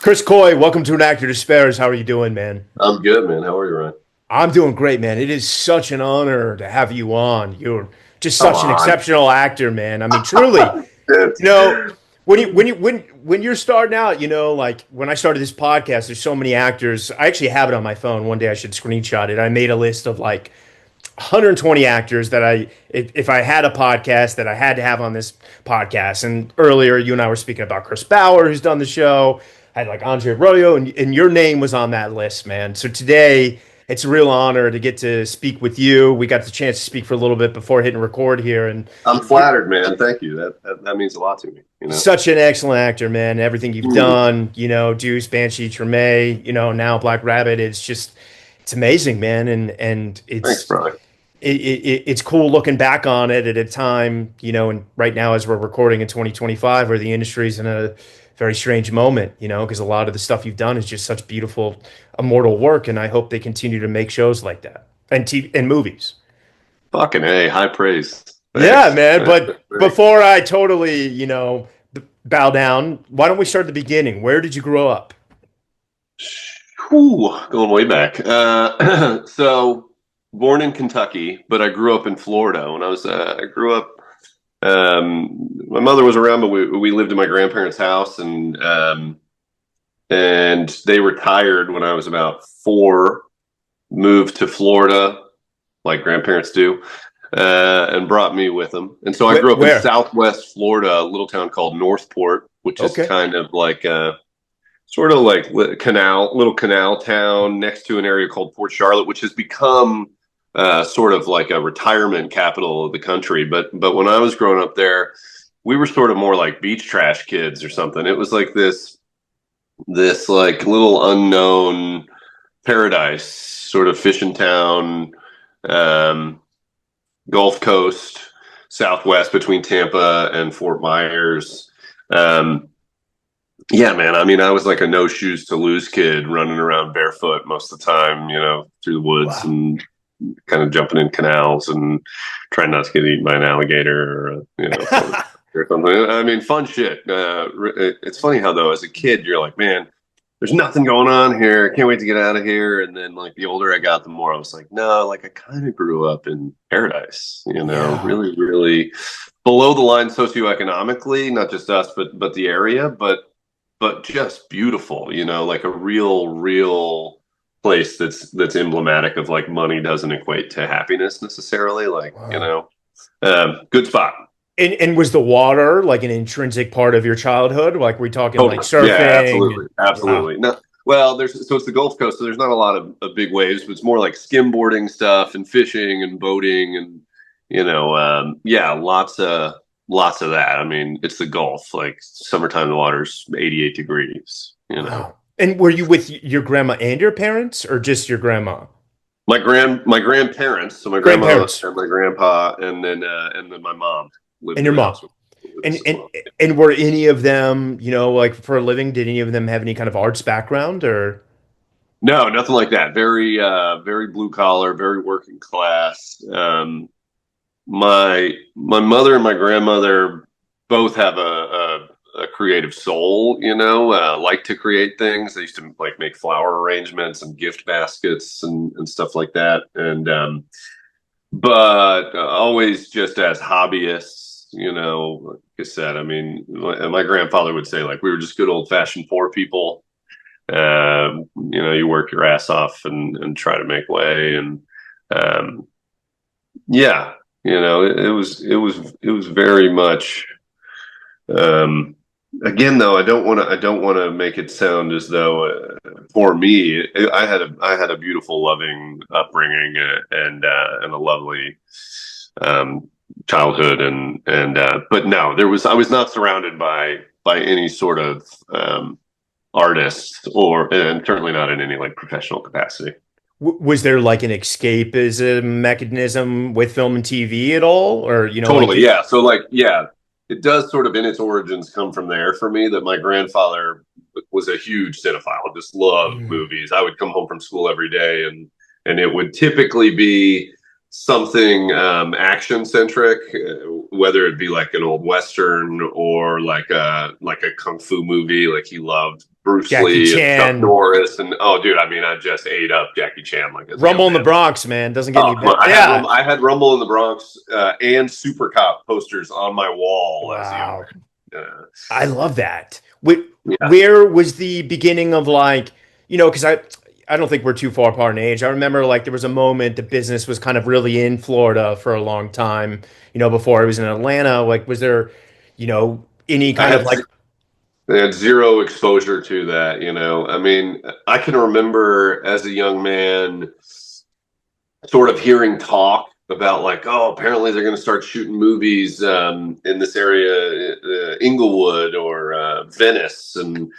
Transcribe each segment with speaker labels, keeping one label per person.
Speaker 1: Chris Coy, welcome to An Actor Despairs. How are you doing, man?
Speaker 2: I'm good, man. How are you, Ryan?
Speaker 1: I'm doing great, man. It is such an honor to have you on. You're just
Speaker 2: Come
Speaker 1: such an
Speaker 2: on.
Speaker 1: exceptional actor, man. I mean, truly,
Speaker 2: It's-
Speaker 1: you know, when you're starting out, like when I started this podcast, there's so many actors. I actually have it on my phone. One day I should screenshot it. I made a list of like 120 actors that if I had a podcast that I had to have on this podcast. And earlier, you and I were speaking about Chris Bauer, who's done the show. I had like Andre Arroyo, and your name was on that list, man. So today, it's a real honor to get to speak with you. We got the chance to speak for a little bit before hitting record here, and
Speaker 2: I'm flattered, man. Thank you. That means a lot to me.
Speaker 1: such an excellent actor, man. Everything you've
Speaker 2: Mm.
Speaker 1: done, Deuce, Banshee, Treme, now Black Rabbit. It's amazing, man, and
Speaker 2: Thanks, brother.
Speaker 1: it's cool looking back on it at a time, and right now as we're recording in 2025, where the industry's in a very strange moment, because a lot of the stuff you've done is just such beautiful, immortal work, and I hope they continue to make shows like that and and movies.
Speaker 2: Fucking A. High praise.
Speaker 1: Yeah,
Speaker 2: Thanks.
Speaker 1: man. But
Speaker 2: Thanks.
Speaker 1: before I totally, bow down, why don't we start at the beginning? Where did you grow up?
Speaker 2: Whew, going way back. So, born in Kentucky, but I grew up in Florida. I grew up. My mother was around, but we lived in my grandparents' house, and they retired when I was about 4. Moved to Florida, like grandparents do, and brought me with them. And so I grew up in
Speaker 1: Where?
Speaker 2: Southwest Florida, a little town called Northport, which is
Speaker 1: Okay.
Speaker 2: kind of like a sort of like little canal town next to an area called Port Charlotte, which has become sort of like a retirement capital of the country. But when I was growing up there, we were sort of more like beach trash kids or something. It was like this like little unknown paradise, sort of fishing town, um, Gulf Coast, Southwest between Tampa and Fort Myers. Um, yeah, man. I mean, I was like a no shoes to lose kid running around barefoot most of the time, through the woods
Speaker 1: Wow.
Speaker 2: and kind of jumping in canals and trying not to get eaten by an alligator or, or something. I mean, fun shit. It's funny how, though, as a kid, you're like, man, there's nothing going on here. Can't wait to get out of here. And then, like, the older I got, the more I was like, no, like, I kind of grew up in paradise,
Speaker 1: Yeah.
Speaker 2: really, really below the line socioeconomically, not just us, but the area, but just beautiful, like a real place that's emblematic of like money doesn't equate to happiness necessarily. Like,
Speaker 1: Wow.
Speaker 2: good spot.
Speaker 1: And was the water like an intrinsic part of your childhood? Like we're talking like
Speaker 2: Totally. Yeah,
Speaker 1: surfing
Speaker 2: absolutely.
Speaker 1: and wow.
Speaker 2: Absolutely. No, well, so it's the Gulf Coast, so there's not a lot of big waves, but it's more like skimboarding stuff and fishing and boating and yeah, lots of that. I mean, it's the Gulf. Like summertime, the water's 88 degrees.
Speaker 1: Wow. And were you with your grandma and your parents or just your grandma?
Speaker 2: My grandparents, so my grandma
Speaker 1: Grandparents
Speaker 2: and my grandpa, and then my mom lived
Speaker 1: and
Speaker 2: in
Speaker 1: your
Speaker 2: the
Speaker 1: mom.
Speaker 2: house with
Speaker 1: And
Speaker 2: us as
Speaker 1: and
Speaker 2: well.
Speaker 1: and were any of them, like for a living, did any of them have any kind of arts background or
Speaker 2: No, nothing like that. Very blue collar, very working class. My mother and my grandmother both have a creative soul, like to create things. They used to like make flower arrangements and gift baskets and stuff like that. And but always just as hobbyists, like I said. I mean, my grandfather would say like we were just good old fashioned poor people. You work your ass off and try to make way. And um, yeah, it was very much. Um, Again, though, I don't want to make it sound as though for me, I had a beautiful, loving upbringing, and a lovely um, childhood, and but no, I was not surrounded by any sort of artist, and certainly not in any like professional capacity.
Speaker 1: was there like an escapism mechanism with film and TV at all? Or, like
Speaker 2: Totally, yeah. So like, yeah, it does sort of in its origins come from there for me that my grandfather was a huge cinephile, just loved
Speaker 1: Mm.
Speaker 2: movies. I would come home from school every day, and it would typically be something action centric, whether it be like an old western or like a kung fu movie. Like he loved Bruce
Speaker 1: Jackie
Speaker 2: Lee and Chuck
Speaker 1: Chan,
Speaker 2: Norris, and oh, dude, I mean, I just ate up Jackie Chan like as a
Speaker 1: Rumble
Speaker 2: young
Speaker 1: in the
Speaker 2: man.
Speaker 1: Bronx, man, doesn't get
Speaker 2: Oh
Speaker 1: any
Speaker 2: come on!
Speaker 1: better. Yeah.
Speaker 2: I had Rumble in the Bronx and Super Cop posters on my wall as a young
Speaker 1: Wow.
Speaker 2: man.
Speaker 1: I love that.
Speaker 2: Yeah,
Speaker 1: Where was the beginning of like, because I don't think we're too far apart in age. I remember like there was a moment the business was kind of really in Florida for a long time, before I was in Atlanta. Like, was there, any
Speaker 2: I
Speaker 1: kind of
Speaker 2: had
Speaker 1: like,
Speaker 2: I had zero exposure to that. I mean, I can remember as a young man sort of hearing talk about like, oh, apparently they're going to start shooting movies in this area, Inglewood or Venice, and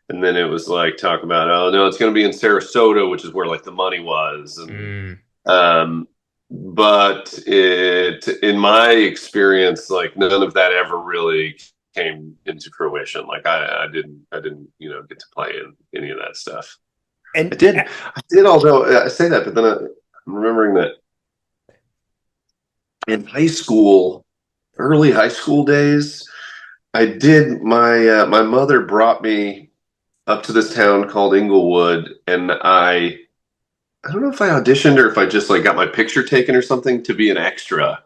Speaker 2: then it was like talk about, oh no, it's going to be in Sarasota, which is where like the money was, and
Speaker 1: mm,
Speaker 2: um, but in my experience, like none of that ever really came into fruition. Like I didn't, get to play in any of that stuff.
Speaker 1: and
Speaker 2: I did, although I say that, but then I'm remembering that in high school, early high school days, I did my mother brought me up to this town called Inglewood, and I don't know if I auditioned or if I just like got my picture taken or something to be an extra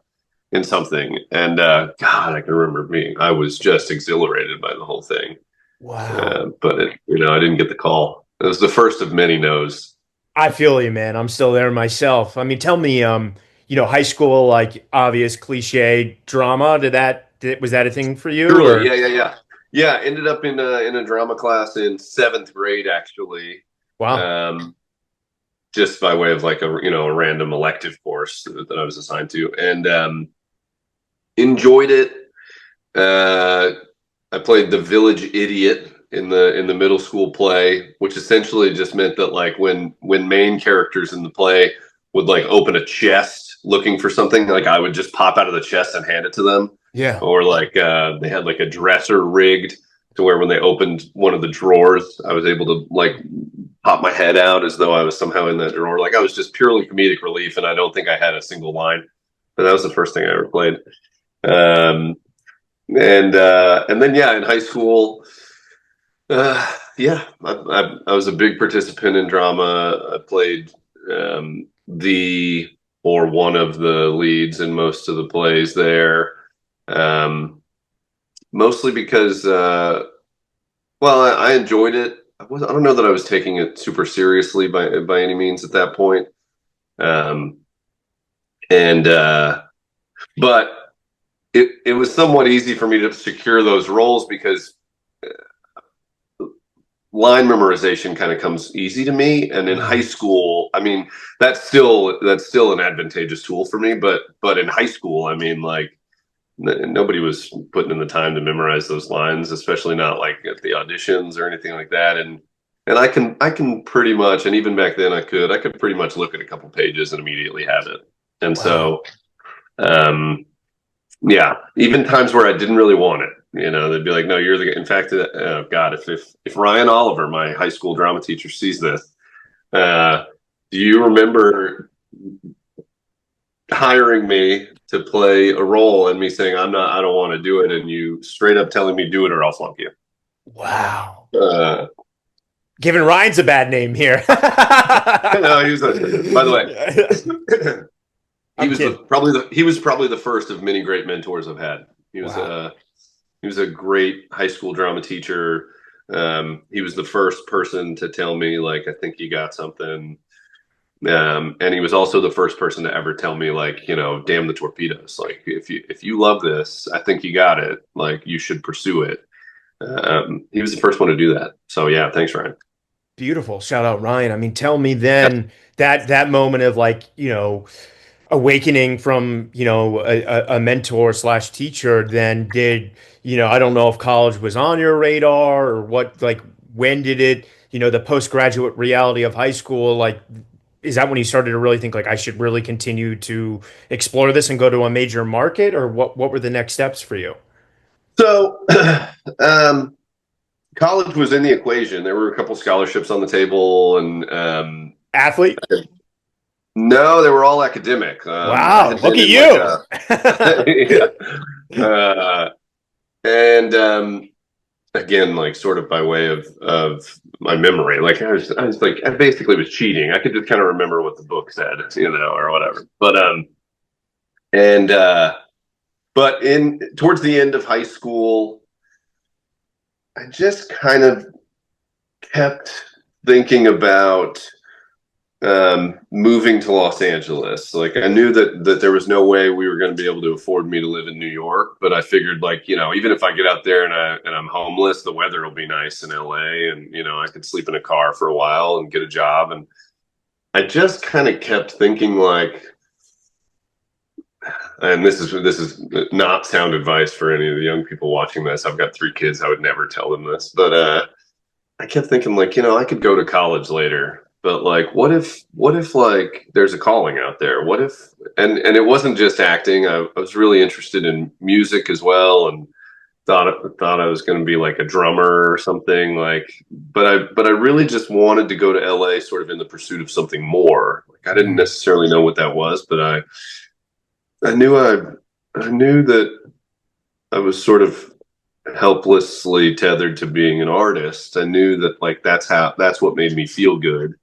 Speaker 2: in something. And God, I can remember I was just exhilarated by the whole thing.
Speaker 1: wow.
Speaker 2: But I didn't get the call. It was the first of many no's.
Speaker 1: I feel you, man. I'm still there myself. I mean, tell me, high school, like obvious cliche drama. Was that a thing for you
Speaker 2: Truly,
Speaker 1: or?
Speaker 2: yeah, yeah, yeah, yeah. Ended up in a drama class in seventh grade, actually,
Speaker 1: Wow.
Speaker 2: um, just by way of like a random elective course that I was assigned to, and enjoyed it. Uh, I played the village idiot in the middle school play, which essentially just meant that like when main characters in the play would like open a chest looking for something, like I would just pop out of the chest and hand it to them,
Speaker 1: Yeah.
Speaker 2: or like they had like a dresser rigged to where when they opened one of the drawers, I was able to like pop my head out as though I was somehow in that drawer. Like I was just purely comedic relief, and I don't think I had a single line. But that was the first thing I ever played. Um, and then yeah, in high school, yeah, I was a big participant in drama. I played the or one of the leads in most of the plays there, um, mostly because well, I enjoyed it. I don't know that I was taking it super seriously by any means at that point, um, and but it was somewhat easy for me to secure those roles because line memorization kind of comes easy to me, and in high
Speaker 1: Mm.
Speaker 2: school, I mean, that's still an advantageous tool for me, but in high school, I mean, like nobody was putting in the time to memorize those lines, especially not like at the auditions or anything like that. And I can pretty much, and even back then I could pretty much look at a couple pages and immediately have it. And
Speaker 1: Wow.
Speaker 2: so um yeah, even times where I didn't really want it, they'd be like, "No, you're the." In fact, oh God, if Ryan Oliver, my high school drama teacher, sees this, uh, do you remember hiring me to play a role and me saying I don't want to do it, and you straight up telling me do it or I'll flunk you?
Speaker 1: Wow.
Speaker 2: Uh,
Speaker 1: Giving Ryan's a bad name here.
Speaker 2: no, he was by the way, he
Speaker 1: I'm
Speaker 2: was
Speaker 1: kidding.
Speaker 2: he was probably the first of many great mentors I've had. He was
Speaker 1: Wow.
Speaker 2: uh he was a great high school drama teacher. He was the first person to tell me like, I think you got something. And he was also the first person to ever tell me like, damn the torpedoes. Like if you love this, I think you got it. Like you should pursue it. He was the first one to do that. So yeah, thanks, Ryan.
Speaker 1: Beautiful. Shout out Ryan. I mean, tell me then that moment of like, awakening from, a mentor slash teacher, then I don't know if college was on your radar or what, like, when did it, the postgraduate reality of high school, like, is that when you started to really think like I should really continue to explore this and go to a major market, or what were the next steps for you?
Speaker 2: So um, college was in the equation. There were a couple scholarships on the table, and
Speaker 1: Athlete?
Speaker 2: no, they were all academic. I
Speaker 1: Wow,
Speaker 2: had
Speaker 1: look
Speaker 2: been
Speaker 1: at
Speaker 2: in like
Speaker 1: you.
Speaker 2: a yeah. And again, like sort of by way of my memory. Like I was like, I basically was cheating. I could just kind of remember what the book said, or whatever. And but in towards the end of high school, I just kind of kept thinking about moving to Los Angeles. Like I knew that there was no way we were going to be able to afford me to live in New York, but I figured like, even if I get out there and I'm homeless, the weather will be nice in LA, and I could sleep in a car for a while and get a job. And I just kind of kept thinking like, and this is not sound advice for any of the young people watching this. I've got 3 kids. I would never tell them this, but I kept thinking like, I could go to college later, but like, what if like there's a calling out there? What if, and it wasn't just acting. I was really interested in music as well, and thought I was going to be like a drummer or something like, but I really just wanted to go to LA sort of in the pursuit of something more. Like I didn't necessarily know what that was, but I knew that I was sort of helplessly tethered to being an artist. I knew that like that's what made me feel good.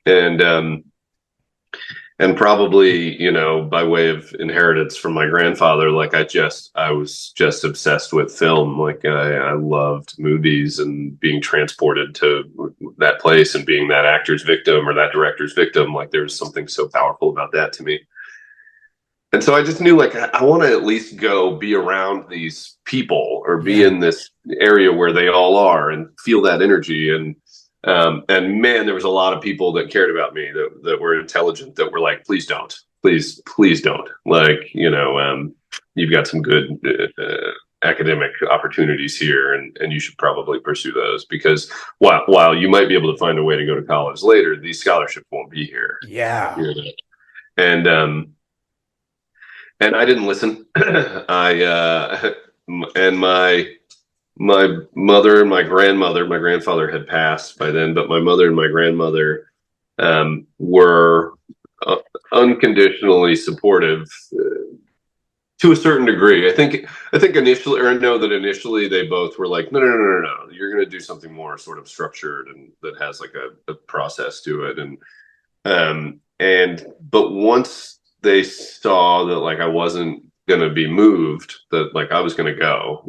Speaker 2: And and probably, by way of inheritance from my grandfather, like I was just obsessed with film. Like I loved movies and being transported to that place and being that actor's victim or that director's victim. Like there was something so powerful about that to me. And so I just knew like I want to at least go be around these people or be in this area where they all are and feel that energy. And man, there was a lot of people that cared about me, that were intelligent, that were like, please don't, please don't. Like, you've got some good academic opportunities here, and you should probably pursue those, because while you might be able to find a way to go to college later, these scholarships won't be here.
Speaker 1: Yeah.
Speaker 2: And I didn't listen. And my mother and my grandfather had passed by then, but my mother and my grandmother were unconditionally supportive to a certain degree. I think initially, or I know that initially they both were like, no, you're going to do something more sort of structured and that has like a process to it. But once they saw that like I wasn't going to be moved, that like I was going to go,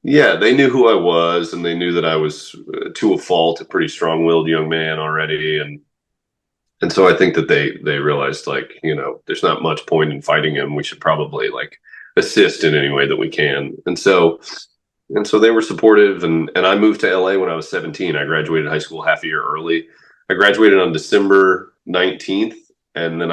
Speaker 2: they knew who I was, and they knew that I was to a fault a pretty strong-willed young man already. And so I think that they realized like, there's not much point in fighting him. We should probably like assist in any way that we can. And so they were supportive, and I moved to LA when I was 17. I graduated high school half a year early. I graduated on December 19th, and then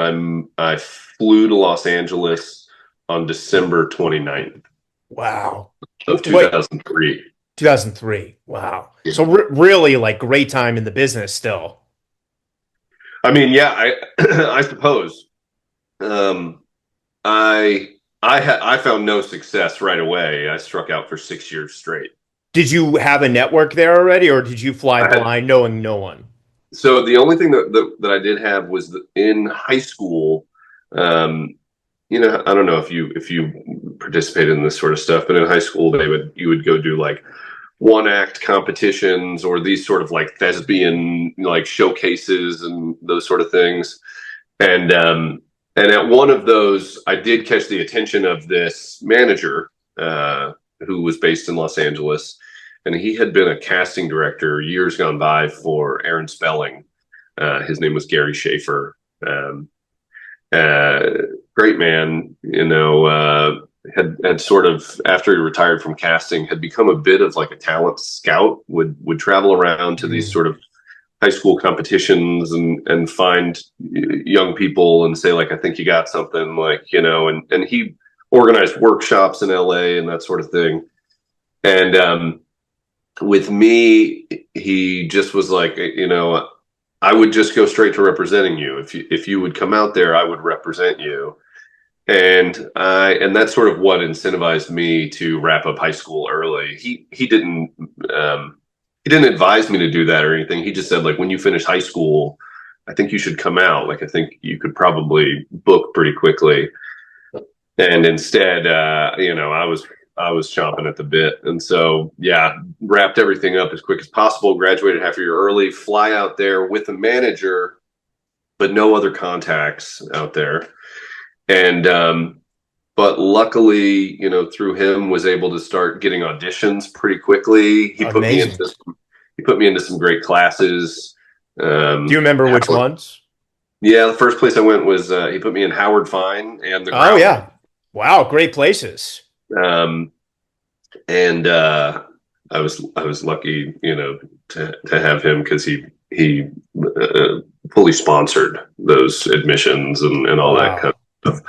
Speaker 2: I flew to Los Angeles on December 29th.
Speaker 1: Wow.
Speaker 2: Of 2003.
Speaker 1: 2003. Wow.
Speaker 2: Yeah.
Speaker 1: So really like great time in the business still.
Speaker 2: I mean, yeah, I suppose. I found no success right away. I struck out for 6 years straight.
Speaker 1: Did you have a network there already, or did you fly blind knowing no one?
Speaker 2: So the only thing that I did have was that in high school, I don't know if you participated in this sort of stuff, but in high school you would go do like one act competitions or these sort of like thespian like showcases and those sort of things. And at one of those, I did catch the attention of this manager who was based in Los Angeles. And he had been a casting director years gone by for Aaron Spelling. His name was Gary Schaefer. Great man, had sort of, after he retired from casting, had become a bit of like a talent scout, would travel around to these sort of high school competitions and find young people and say like, I think you got something, like, and he organized workshops in LA and that sort of thing. And with me, he just was like, I would just go straight to representing you. If you would come out there, I would represent you. And that's sort of what incentivized me to wrap up high school early. He didn't advise me to do that or anything. He just said like, when you finish high school, I think you should come out. Like, I think you could probably book pretty quickly. And instead, I was I was chomping at the bit. And so, yeah, wrapped everything up as quick as possible, graduated half a year early, fly out there with a manager, but no other contacts out there. And, but luckily, through him was able to start getting auditions pretty quickly.
Speaker 1: Amazing.
Speaker 2: He put me into some great classes.
Speaker 1: Do you remember which ones?
Speaker 2: Yeah, the first place I went was he put me in Howard Fine and the
Speaker 1: Oh
Speaker 2: Ground.
Speaker 1: yeah. Wow, great places.
Speaker 2: And I was lucky, to have him because he fully sponsored those admissions and all that kind of stuff.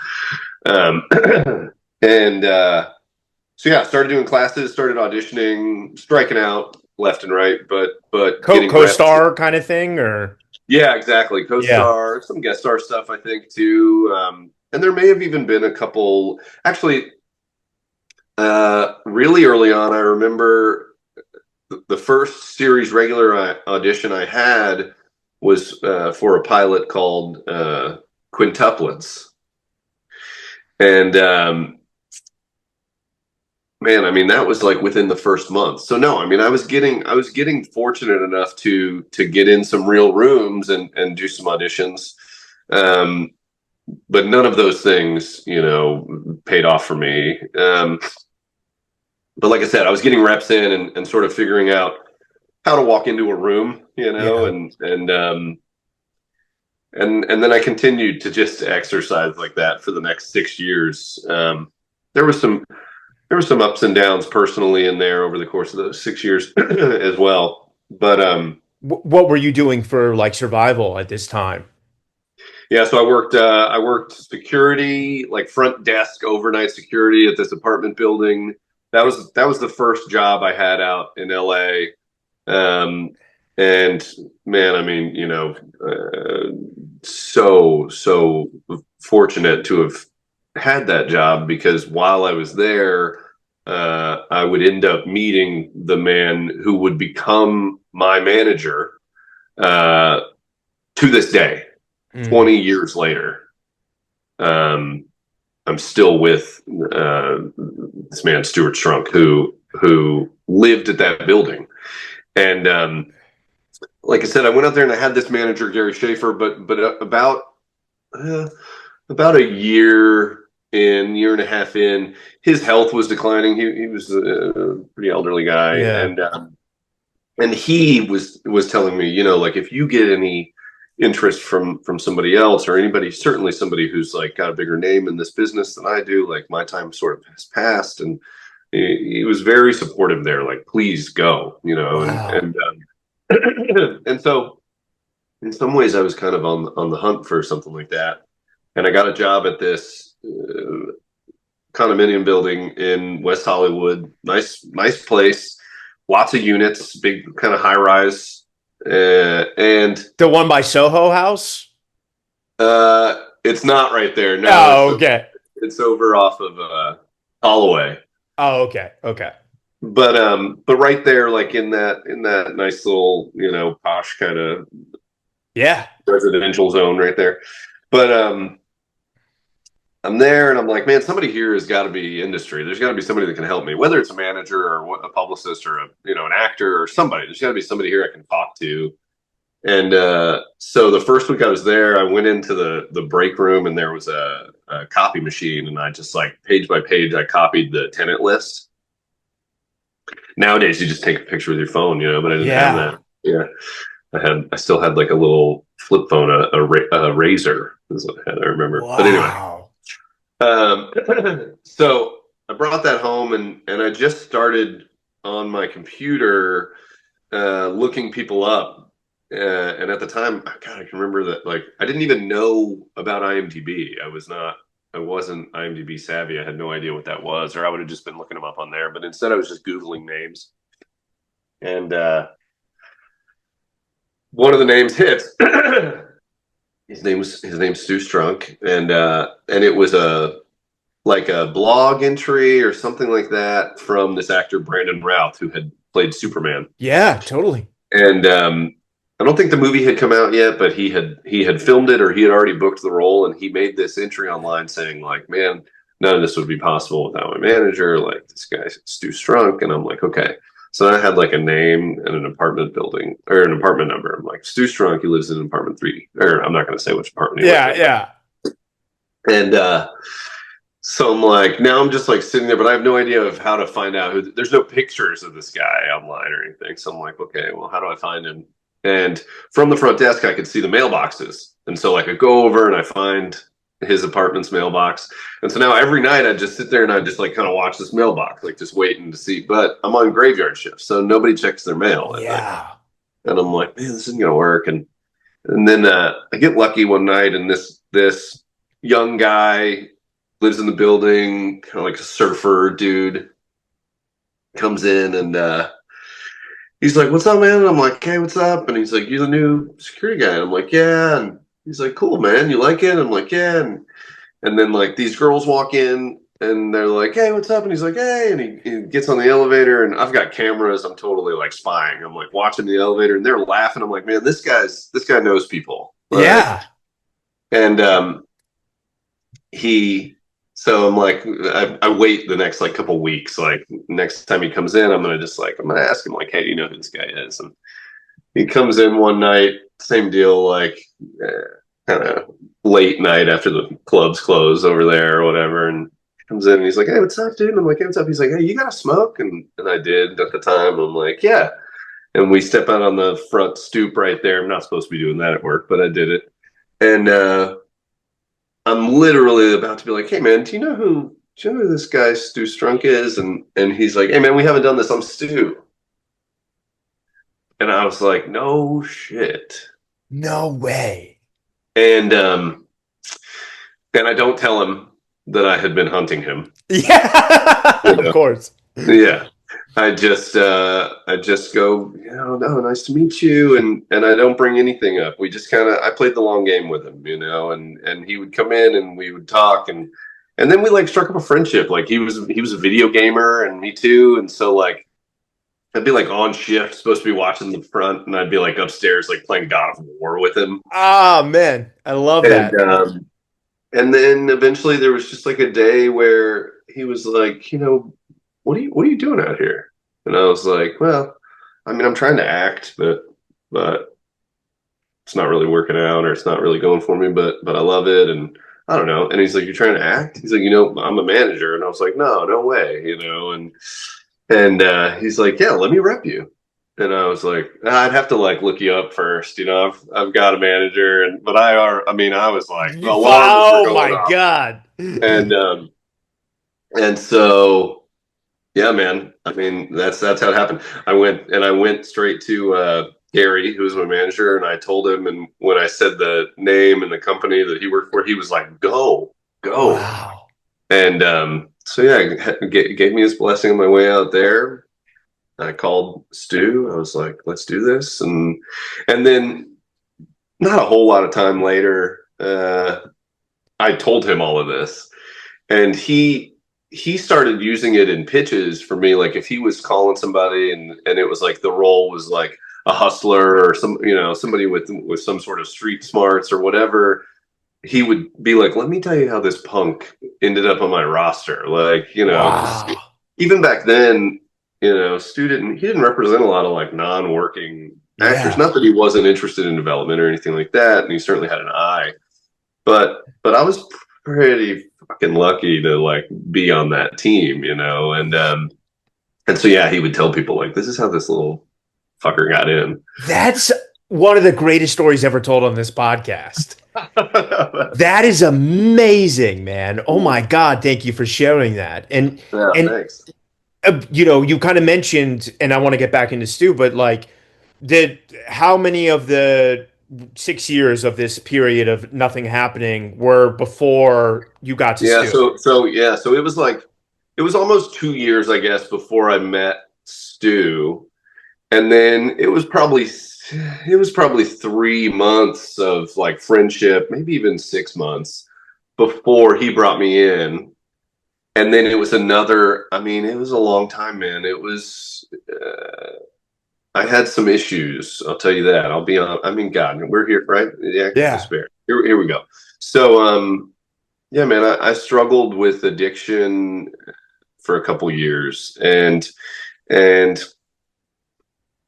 Speaker 2: And so yeah, started doing classes, started auditioning, striking out left and right, but getting
Speaker 1: co-star kind of thing, or
Speaker 2: yeah, exactly, co-star, some guest star stuff, I think too. And there may have even been a couple. Actually, really early on, I remember the first series regular audition I had was for a pilot called Quintuplets, and man, I mean that was like within the first month. So no, I mean I was getting fortunate enough to get in some real rooms and do some auditions. But none of those things, paid off for me. But like I said, I was getting reps in and sort of figuring out how to walk into a room, and then I continued to just exercise like that for the next 6 years. There was some ups and downs personally in there over the course of those 6 years as well. But
Speaker 1: what were you doing for like survival at this time?
Speaker 2: yeah, so I worked security, like front desk, overnight security at this apartment building. That was the first job I had out in LA. And man, I mean, so fortunate to have had that job, because while I was there, I would end up meeting the man who would become my manager to this day. 20 years later, I'm still with this man, Stuart Strunk, who lived at that building. And like I said, I went out there and I had this manager, Gary Schaefer, but about a year and a half in, his health was declining. He was a pretty elderly guy,
Speaker 1: Yeah.
Speaker 2: And he was telling me, like if you get any interest from somebody else or anybody, certainly somebody who's like got a bigger name in this business than I do, like my time sort of has passed. And he was very supportive there, like please go,
Speaker 1: Wow.
Speaker 2: and so in some ways I was kind of on the hunt for something like that, and I got a job at this condominium building in West Hollywood. Nice place, lots of units, big kind of high rise. And
Speaker 1: The one by Soho House?
Speaker 2: it's not right there. No,
Speaker 1: Oh, okay.
Speaker 2: It's over off of Holloway.
Speaker 1: Oh, okay. Okay.
Speaker 2: But right there, like in that nice little, posh kind of residential zone right there. But I'm there and I'm like, man, somebody here has got to be industry. There's got to be somebody that can help me, whether it's a manager or a publicist or an actor or somebody. There's got to be somebody here I can talk to. And so the first week I was there, I went into the break room and there was a copy machine, and I just like page by page, I copied the tenant list. Nowadays, you just take a picture with your phone, but I didn't have that. Yeah, I still had like a little flip phone, a Razor is what I had. I remember.
Speaker 1: Wow.
Speaker 2: But anyway, so I brought that home and I just started on my computer looking people up. And at the time, God, I can remember that, like, I didn't even know about IMDb. I wasn't IMDb savvy. I had no idea what that was, or I would have just been looking them up on there. But instead, I was just Googling names. And one of the names hits. His name's Stu Strunk, and it was a blog entry or something like that from this actor Brandon Routh, who had played Superman.
Speaker 1: Yeah, totally.
Speaker 2: And I don't think the movie had come out yet, but he had filmed it, or he had already booked the role, and he made this entry online saying like, man, none of this would be possible without my manager. Like, this guy, Stu Strunk. And I'm like, okay. So I had like a name and an apartment building or an apartment number. I'm like, Stu Strunk, he lives in apartment 3. Or I'm not going to say which apartment he lived
Speaker 1: Yeah,
Speaker 2: in.
Speaker 1: yeah.
Speaker 2: And so I'm like, now I'm just like sitting there, but I have no idea of how to find out who. There's no pictures of this guy online or anything. So I'm like, okay, well, how do I find him? And from the front desk, I could see the mailboxes. And so like I go over and I find his apartment's mailbox. And so now every night I just sit there and I just like kind of watch this mailbox, like just waiting to see. But I'm on graveyard shift, so nobody checks their mail at night.
Speaker 1: Yeah.
Speaker 2: And I'm like, man, this isn't gonna work. And then I get lucky one night, and this young guy lives in the building, kind of like a surfer dude, comes in and he's like, "What's up, man?" And I'm like, "Hey, what's up?" And he's like, "You're the new security guy." And I'm like, "Yeah." And he's like, "Cool, man. You like it?" And I'm like, "Yeah." And then like these girls walk in and they're like, "Hey, what's up?" And he's like, "Hey." And he gets on the elevator, and I've got cameras. I'm totally like spying. I'm like watching the elevator, and they're laughing. I'm like, "Man, this guy knows people." Like,
Speaker 1: Yeah.
Speaker 2: and he so I'm like, I wait the next like couple weeks. Like next time he comes in, I'm gonna ask him like, "Hey, do you know who this guy is?" And he comes in one night, same deal, like kind of late night after the clubs close over there or whatever, and comes in and he's like, "Hey, what's up, dude?" And I'm like, "Hey, what's up?" He's like, "Hey, you got to smoke?" And I did at the time. I'm like, "Yeah." And we step out on the front stoop right there. I'm not supposed to be doing that at work, but I did it. And I'm literally about to be like, "Hey, man, do you know who this guy Stu Strunk is?" And he's like, "Hey, man, we haven't done this. I'm Stu." And I was like, "No shit."
Speaker 1: No way.
Speaker 2: And I don't tell him that I had been hunting him.
Speaker 1: Yeah.
Speaker 2: You
Speaker 1: Of
Speaker 2: know?
Speaker 1: course.
Speaker 2: Yeah. I just go, no, nice to meet you, and I don't bring anything up. We just kind of I played the long game with him, and he would come in and we would talk, and then we like struck up a friendship. Like he was a video gamer and me too, and so like I'd be like on shift, supposed to be watching the front, and I'd be like upstairs like playing God of War with him.
Speaker 1: Ah, man. I love
Speaker 2: And
Speaker 1: that.
Speaker 2: and then eventually there was just like a day where he was like, what are you doing out here? And I was like, well, I mean, I'm trying to act, but it's not really working out, or it's not really going for me, but I love it, and I don't know. And he's like, "You're trying to act?" He's like, "I'm a manager." And I was like, no way, and he's like, "Yeah, let me rep you." And I was like, "I'd have to like look you up first, I've got a manager." I mean, I was like, the alarms were
Speaker 1: Oh
Speaker 2: going
Speaker 1: my
Speaker 2: off.
Speaker 1: God.
Speaker 2: And so yeah, man. I mean, that's how it happened. I went straight to Gary, who was my manager, and I told him. And when I said the name and the company that he worked for, he was like, "Go, go."
Speaker 1: Wow.
Speaker 2: And so yeah, gave me his blessing on my way out there. I called Stu. I was like, "Let's do this." And then not a whole lot of time later, I told him all of this, and he started using it in pitches for me. Like if he was calling somebody and it was like the role was like a hustler or somebody with some sort of street smarts or whatever, he would be like, "Let me tell you how this punk ended up on my roster." Like, because
Speaker 1: Wow.
Speaker 2: even back then, Stu he didn't represent a lot of like non-working actors.
Speaker 1: Yeah.
Speaker 2: Not that he wasn't interested in development or anything like that, and he certainly had an eye. But I was pretty fucking lucky to like be on that team, and so yeah, he would tell people like, "This is how this little fucker got in."
Speaker 1: That's one of the greatest stories ever told on this podcast. That is amazing, man. Oh my God, thank you for sharing that.
Speaker 2: Yeah,
Speaker 1: And
Speaker 2: thanks.
Speaker 1: you kind of mentioned, and I want to get back into Stu, but like, did how many of the 6 years of this period of nothing happening were before you got to
Speaker 2: Yeah,
Speaker 1: Stu?
Speaker 2: so it was almost 2 years, I guess, before I met Stu, and then it was probably 3 months of like friendship, maybe even 6 months before he brought me in. And then it was another, I mean, it was a long time, man. I had some issues. I'll tell you that. I mean, God, we're here, right? The actors
Speaker 1: Yeah.
Speaker 2: despair. Here we go. So, Yeah, man, I struggled with addiction for a couple years, and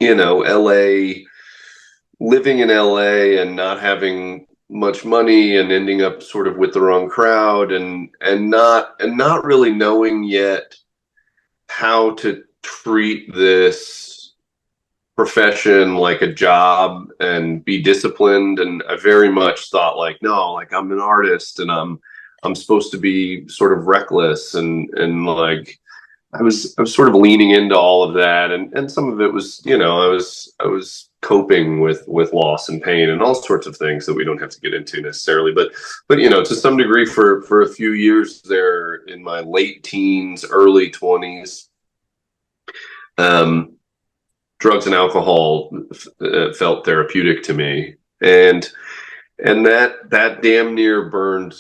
Speaker 2: LA, living in LA and not having much money and ending up sort of with the wrong crowd, and not really knowing yet how to treat this profession like a job and be disciplined. And I very much thought like, no, like I'm an artist and I'm supposed to be sort of reckless, and like I was sort of leaning into all of that, and some of it was, I was coping with loss and pain and all sorts of things that we don't have to get into necessarily, but to some degree, for a few years there in my late teens, early 20s, um, drugs and alcohol felt therapeutic to me, and that damn near burned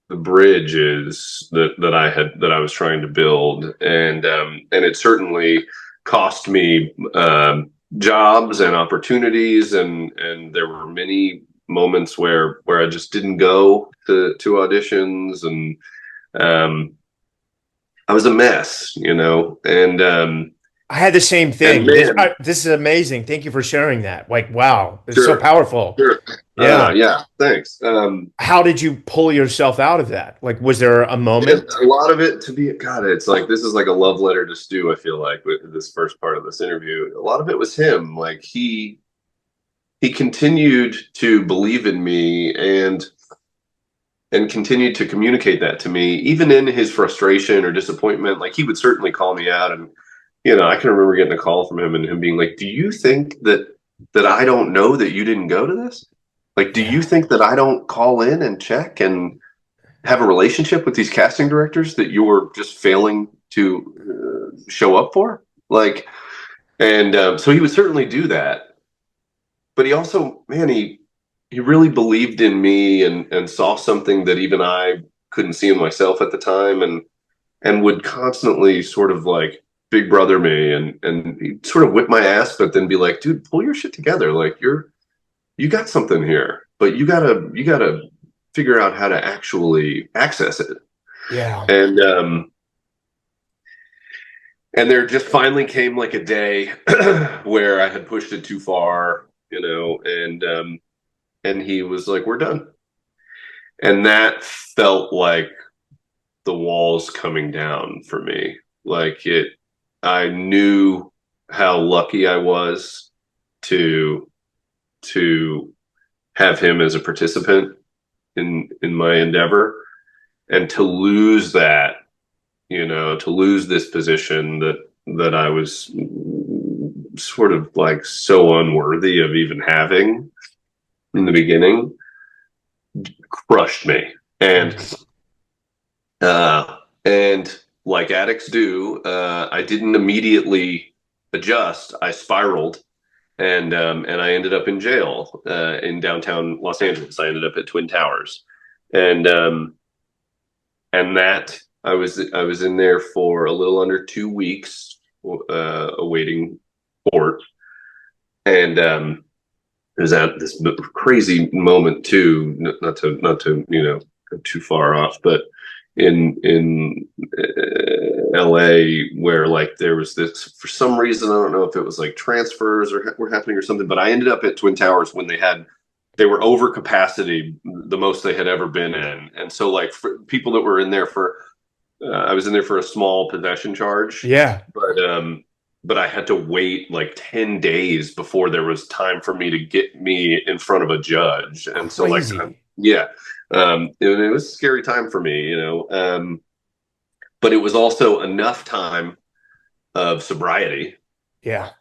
Speaker 2: the bridges that I was trying to build, and it certainly cost me jobs and opportunities, and there were many moments where I just didn't go to auditions, and um, I was a mess,
Speaker 1: I had the same
Speaker 2: and
Speaker 1: thing. This
Speaker 2: man,
Speaker 1: this is amazing. Thank you for sharing that. Like, wow, it's so
Speaker 2: sure,
Speaker 1: powerful.
Speaker 2: sure,
Speaker 1: Yeah.
Speaker 2: yeah, thanks.
Speaker 1: How did you pull yourself out of that? Like, was there a
Speaker 2: And
Speaker 1: moment?
Speaker 2: a lot of it, to be, God, it's like this is like a love letter to Stu. I feel like with this first part of this interview, a lot of it was him. Like he continued to believe in me, and continued to communicate that to me, even in his frustration or disappointment. Like he would certainly call me out, and I can remember getting a call from him and him being like, "Do you think that I don't know that you didn't go to this? Like, do you
Speaker 1: Yeah.
Speaker 2: think that I don't call in and check and have a relationship with these casting directors that you were just failing to show up for?" Like, and so he would certainly do that, but he also, man, he really believed in me, and saw something that even I couldn't see in myself at the time, and would constantly sort of like big brother me, and he'd sort of whip my ass, but then be like, "Dude, pull your shit together. Like you got something here, but you gotta figure out how to actually access it."
Speaker 1: Yeah.
Speaker 2: And there just finally came like a day where I had pushed it too far, and he was like, "We're done." And that felt like the walls coming down for me. Like I knew how lucky I was to to have him as a participant in my endeavor, and to lose that, to lose this position that I was sort of like so unworthy of even having in the beginning, crushed me. And like addicts do, I didn't immediately adjust. I spiraled, and I ended up in jail in downtown Los Angeles. I ended up at Twin Towers, and that I was in there for a little under 2 weeks, awaiting court, and it was at this crazy moment too. Not to go too far off, but in LA, where like there was this, for some reason, I don't know if it was like transfers or were happening or something, but I ended up at Twin Towers when they were over capacity, the most they had ever been in. And so like for people that were in there for I was in there for a small possession charge,
Speaker 1: Yeah.
Speaker 2: but I had to wait like 10 days before there was time for me to get me in front of a judge. And so like,
Speaker 1: Crazy.
Speaker 2: yeah, it was a scary time for me, but it was also enough time of sobriety
Speaker 1: Yeah.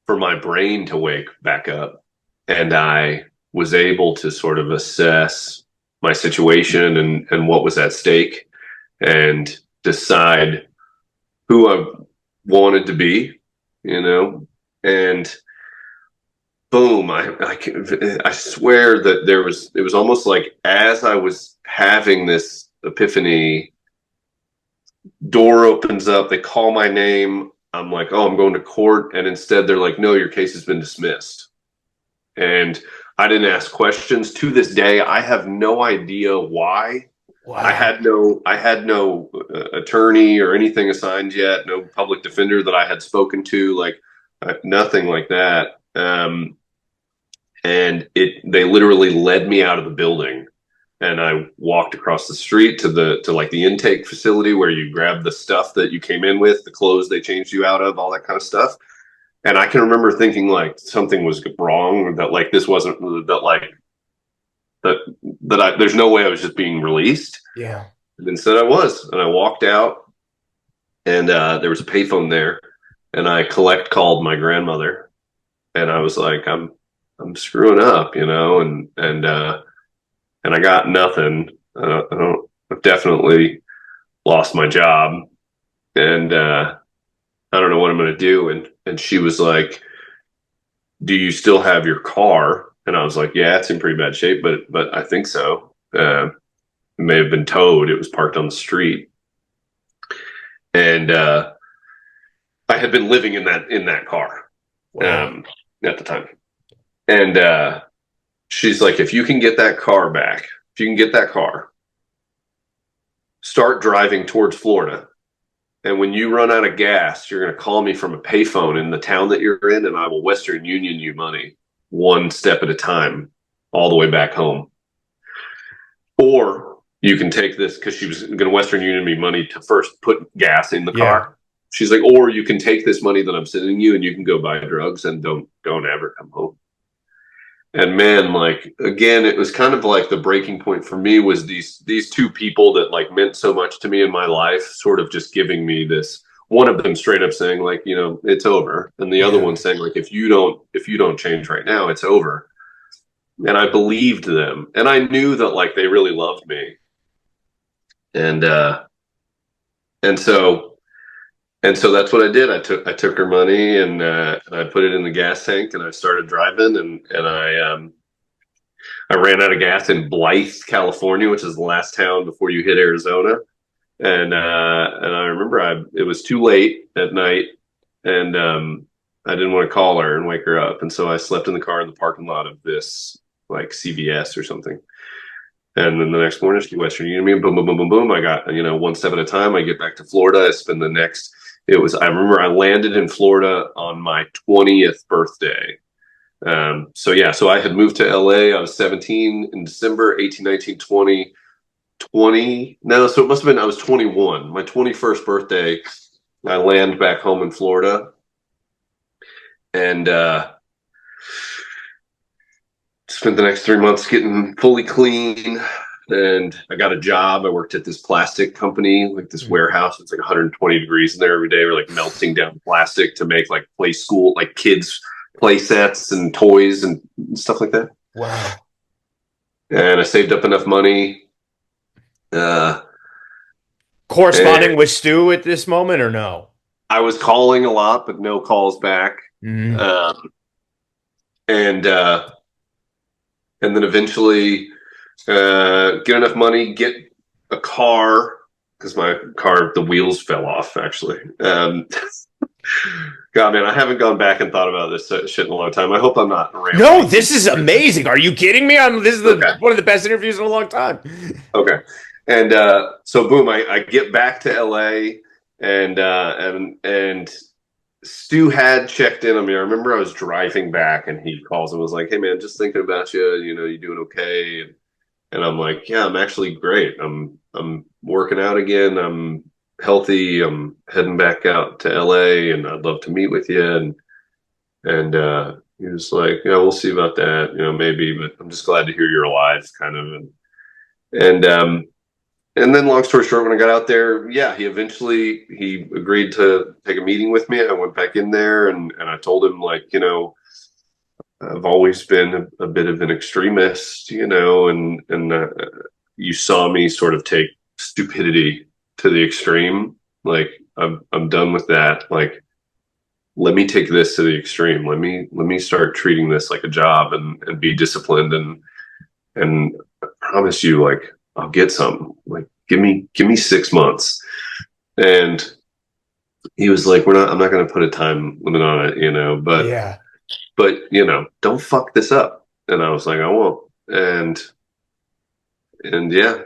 Speaker 2: for my brain to wake back up. And I was able to sort of assess my situation, and what was at stake, and decide who I wanted to be, and boom, I swear that it was almost like as I was having this epiphany, door opens up, they call my name. I'm like, "Oh, I'm going to court." And instead they're like, "No, your case has been dismissed." And I didn't ask questions. To this day, I have no idea why.
Speaker 1: Wow.
Speaker 2: I had no attorney or anything assigned yet, no public defender that I had spoken to, like nothing like that. And they literally led me out of the building, and I walked across the street to like the intake facility where you grab the stuff that you came in with, the clothes they changed you out of, all that kind of stuff. And I can remember thinking like something was wrong, that like this wasn't that like that there's no way I was just being released.
Speaker 1: Yeah.
Speaker 2: And instead I was, and I walked out, and there was a payphone there, and I collect called my grandmother, and I was like, I'm screwing up, and I got nothing. I've definitely lost my job, and I don't know what I'm going to do. And she was like, "Do you still have your car?" And I was like, "Yeah, it's in pretty bad shape, but I think so. It may have been towed. It was parked on the street." And I had been living in that car
Speaker 1: Wow.
Speaker 2: at the time. And she's like, "If you can get that car back, if you can get that car, start driving towards Florida. And when you run out of gas, you're going to call me from a payphone in the town that you're in, and I will Western Union you money one step at a time all the way back home. Or you can take this," because she was going to Western Union me money to first put gas in the
Speaker 1: Yeah.
Speaker 2: car. She's like, "Or you can take this money that I'm sending you, and you can go buy drugs and don't ever come home." And man, like again, it was kind of like the breaking point for me was these two people that like meant so much to me in my life, sort of just giving me this. One of them straight up saying like, it's over, and the other
Speaker 1: Yeah.
Speaker 2: one saying like, if you don't change right now, it's over. And I believed them, and I knew that like they really loved me, and and so that's what I did. I took her money, and I put it in the gas tank, and I started driving, and I ran out of gas in Blythe, California, which is the last town before you hit Arizona. And I remember it was too late at night, and I didn't want to call her and wake her up, and so I slept in the car in the parking lot of this like CVS or something. And then the next morning, she Western Union me, boom, boom, boom, boom, boom. I got one step at a time. I get back to Florida. I spend the next. It was. I remember I landed in Florida on my 20th birthday. So yeah, so I had moved to LA. I was 17 in December, 18, 19, 20, 20. No, so it must have been I was 21. My 21st birthday, I land back home in Florida, and spent the next 3 months getting fully clean. And I got a job. I worked at this plastic company, like this warehouse. It's like 120 degrees in there every day. We're like melting down plastic to make like play school, like kids play sets and toys and stuff like that.
Speaker 1: Wow.
Speaker 2: And I saved up enough money.
Speaker 1: Corresponding
Speaker 2: And
Speaker 1: with Stu at this moment or no?
Speaker 2: I was calling a lot, but no calls back.
Speaker 1: Mm.
Speaker 2: Um, and and then eventually get enough money, get a car, because my car, the wheels fell off actually. God, man, I haven't gone back and thought about this shit in a long time. I hope I'm not
Speaker 1: No,
Speaker 2: rambling.
Speaker 1: this is amazing. Are you kidding me? This is
Speaker 2: Okay.
Speaker 1: one of the best interviews in a long time.
Speaker 2: Okay. And so boom, I get back to LA, and Stu had checked in on me. I remember I was driving back, and he calls and was like, "Hey man, just thinking about you, you doing okay?" And I'm like, "Yeah, I'm actually great. I'm working out again. I'm healthy. I'm heading back out to LA, and I'd love to meet with you." And he was like, "Yeah, we'll see about that, maybe, but I'm just glad to hear you're alive," kind of. And then long story short, when I got out there, yeah, he agreed to take a meeting with me. I went back in there, and I told him like, I've always been a bit of an extremist, and you saw me sort of take stupidity to the extreme. Like I'm done with that. Like, let me take this to the extreme. Let me start treating this like a job, and be disciplined, and I promise you, like, I'll get something. Like, give me 6 months. And he was like, I'm not going to put a time limit on it,
Speaker 1: Yeah.
Speaker 2: but don't fuck this up. And I was like, I won't. And yeah,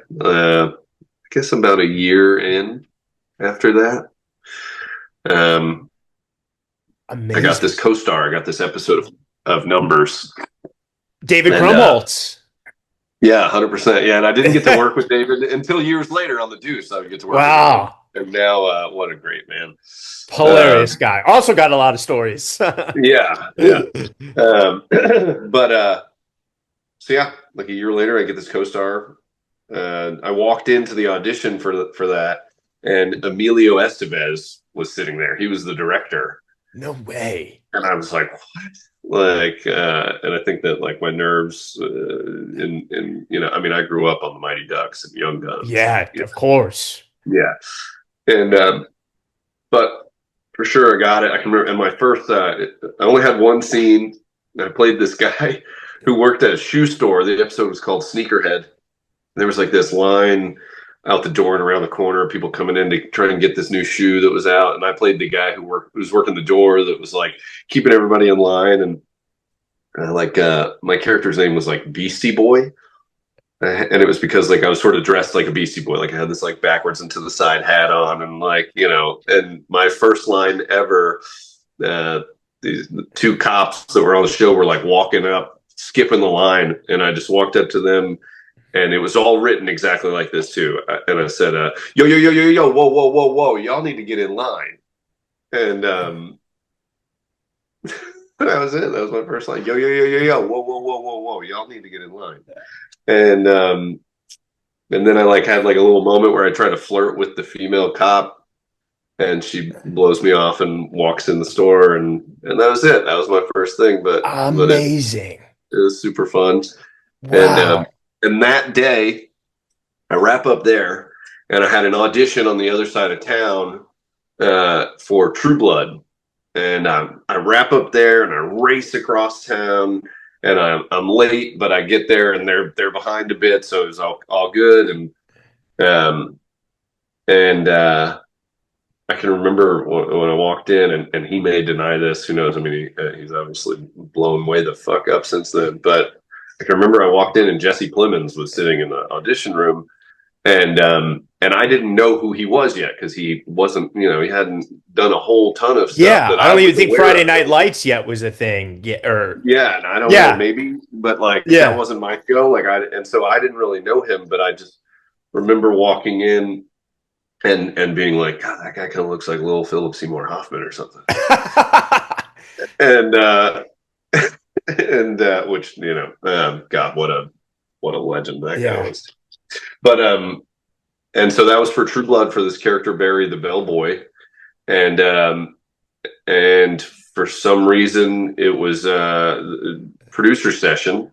Speaker 2: guess about a year in after that, um, I got
Speaker 1: Amazing.
Speaker 2: this co-star. I got this episode of Numbers,
Speaker 1: David
Speaker 2: and
Speaker 1: Krumholtz.
Speaker 2: yeah, 100%. Yeah, and I didn't get to work with David until years later on The Deuce. I would get to work with him,
Speaker 1: Wow.
Speaker 2: and now what a great man.
Speaker 1: Hilarious guy. Also got a lot of stories.
Speaker 2: Yeah, yeah. But so yeah, like a year later, I get this co-star. I walked into the audition for that, and Emilio Estevez was sitting there. He was the director,
Speaker 1: No way.
Speaker 2: and I was like, "What?" Like, and I think that like my nerves, in I mean, I grew up on the Mighty Ducks and Young Guns, and
Speaker 1: Yeah, of course.
Speaker 2: yeah, and but for sure I got it. I can remember, and my first, I only had one scene. I played this guy who worked at a shoe store. The episode was called Sneakerhead. There was like this line out the door and around the corner, people coming in to try and get this new shoe that was out. And I played the guy who was working the door that was like keeping everybody in line. And my character's name was like Beastie Boy. And it was because like I was sort of dressed like a Beastie Boy. Like I had this like backwards and to the side hat on, and like, and my first line ever, these two cops that were on the show were like walking up, skipping the line. And I just walked up to them, and it was all written exactly like this too. And I said, yo, yo, yo, yo, yo, whoa, whoa, whoa, whoa, y'all need to get in line. And that was it. That was my first line. Yo, yo, yo, yo, yo, whoa, whoa, whoa, whoa, whoa, y'all need to get in line. And then I like had like a little moment where I try to flirt with the female cop, and she blows me off and walks in the store, and that was it. That was my first thing, but
Speaker 1: Amazing.
Speaker 2: it was super fun.
Speaker 1: Wow.
Speaker 2: And that day, I wrap up there, and I had an audition on the other side of town for True Blood, and I wrap up there, and I race across town, and I'm late, but I get there, and they're behind a bit, so it was all good, um, and I can remember when I walked in, and he may deny this. Who knows? I mean, he's obviously blown way the fuck up since then. But I can remember I walked in, and Jesse Plemons was sitting in the audition room, and I didn't know who he was yet because he wasn't, he hadn't done a whole ton of stuff.
Speaker 1: Yeah,
Speaker 2: That
Speaker 1: I don't even think
Speaker 2: aware
Speaker 1: Friday
Speaker 2: of.
Speaker 1: Night Lights yet was a thing. Yeah,
Speaker 2: Yeah, and I don't know, maybe, but like that
Speaker 1: yeah.
Speaker 2: wasn't my show. And so I didn't really know him, but I just remember walking in and being like, God, that guy kind of looks like Lil Philip Seymour Hoffman or something. And which God, what a legend that guy was. But and so that was for True Blood, for this character Barry the Bellboy, and for some reason it was a producer session,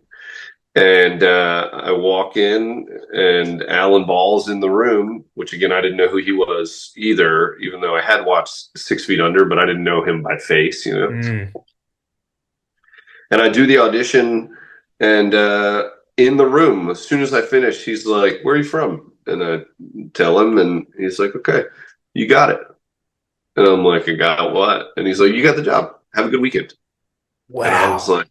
Speaker 2: and I walk in, and Alan Ball's in the room, which again I didn't know who he was either, even though I had watched 6 Feet Under, but I didn't know him by face, And I do the audition, and in the room, as soon as I finish, he's like, "Where are you from?" And I tell him, and he's like, "Okay, you got it." And I'm like, "I got what?" And he's like, "You got the job. Have a good weekend."
Speaker 1: Wow.
Speaker 2: And I was like,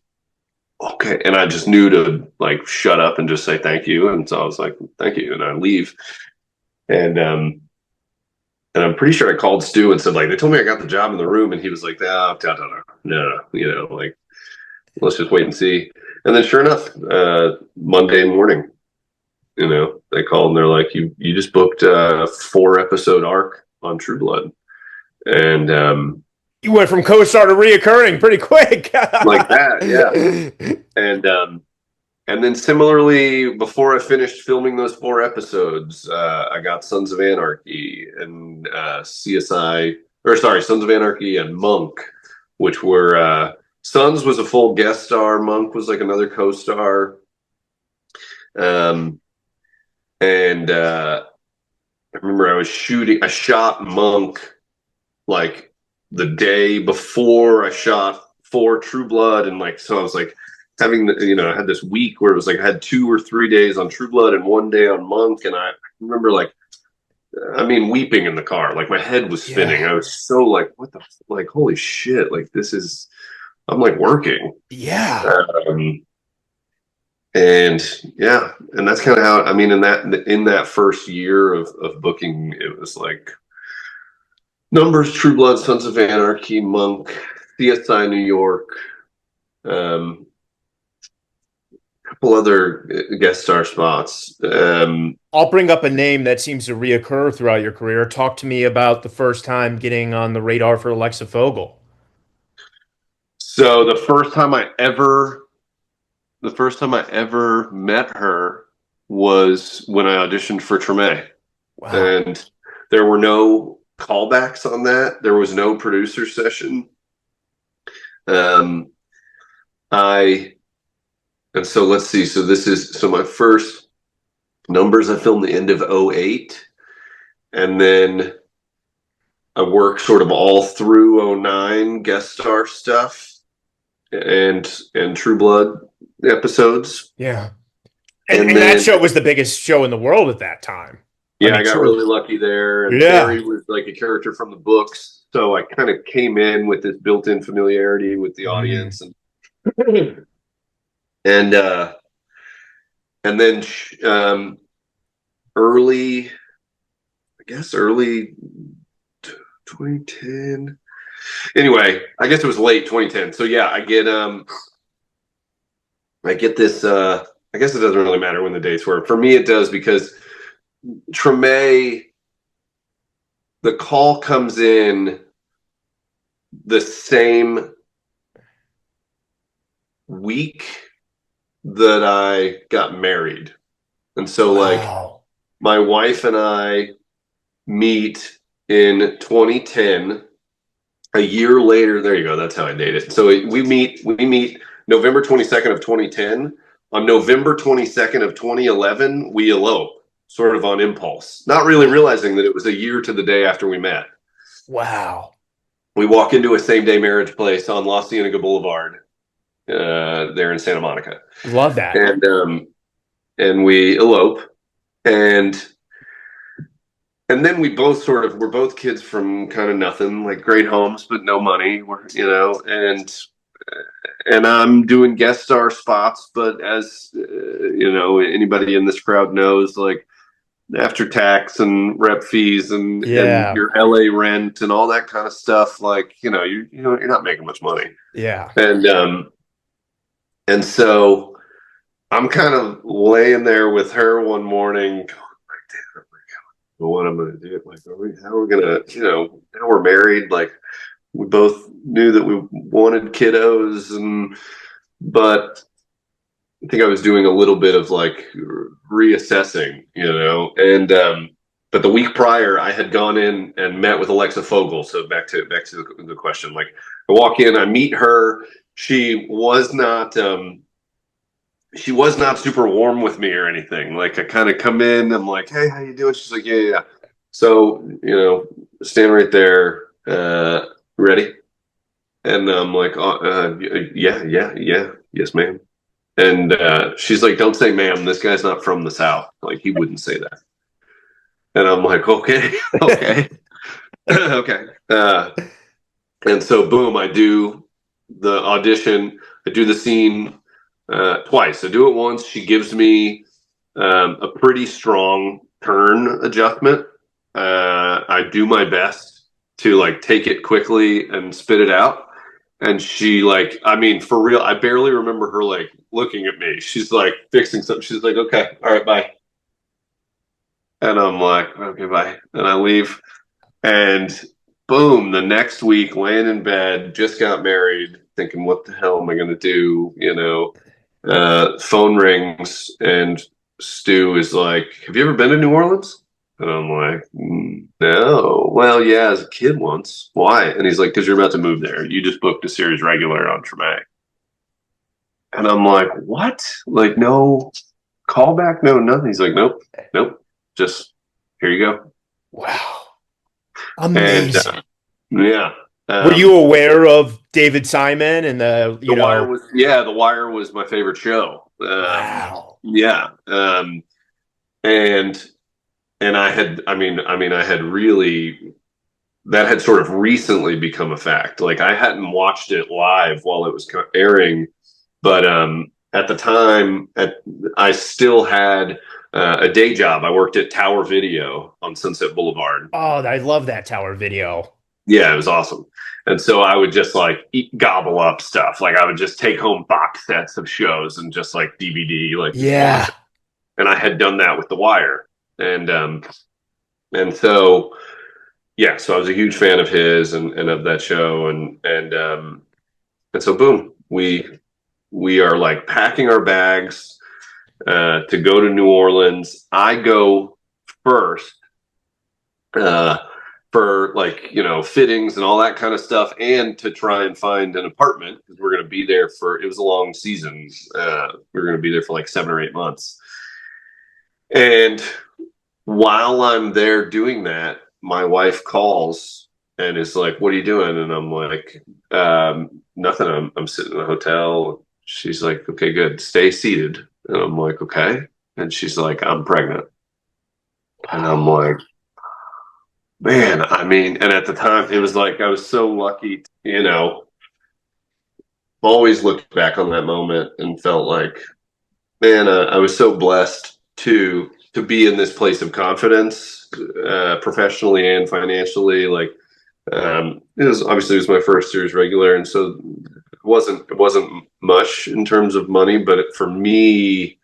Speaker 2: "Okay." And I just knew to like shut up and just say thank you. And so I was like, "Thank you," and I leave. And I'm pretty sure I called Stu and said, like, they told me I got the job in the room, and he was like, "No, no, like, let's just wait and see." And then sure enough, Monday morning, they called, and they're like, you just booked a 4-episode arc on True Blood. And
Speaker 1: you went from co-star to reoccurring pretty quick.
Speaker 2: Like that, yeah. And then similarly, before I finished filming those 4 episodes, I got Sons of Anarchy and Sons of Anarchy and Monk, which were Sons was a full guest star. Monk was like another co-star. And I remember I shot Monk like the day before I shot for True Blood. And like, so I was like having I had this week where it was like I had 2 or 3 days on True Blood and 1 day on Monk. And I remember weeping in the car, like my head was spinning. Yeah. I was so like, holy shit, like I'm like working.
Speaker 1: Yeah.
Speaker 2: And yeah, and that's kind of how, I mean, in that first year of booking, it was like Numbers, True Blood, Sons of Anarchy, Monk, CSI New York, a couple other guest star spots.
Speaker 1: I'll bring up a name that seems to reoccur throughout your career. Talk to me about the first time getting on the radar for Alexa Fogel.
Speaker 2: So the first time I ever met her was when I auditioned for Treme,
Speaker 1: Wow.
Speaker 2: and there were no callbacks on that. There was no producer session. Um, I and so let's see. So this is so my first Numbers. I filmed the end of '08, and then I worked sort of all through '09 guest star stuff and True Blood episodes,
Speaker 1: Yeah.
Speaker 2: and
Speaker 1: And that
Speaker 2: then
Speaker 1: show was the biggest show in the world at that time. I
Speaker 2: yeah,
Speaker 1: mean,
Speaker 2: I got
Speaker 1: true.
Speaker 2: really lucky there. And
Speaker 1: Yeah.
Speaker 2: Barry was like a character from the books, so I kind of came in with this built-in familiarity with the
Speaker 1: Mm.
Speaker 2: audience, and uh, and then early, I guess early 2010. Anyway, I guess it was late 2010. So yeah, I get this. I guess it doesn't really matter when the dates were. For me, it does because Treme, the call comes in the same week that I got married. And so, like,
Speaker 1: Wow.
Speaker 2: my wife and I meet in 2010. A year later, there you go. That's how I dated. So we meet November 22nd of 2010. On November 22nd of 2011, we elope, sort of on impulse, not really realizing that it was a year to the day after we met.
Speaker 1: Wow.
Speaker 2: We walk into a same-day marriage place on La Cienega Boulevard, there in Santa Monica,
Speaker 1: Love that.
Speaker 2: and we elope, and then we're both kids from kind of nothing, like great homes but no money. And I'm doing guest star spots, but as anybody in this crowd knows, like after tax and rep fees and
Speaker 1: Yeah.
Speaker 2: your LA rent and all that kind of stuff, like you're not making much money.
Speaker 1: Yeah.
Speaker 2: And so I'm kind of laying there with her one morning, what I'm going to do. Like, how are we going to, now we're married. Like, we both knew that we wanted kiddos, but I think I was doing a little bit of like reassessing, but the week prior, I had gone in and met with Alexa Fogel. So back to the question. Like, I walk in, I meet her. She was not. She was not super warm with me or anything. Like I kind of come in, I'm like, "Hey, how you doing?" She's like, "Yeah, yeah." So stand right there, ready, and I'm like, "Yeah, yeah, yeah, yes, ma'am." And she's like, "Don't say ma'am. This guy's not from the South. Like he wouldn't say that." And I'm like, "Okay, okay, okay." And so, boom, I do the audition. I do the scene twice. I do it once. She gives me a pretty strong turn adjustment. I do my best to like take it quickly and spit it out. And she like, I mean, for real, I barely remember her like looking at me. She's like fixing something. She's like, okay, all right, bye. And I'm like, okay, bye. And I leave. And boom, the next week, laying in bed, just got married, thinking, what the hell am I going to do? Phone rings, and Stu is like, have you ever been to New Orleans? And I'm like, no. Well, yeah, as a kid once. Why? And he's like, because you're about to move there. You just booked a series regular on Treme. And I'm like, what? Like, no callback? No, nothing. He's like, nope, nope. Just here you go.
Speaker 1: Wow.
Speaker 2: And
Speaker 1: Amazing.
Speaker 2: yeah.
Speaker 1: Were you aware of David Simon and
Speaker 2: The Wire was, yeah, The Wire was my favorite show.
Speaker 1: Wow.
Speaker 2: Yeah. And I had really, that had sort of recently become a fact. Like I hadn't watched it live while it was airing, but at the time, I still had a day job. I worked at Tower Video on Sunset Boulevard.
Speaker 1: Oh, I love that Tower Video.
Speaker 2: Yeah, it was awesome. And so I would just like gobble up stuff. Like I would just take home box sets of shows and just like DVD, like just watch
Speaker 1: Yeah.
Speaker 2: it. And I had done that with The Wire. And so yeah, so I was a huge fan of his and of that show. And so boom, we are like packing our bags to go to New Orleans. I go first uh, for like, fittings and all that kind of stuff, and to try and find an apartment because we're going to be there it was a long season. We were going to be there for like 7 or 8 months. And while I'm there doing that, my wife calls and is like, "What are you doing?" And I'm like, "Nothing. I'm sitting in a hotel." She's like, "Okay, good. Stay seated." And I'm like, "Okay." And she's like, "I'm pregnant." And I'm like, man, I mean, and at the time, it was like I was so lucky, always looked back on that moment and felt like, man, I was so blessed to be in this place of confidence, professionally and financially. Like, it was my first series regular, and so it wasn't much in terms of money, but for me,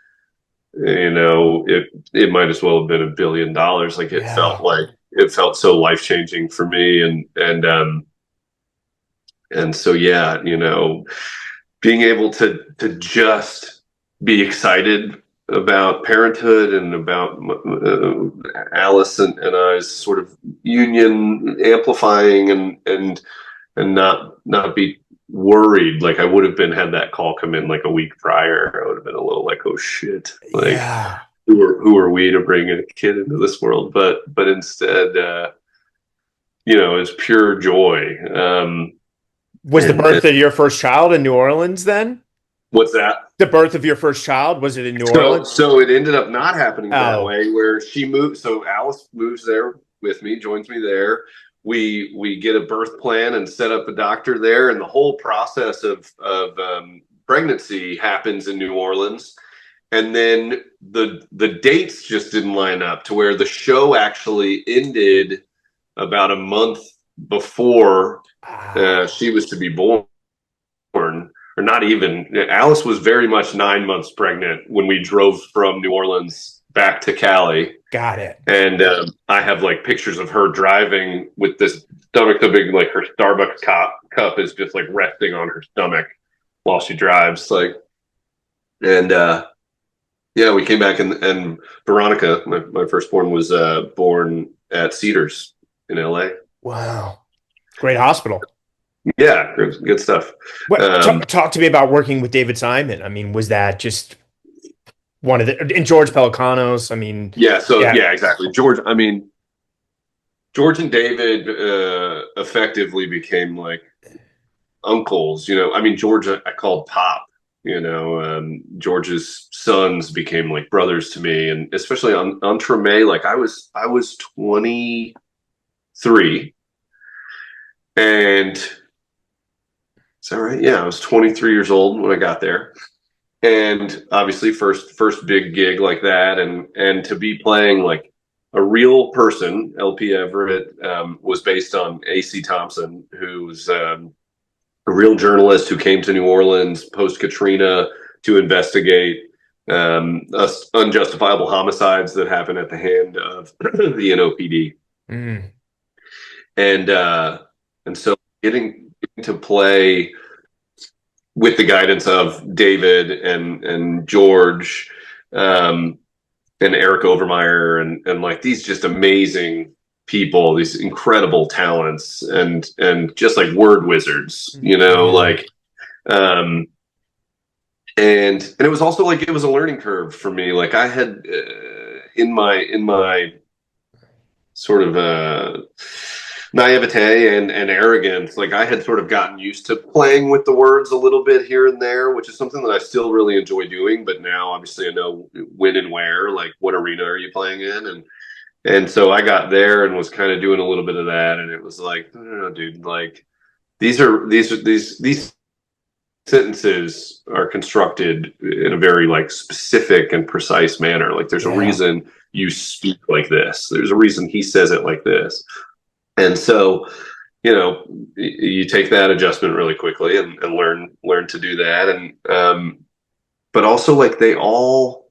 Speaker 2: it might as well have been $1 billion. Like
Speaker 1: Yeah.
Speaker 2: it felt so life changing for me, and so yeah, being able to just be excited about parenthood and about Alice and I's sort of union amplifying and not be worried like I would have been had that call come in like a week prior. I would have been a little like, oh shit, like
Speaker 1: Yeah.
Speaker 2: who are we to bring a kid into this world? But instead, it's pure joy.
Speaker 1: Was the
Speaker 2: And
Speaker 1: birth of your first child in New Orleans then?
Speaker 2: what's that?
Speaker 1: The birth of your first child, was it in New
Speaker 2: So,
Speaker 1: Orleans?
Speaker 2: so it ended up not happening that
Speaker 1: Oh,
Speaker 2: way. Where she moved, so Alice moves there with me, joins me there. We get a birth plan and set up a doctor there, and the whole process of pregnancy happens in New Orleans. And then the dates just didn't line up to where the show actually ended about a month before
Speaker 1: ah,
Speaker 2: she was to be born, or not even. Alice was very much 9 months pregnant when we drove from New Orleans back to Cali.
Speaker 1: got it.
Speaker 2: And I have like pictures of her driving with this stomach so big, like her Starbucks cup is just like resting on her stomach while she drives. Like, and yeah, we came back and Veronica, my firstborn, was born at Cedars in LA.
Speaker 1: Wow. Great hospital.
Speaker 2: Yeah, good stuff.
Speaker 1: What
Speaker 2: Um,
Speaker 1: talk to me about working with David Simon? I mean, was that just one of the and George Pelicanos? I mean,
Speaker 2: yeah, so
Speaker 1: yeah,
Speaker 2: yeah, exactly. George, I mean, George and David effectively became like uncles. I mean, George I called Pop. George's sons became like brothers to me, and especially on Treme, like I was 23, and is that right? Yeah, I was 23 years old when I got there, and obviously first big gig like that, and to be playing like a real person. LP Everett was based on AC Thompson, who's a real journalist who came to New Orleans post Katrina to investigate unjustifiable homicides that happen at the hand of the NOPD.
Speaker 1: mm,
Speaker 2: And so getting to play with the guidance of David and George, and Eric Overmeyer, and like these just amazing people, these incredible talents, and just like word wizards,
Speaker 1: yeah,
Speaker 2: like um and it was also like it was a learning curve for me. Like I had in my sort of naivete and arrogance, like I had sort of gotten used to playing with the words a little bit here and there, which is something that I still really enjoy doing. But now, obviously, I know when and where, like what arena are you playing in, and so I got there and was kind of doing a little bit of that, and it was like, no, dude, like these sentences are constructed in a very like specific and precise manner. Like there's a
Speaker 1: Yeah.
Speaker 2: reason you speak like this. There's a reason he says it like this. And so, you take that adjustment really quickly and learn to do that. And but also like they all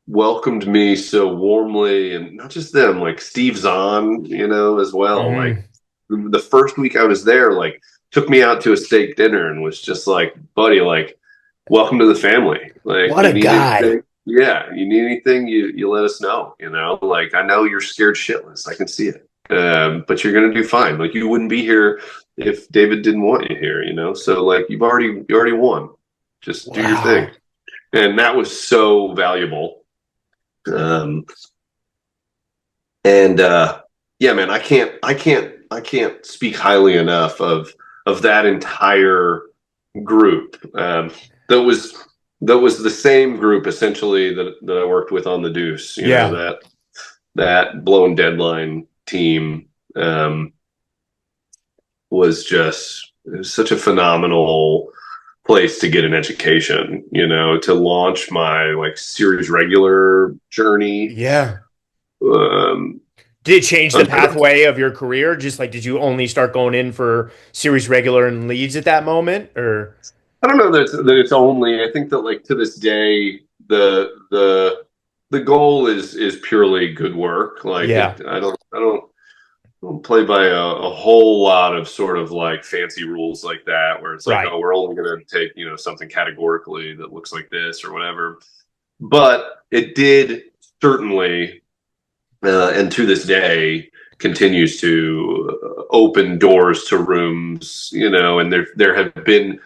Speaker 2: welcomed me so warmly, and not just them, like Steve Zahn, as well. Like
Speaker 1: Mm.
Speaker 2: the first week I was there, like took me out to a steak dinner and was just like, buddy, like, welcome to the family. Like,
Speaker 1: What
Speaker 2: you
Speaker 1: a
Speaker 2: need
Speaker 1: guy.
Speaker 2: anything? Yeah, you need anything, you let us know. Like I know you're scared shitless. I can see it. But you're gonna do fine. Like you wouldn't be here if David didn't want you here. So like you already won. Just do your thing.
Speaker 1: Wow.
Speaker 2: And that was so valuable. Um, and yeah, man, I can't speak highly enough of that entire group. That was that was the same group essentially that I worked with on the Deuce.
Speaker 1: Yeah.
Speaker 2: That blown deadline team it was such a phenomenal place to get an education. To launch my like series regular journey.
Speaker 1: Yeah.
Speaker 2: Um,
Speaker 1: Did it change the
Speaker 2: under,
Speaker 1: pathway of your career? Just like, did you only start going in for series regular and leads at that moment, or?
Speaker 2: I don't know that it's only. I think that like to this day, the goal is purely good work. Like
Speaker 1: Yeah.
Speaker 2: I don't play by a whole lot of sort of like fancy rules like that, where it's like,
Speaker 1: Right.
Speaker 2: oh, we're only going to take something categorically that looks like this or whatever. But it did certainly, and to this day, continues to open doors to rooms. And there have been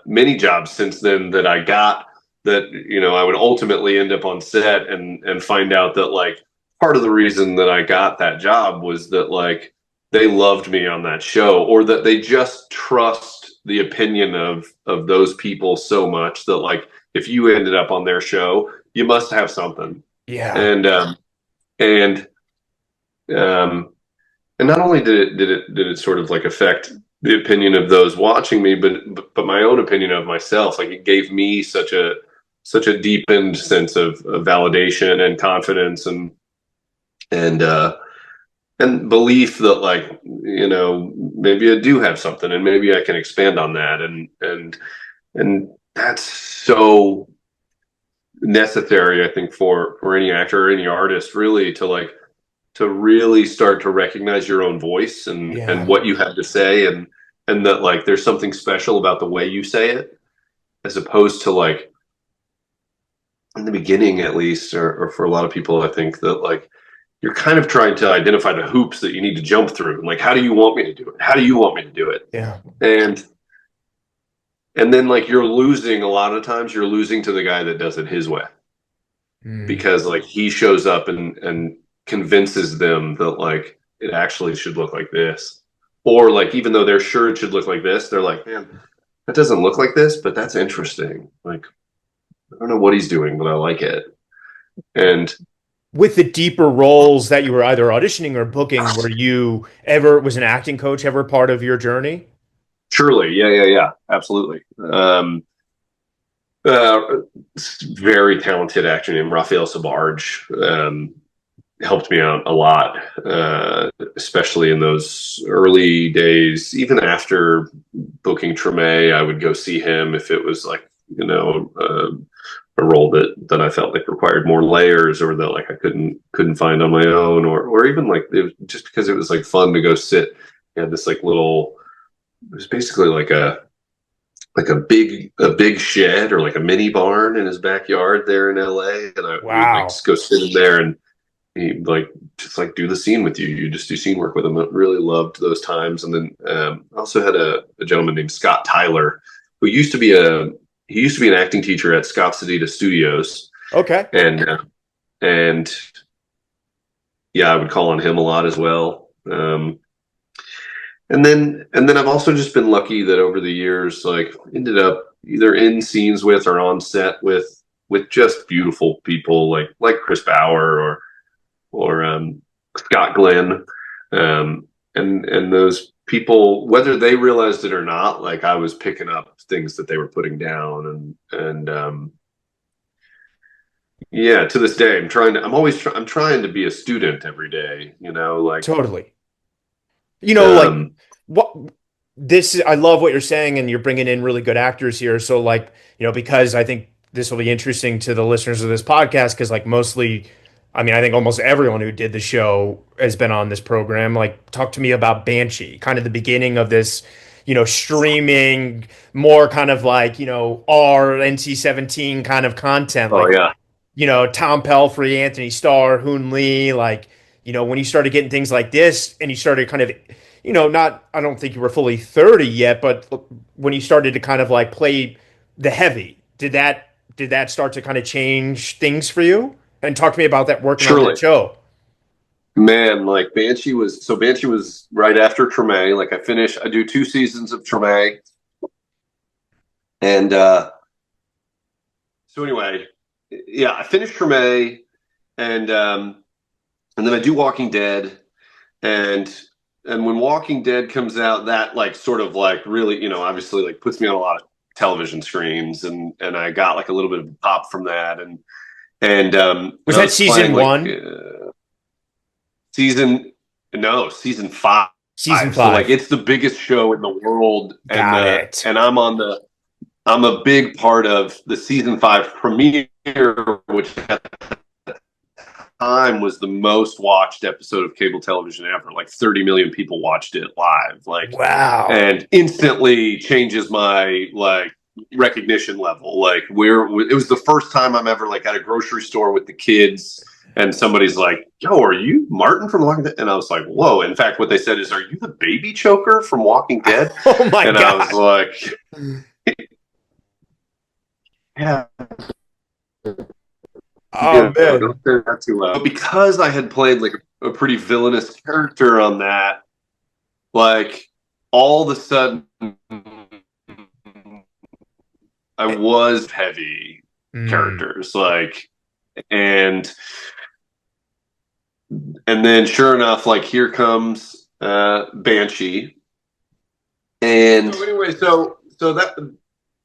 Speaker 2: many jobs since then that I got that I would ultimately end up on set and find out that like part of the reason that I got that job was that like they loved me on that show, or that they just trust the opinion of those people so much that like if you ended up on their show, you must have something.
Speaker 1: Yeah.
Speaker 2: And um and um and not only did it sort of like affect the opinion of those watching me, but my own opinion of myself. Like it gave me such a deepened sense of validation and confidence and and belief that like maybe I do have something, and maybe I can expand on that, and that's so necessary, I think, for any actor or any artist, really, to really start to recognize your own voice and
Speaker 1: Yeah.
Speaker 2: what you have to say, and that like there's something special about the way you say it, as opposed to like in the beginning, at least, or for a lot of people, I think that like you're kind of trying to identify the hoops that you need to jump through. Like, how do you want me to do it? How do you want me to do it?
Speaker 1: Yeah.
Speaker 2: And then like you're losing, a lot of times you're losing to the guy that does it his way,
Speaker 1: Mm.
Speaker 2: because like he shows up and convinces them that like it actually should look like this. Or like even though they're sure it should look like this, they're like, man, that doesn't look like this, but that's interesting. Like, I don't know what he's doing, but I like it. And
Speaker 1: With the deeper roles that you were either auditioning or booking, was an acting coach ever part of your journey?
Speaker 2: surely, yeah, absolutely. Uh, Very talented actor named Raphael Sabarge helped me out a lot, especially in those early days. Even after booking Treme, I would go see him if it was like a role that I felt like required more layers, or that like I couldn't find on my own, or even like it was just because it was like fun to go sit. He had this like little. It was basically like a big shed, or like a mini barn in his backyard there in LA, and we would like
Speaker 1: Wow.
Speaker 2: just go sit in there, and he like just like do the scene with you. You just do scene work with him. I really loved those times. And then I also had a gentleman named Scott Tyler, who used to be an acting teacher at Scott Sedita Studios,
Speaker 1: Okay.
Speaker 2: and yeah, I would call on him a lot as well. And then I've also just been lucky that over the years, like ended up either in scenes with or on set with just beautiful people like Chris Bauer or Scott Glenn, and those people, whether they realized it or not, like I was picking up things that they were putting down, and yeah, to this day, I'm trying to be a student every day, like,
Speaker 1: Totally. You know, like
Speaker 2: um,
Speaker 1: what this I love what you're saying, and you're bringing in really good actors here. So like, because I think this will be interesting to the listeners of this podcast because like mostly, I mean, I think almost everyone who did the show has been on this program. Like, talk to me about Banshee, kind of the beginning of this, streaming, more kind of like, R NC-17 kind of content.
Speaker 2: oh
Speaker 1: Like,
Speaker 2: yeah,
Speaker 1: Tom Pelphrey, Anthony Starr, Hoon Lee, like, when you started getting things like this and you started kind of, not, I don't think you were fully 30 yet, but when you started to kind of like play the heavy, did that start to kind of change things for you? And talk to me about that working on that
Speaker 2: surely.
Speaker 1: show.
Speaker 2: Man, like Banshee was right after Treme. Like I do 2 seasons of Treme. And so anyway, yeah, I finished Treme, and then I do Walking Dead, and when Walking Dead comes out, that like sort of like really, obviously like puts me on a lot of television screens, and I got like a little bit of pop from that, and
Speaker 1: Was
Speaker 2: I
Speaker 1: that
Speaker 2: was playing
Speaker 1: season
Speaker 2: like
Speaker 1: one?
Speaker 2: season no season 5.
Speaker 1: Season
Speaker 2: So like
Speaker 1: five.
Speaker 2: it's the biggest show in the world,
Speaker 1: Got it.
Speaker 2: and I'm a big part of the season 5 premiere, which at the time was the most watched episode of cable television ever. Like 30 million people watched it live, like,
Speaker 1: Wow.
Speaker 2: and instantly changes my like recognition level. Like it was the first time I'm ever like at a grocery store with the kids, and somebody's like, "Yo, are you Martin from Walking Dead?" And I was like, "Whoa!" In fact, what they said is, "Are you the baby choker from Walking Dead?"
Speaker 1: Oh my
Speaker 2: And I was
Speaker 1: God.
Speaker 2: like, "Yeah,
Speaker 1: Oh man.
Speaker 2: don't say that too loud." But because I had played like a pretty villainous character on that, like all of a sudden, I was heavy
Speaker 1: Mm.
Speaker 2: characters, like, and then sure enough, like here comes Banshee. And so anyway, so that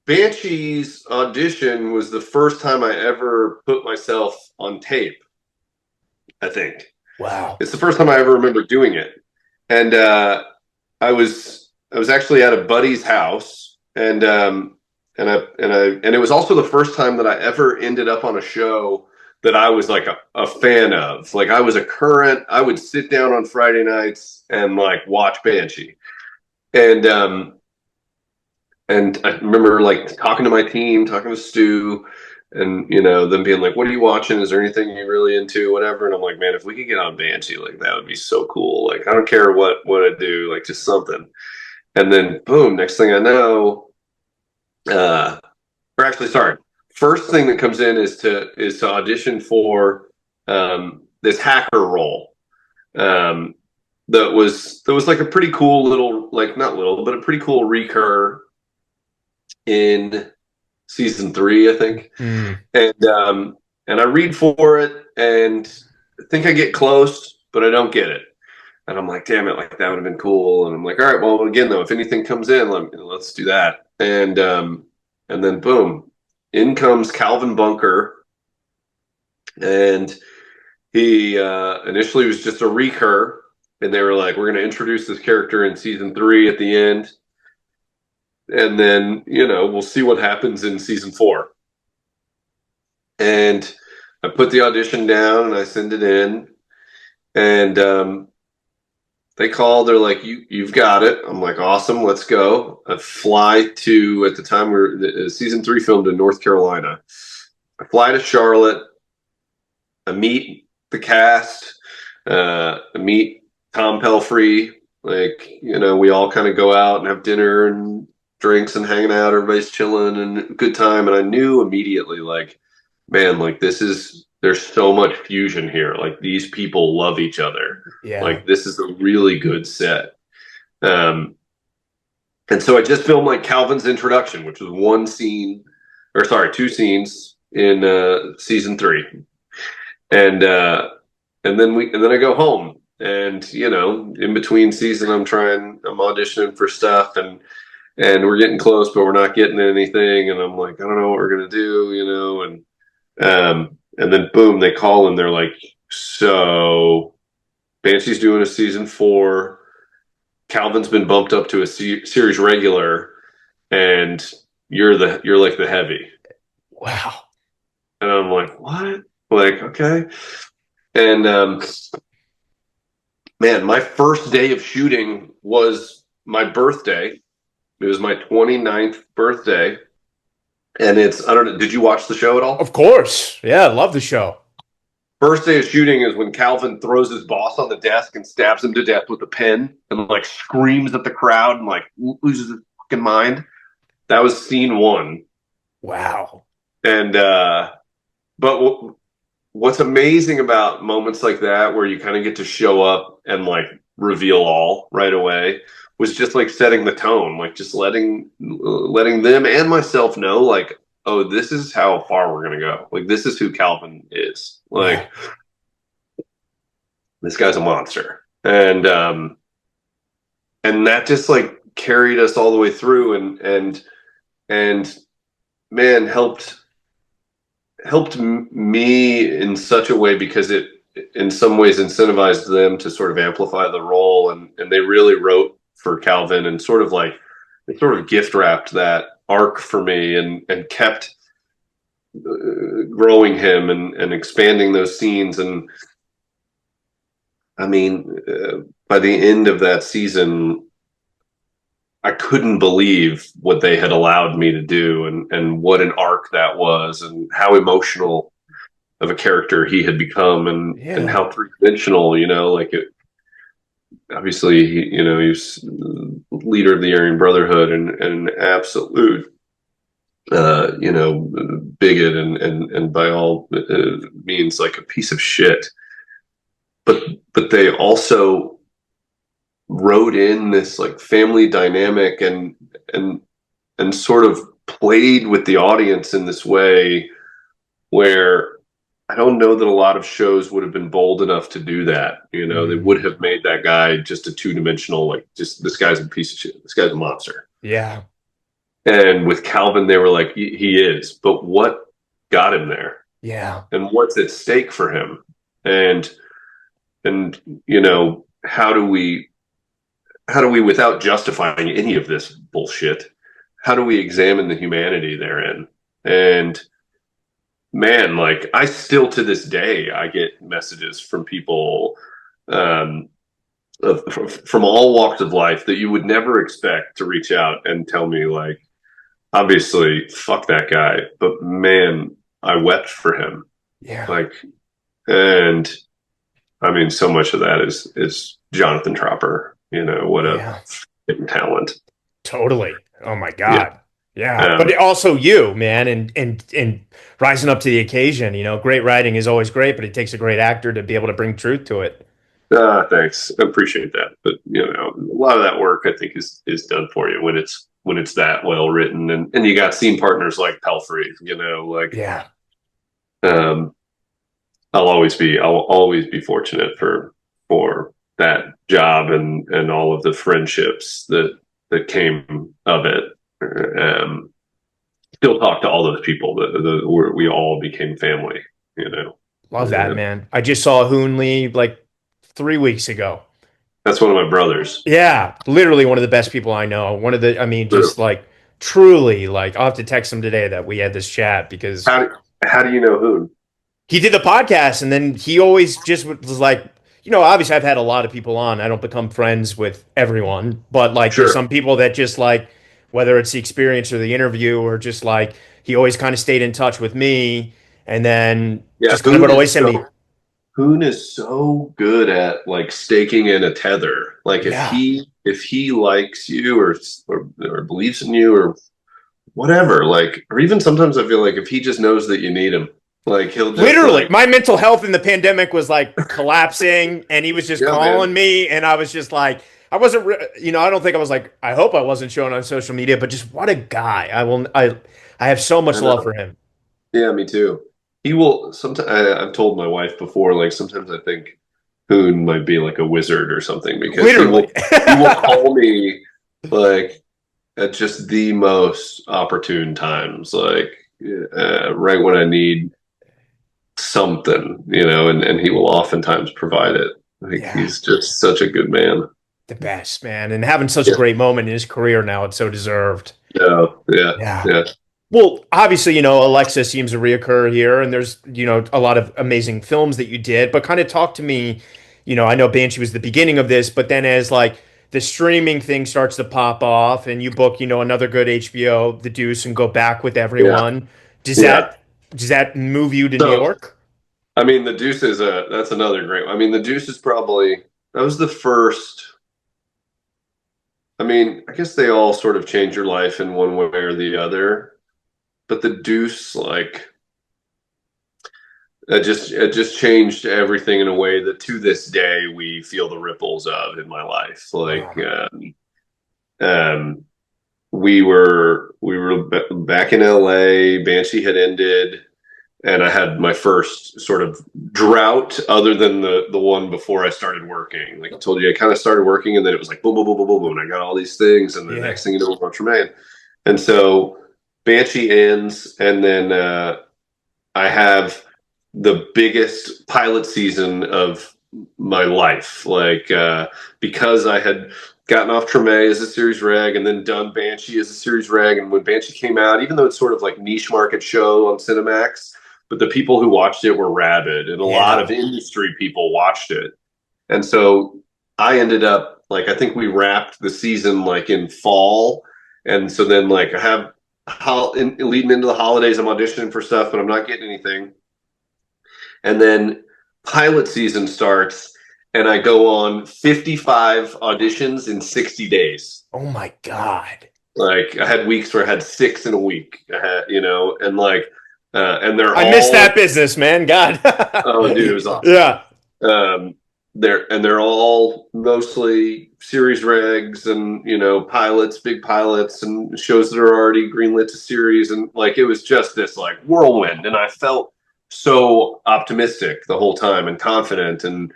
Speaker 2: Banshee's audition was the first time I ever put myself on tape. I think
Speaker 1: Wow.
Speaker 2: it's the first time I ever remember doing it, and I was actually at a buddy's house, and it was also the first time that I ever ended up on a show that I was like a fan of. Like I would sit down on Friday nights and like watch Banshee, and and I remember like talking to my team, talking to Stu, and them being like, "What are you watching? Is there anything you're really into? Whatever." And I'm like, "Man, if we could get on Banshee, like that would be so cool. Like I don't care what I do, like just something." And then boom, next thing I know, or actually, sorry, first thing that comes in is to audition for this hacker role. Um, that was like a pretty cool little, like not little, but a pretty cool recur in season 3, I think.
Speaker 1: Mm.
Speaker 2: And I read for it and I think I get close, but I don't get it. And I'm like, damn it, like that would have been cool. And I'm like, all right, well, again though, if anything comes in, let's do that. And then boom, in comes Calvin Bunker, and he initially was just a recur, and they were like, we're going to introduce this character in season 3 at the end, and then we'll see what happens in season 4. And I put the audition down and I send it in, and they call. They're like, "You've got it." I'm like, "Awesome, let's go." I fly to At the time season 3 filmed in North Carolina. I fly to Charlotte. I meet the cast. I meet Tom Pelphrey. Like we all kind of go out and have dinner and drinks and hanging out. Everybody's chilling and good time. And I knew immediately, like, man, like there's so much fusion here. Like these people love each other.
Speaker 1: Yeah.
Speaker 2: Like this is a really good set. Um, and so I just filmed like Calvin's introduction, which was 2 scenes in season 3, and and then I go home, And in between season, I'm auditioning for stuff, and we're getting close, but we're not getting anything. And I'm like, I don't know what we're gonna do, and then boom, they call and they're like, so Banshee's doing a season 4. Calvin's been bumped up to a series regular, and you're like the heavy.
Speaker 1: Wow.
Speaker 2: And I'm like, what? Like, okay. And man, my first day of shooting was my birthday. It was my 29th birthday. And I don't know, did you watch the show at all?
Speaker 1: Of course. Yeah, I love the show.
Speaker 2: First day of shooting is when Calvin throws his boss on the desk and stabs him to death with a pen and like screams at the crowd and like loses his fucking mind. That was scene 1.
Speaker 1: Wow.
Speaker 2: And but what's amazing about moments like that where you kind of get to show up and like reveal all right away was just like setting the tone, like just letting them and myself know, like, oh, this is how far we're gonna go. Like, this is who Calvin is. Like,
Speaker 1: Yeah.
Speaker 2: this guy's a monster, and that just like carried us all the way through, and man, helped me in such a way because it in some ways incentivized them to sort of amplify the role, and they really wrote for Calvin and sort of like they sort of gift wrapped that arc for me and kept growing him and expanding those scenes. And I mean, by the end of that season, I couldn't believe what they had allowed me to do, and what an arc that was, and how emotional of a character he had become, and
Speaker 1: Yeah.
Speaker 2: how three-dimensional, like it. Obviously, he was leader of the Aryan Brotherhood and an absolute, bigot and by all means like a piece of shit. But they also wrote in this like family dynamic and and sort of played with the audience in this way where I don't know that a lot of shows would have been bold enough to do that. They would
Speaker 1: Mm.
Speaker 2: have made that guy just a two-dimensional, like, just this guy's a piece of shit. This guy's a monster.
Speaker 1: Yeah.
Speaker 2: And with Calvin, they were like, he is, but what got him there?
Speaker 1: Yeah.
Speaker 2: And what's at stake for him? And how do we, without justifying any of this bullshit, how do we examine the humanity therein? And man, like, I still to this day, I get messages from people, um, from all walks of life that you would never expect to reach out and tell me, like, obviously, fuck that guy, but man, I wept for him.
Speaker 1: Yeah.
Speaker 2: Like, and I mean, so much of that is Jonathan Tropper. What a
Speaker 1: Yeah.
Speaker 2: talent.
Speaker 1: Totally. Oh my
Speaker 2: Yeah.
Speaker 1: God. Yeah.
Speaker 2: Um,
Speaker 1: But also you, man, and rising up to the occasion, great writing is always great, but it takes a great actor to be able to bring truth to it.
Speaker 2: Thanks. I appreciate that. But a lot of that work I think is done for you when it's that well written, and you got scene partners like Pelfrey. Like,
Speaker 1: Yeah.
Speaker 2: um, I'll always be fortunate for that job and all of the friendships that came of it. Um, Still talk to all those people that we all became family. You know,
Speaker 1: Love that,
Speaker 2: uh,
Speaker 1: man. I just saw Hoonley like 3 weeks ago.
Speaker 2: that's one of my brothers.
Speaker 1: Yeah, literally one of the best people I know. One of the, I mean, just like truly, like I'll have to text him today that we had this chat because
Speaker 2: How do you know who?
Speaker 1: he did the podcast and then he always just was like, obviously I've had a lot of people on. I don't become friends with everyone, but like there's
Speaker 2: Sure.
Speaker 1: some people that just like, whether it's the experience or the interview or just like, he always kind of stayed in touch with me and then
Speaker 2: Yeah,
Speaker 1: just kind of would always send me,
Speaker 2: Hoon is so good at like staking in a tether. Like,
Speaker 1: yeah.
Speaker 2: if he likes you or believes in you or whatever, like, or even sometimes I feel like if he just knows that you need him, like, he'll just
Speaker 1: Literally,
Speaker 2: like,
Speaker 1: my mental health in the pandemic was like collapsing, and he was just
Speaker 2: yeah, man.
Speaker 1: calling me, and I was just like, I wasn't, I don't think I was like, I hope I wasn't showing on social media, but just what a guy. I have so
Speaker 2: I
Speaker 1: much love
Speaker 2: know.
Speaker 1: for him.
Speaker 2: Yeah, me too. He will sometimes. I've told my wife before, like, sometimes I think Hoon might be like a wizard or something, because
Speaker 1: Literally.
Speaker 2: he will call me like at just the most opportune times, like right when I need something, and he will oftentimes provide it. Like,
Speaker 1: Yeah.
Speaker 2: he's just such a good man.
Speaker 1: The best, man. And having such a
Speaker 2: Yeah,
Speaker 1: great moment in his career now, it's so deserved.
Speaker 2: yeah, yeah,
Speaker 1: Yeah.
Speaker 2: yeah,
Speaker 1: Well, obviously, Alexa seems to reoccur here, and there's, a lot of amazing films that you did, but kind of talk to me, I know Banshee was the beginning of this, but then as like the streaming thing starts to pop off and you book, another good HBO, The Deuce, and go back with
Speaker 2: yeah,
Speaker 1: everyone, does
Speaker 2: yeah.
Speaker 1: that move you to New
Speaker 2: So,
Speaker 1: York?
Speaker 2: I mean, the Deuce is that's another great one. I mean, the Deuce is probably that was the first. I mean, I guess they all sort of change your life in one way or the other, but the Deuce, like, it just changed everything in a way that to this day we feel the ripples of in my life. Like,
Speaker 1: Wow.
Speaker 2: um, we were back in LA. Banshee had ended, and I had my first sort of drought, other than the one before I started working. Like I told you, I kind of started working, and then it was like boom, boom, boom, boom, boom, boom, and I got all these things, and the
Speaker 1: Yeah.
Speaker 2: next thing you know, we're on Treme. And so Banshee ends, and then I have the biggest pilot season of my life. Like, because I had gotten off Treme as a series reg, and then done Banshee as a series reg. And when Banshee came out, even though it's sort of like niche market show on Cinemax, but the people who watched it were rabid, and a lot
Speaker 1: Yeah.
Speaker 2: of industry people watched it. And so I ended up, like, I think we wrapped the season like in fall. And so then, like, I have leading into the holidays, I'm auditioning for stuff, but I'm not getting anything. And then pilot season starts, and I go on 55 auditions in 60 days.
Speaker 1: Oh my God.
Speaker 2: Like, I had weeks where I had six in a week. I had, and like, and they're
Speaker 1: I miss
Speaker 2: all,
Speaker 1: that business, man. God.
Speaker 2: oh, dude, it was awesome.
Speaker 1: Yeah.
Speaker 2: Um, they're all mostly series regs, and pilots, big pilots, and shows that are already greenlit to series, and like it was just this like whirlwind, and I felt so optimistic the whole time and confident, and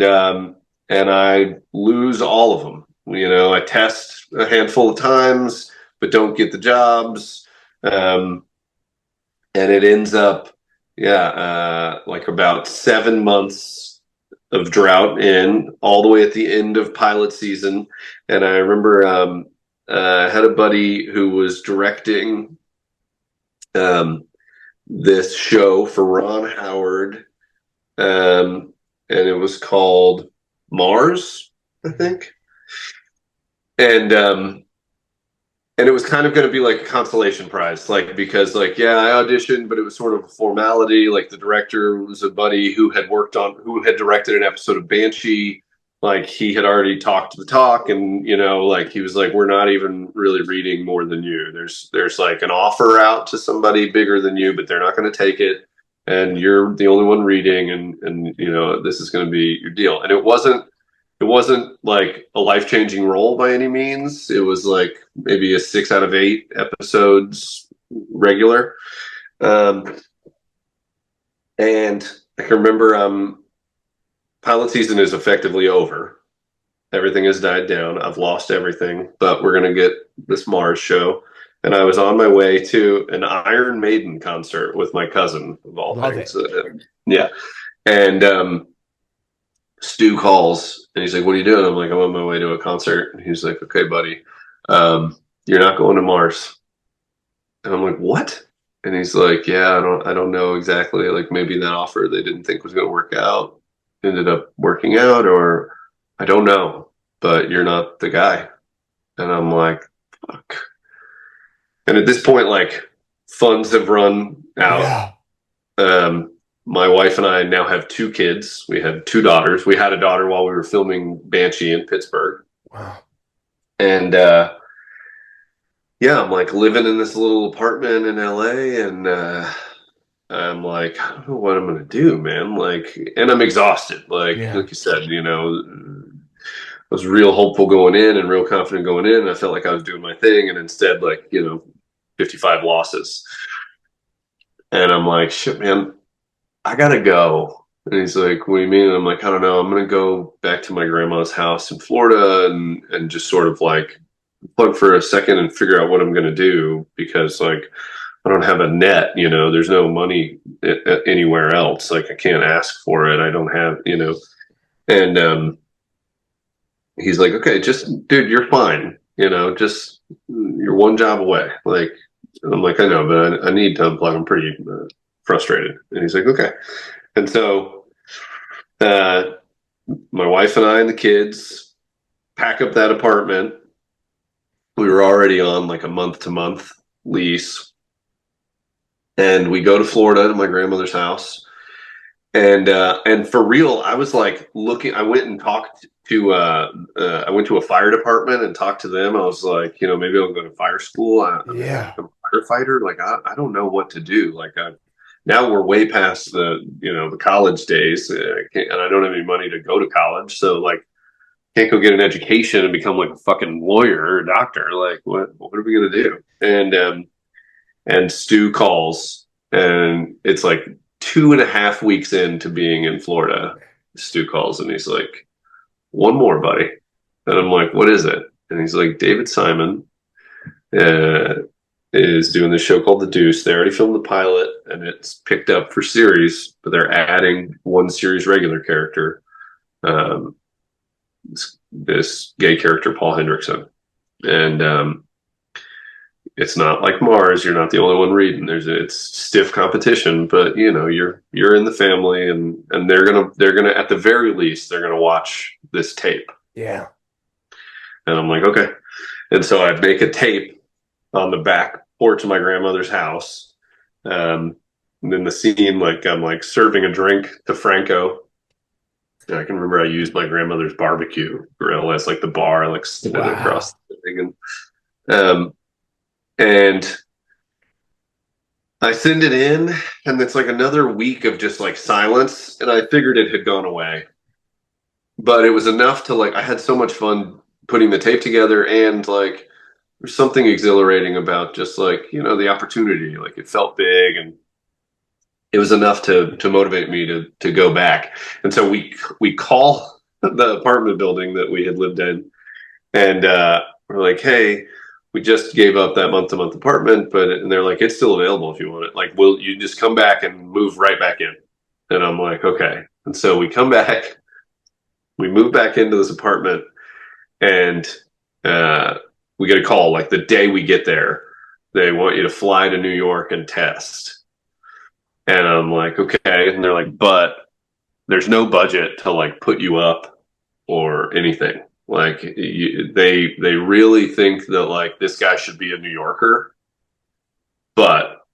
Speaker 2: I lose all of them. I test a handful of times, but don't get the jobs, um, and it ends up, yeah, like about 7 months of drought in, all the way at the end of pilot season. And I remember I had a buddy who was directing um, this show for Ron Howard, and it was called Mars, I think. And it was kind of going to be like a consolation prize, like, because, like, yeah, I auditioned, but it was sort of a formality. Like, the director was a buddy who had directed an episode of Banshee. Like, he had already talked the talk, and like, he was like, we're not even really reading more than you. There's like an offer out to somebody bigger than you, but they're not going to take it, and you're the only one reading, and this is going to be your deal. And it wasn't like a life-changing role by any means. It was like maybe a 6 out of 8 episodes regular. Um, and I can remember pilot season is effectively over. Everything has died down. I've lost everything, but we're going to get this Mars show. And I was on my way to an Iron Maiden concert with my cousin, of all
Speaker 1: Love
Speaker 2: things.
Speaker 1: it.
Speaker 2: Yeah. And Stu calls, and he's like, "What are you doing?" I'm like, "I'm on my way to a concert." And he's like, "Okay, buddy, you're not going to Mars." And I'm like, "What?" And he's like, "Yeah, I don't know exactly. Like, maybe that offer they didn't think was going to work out ended up working out, or I don't know. But you're not the guy." And I'm like, "Fuck." And at this point, like, funds have run out.
Speaker 1: Yeah.
Speaker 2: Um, my wife and I now have 2 kids. We had 2 daughters. We had a daughter while we were filming Banshee in Pittsburgh.
Speaker 1: Wow.
Speaker 2: And yeah, I'm like living in this little apartment in LA, and I'm like, I don't know what I'm gonna do, man. Like, and I'm exhausted.
Speaker 1: Yeah.
Speaker 2: Like you said, I was real hopeful going in and real confident going in, and I felt like I was doing my thing, and instead, like, 55 losses. And I'm like, shit, man, I gotta go. And he's like, what do you mean? And I'm like, I don't know. I'm going to go back to my grandma's house in Florida and just sort of like plug for a second and figure out what I'm going to do because like I don't have a net, you know, there's no money anywhere else. Like I can't ask for it. I don't have, you know, and he's like, okay, just dude, you're fine. You know, just you're one job away. Like, and I'm like, I know, but I need to unplug. I'm pretty frustrated. And he's like, okay. And so uh, my wife and I and the kids pack up that apartment. We were already on like a month to month lease. And we go to Florida to my grandmother's house. And for real, I was like looking. I went and talked to. I went to a fire department and talked to them. I was like, you know, maybe I'll go to fire school. I'm
Speaker 1: Yeah.
Speaker 2: a firefighter. Like, I don't know what to do. Like, now we're way past the the college days, and I don't have any money to go to college. So like, can't go get an education and become like a fucking lawyer or doctor. Like, what are we gonna do? And Stu calls, and it's like 2.5 weeks into being in Florida. Stu calls and he's like, one more, buddy. And I'm like, what is it? And he's like, David Simon uh, is doing this show called The Deuce. They already filmed the pilot and it's picked up for series, but they're adding one series regular character, um, this gay character, Paul Hendrickson. And it's not like Mars. You're not the only one reading. It's stiff competition, but you know you're in the family, and they're gonna at the very least they're gonna watch this tape.
Speaker 1: Yeah.
Speaker 2: And I'm like, okay. And so I make a tape on the back porch of my grandmother's house. And then the scene, like I'm like serving a drink to Franco. And I can remember I used my grandmother's barbecue grill as like the bar. I like stood it across the thing, and I send it in, and it's like another week of just like silence. And I figured it had gone away, but it was enough to like, I had so much fun putting the tape together. And like, there's something exhilarating about just like, the opportunity. Like it felt big, and it was enough to motivate me to go back. And so we call the apartment building that we had lived in, and we're like, hey, we just gave up that month-to-month apartment, and they're like, it's still available if you want it. Like, will you just come back and move right back in? And I'm like, okay. And so we come back, we move back into this apartment, and we get a call like the day we get there. They want you to fly to New York and test. And I'm like, okay. And they're like, but there's no budget to like put you up or anything. Like they really think that like this guy should be a New Yorker, but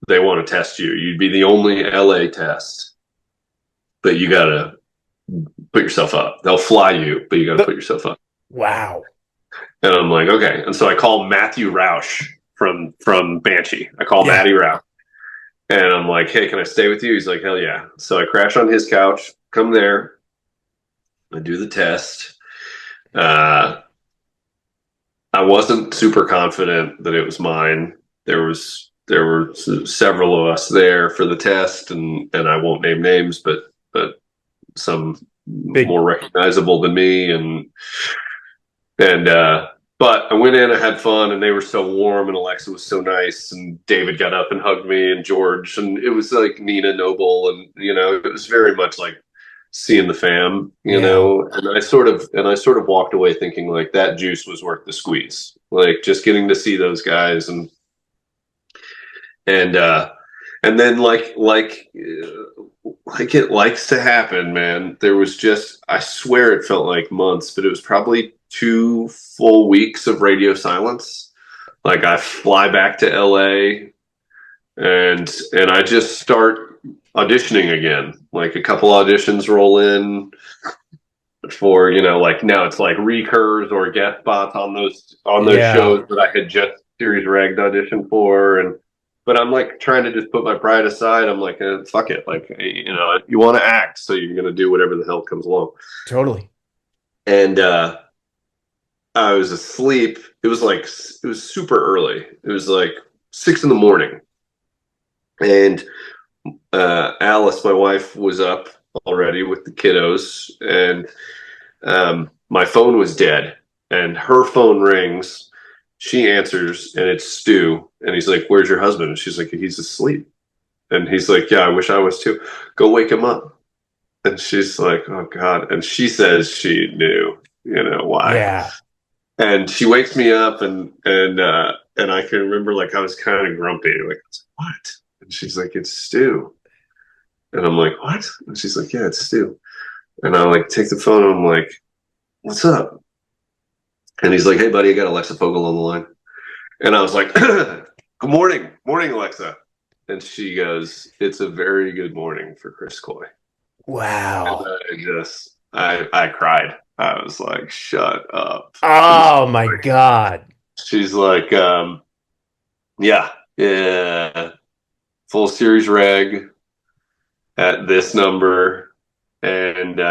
Speaker 2: they want to test you. You'd be the only LA test, but you gotta put yourself up. They'll fly you, but you gotta put yourself up.
Speaker 1: Wow.
Speaker 2: And I'm like, okay. And so I call Matthew Rausch from Banshee. I call Matty Rausch, and I'm like, hey, can I stay with you? He's like, hell yeah. So I crash on his couch, come there, I do the test. I wasn't super confident that it was mine. There were several of us there for the test, and I won't name names, but some more recognizable than me, and but I went in, I had fun, and they were so warm, and Alexa was so nice, and David got up and hugged me, and George, and it was like Nina Noble, and it was very much like seeing the fam, and I sort of walked away thinking like that juice was worth the squeeze, like just getting to see those guys, and then like it likes to happen, man. There was just, I swear it felt like months, but it was probably 2 full weeks of radio silence. Like I fly back to LA, and I just start auditioning again. Like a couple auditions roll in for, like now it's like recurs or guest spots on those shows that I had just series regged audition for. But I'm like trying to just put my pride aside. I'm like, fuck it. Like, you want to act, so you're going to do whatever the hell comes along.
Speaker 1: Totally.
Speaker 2: And I was asleep. It was super early. It was like 6 a.m. And Alice, my wife, was up already with the kiddos, and my phone was dead, and her phone rings. She answers, and it's Stu, and he's like, "Where's your husband?" And she's like, "He's asleep." And he's like, "Yeah, I wish I was too. Go wake him up." And she's like, "Oh God." And she says she knew, why.
Speaker 1: Yeah.
Speaker 2: And she wakes me up, and I can remember, like, I was kind of grumpy, like, "What?" And she's like, "It's Stu." And I'm like, "What?" And she's like, "Yeah, it's Stu." And I like take the phone, and I'm like, "What's up?" And he's like, "Hey buddy, I got Alexa Fogel on the line." And I was like, "Good morning, Alexa." And she goes, "It's a very good morning for Chris Coy." And
Speaker 1: Wow.
Speaker 2: I cried. I was like, "Shut up." And
Speaker 1: Oh my God.
Speaker 2: she's like, yeah, full series reg at this number. And, they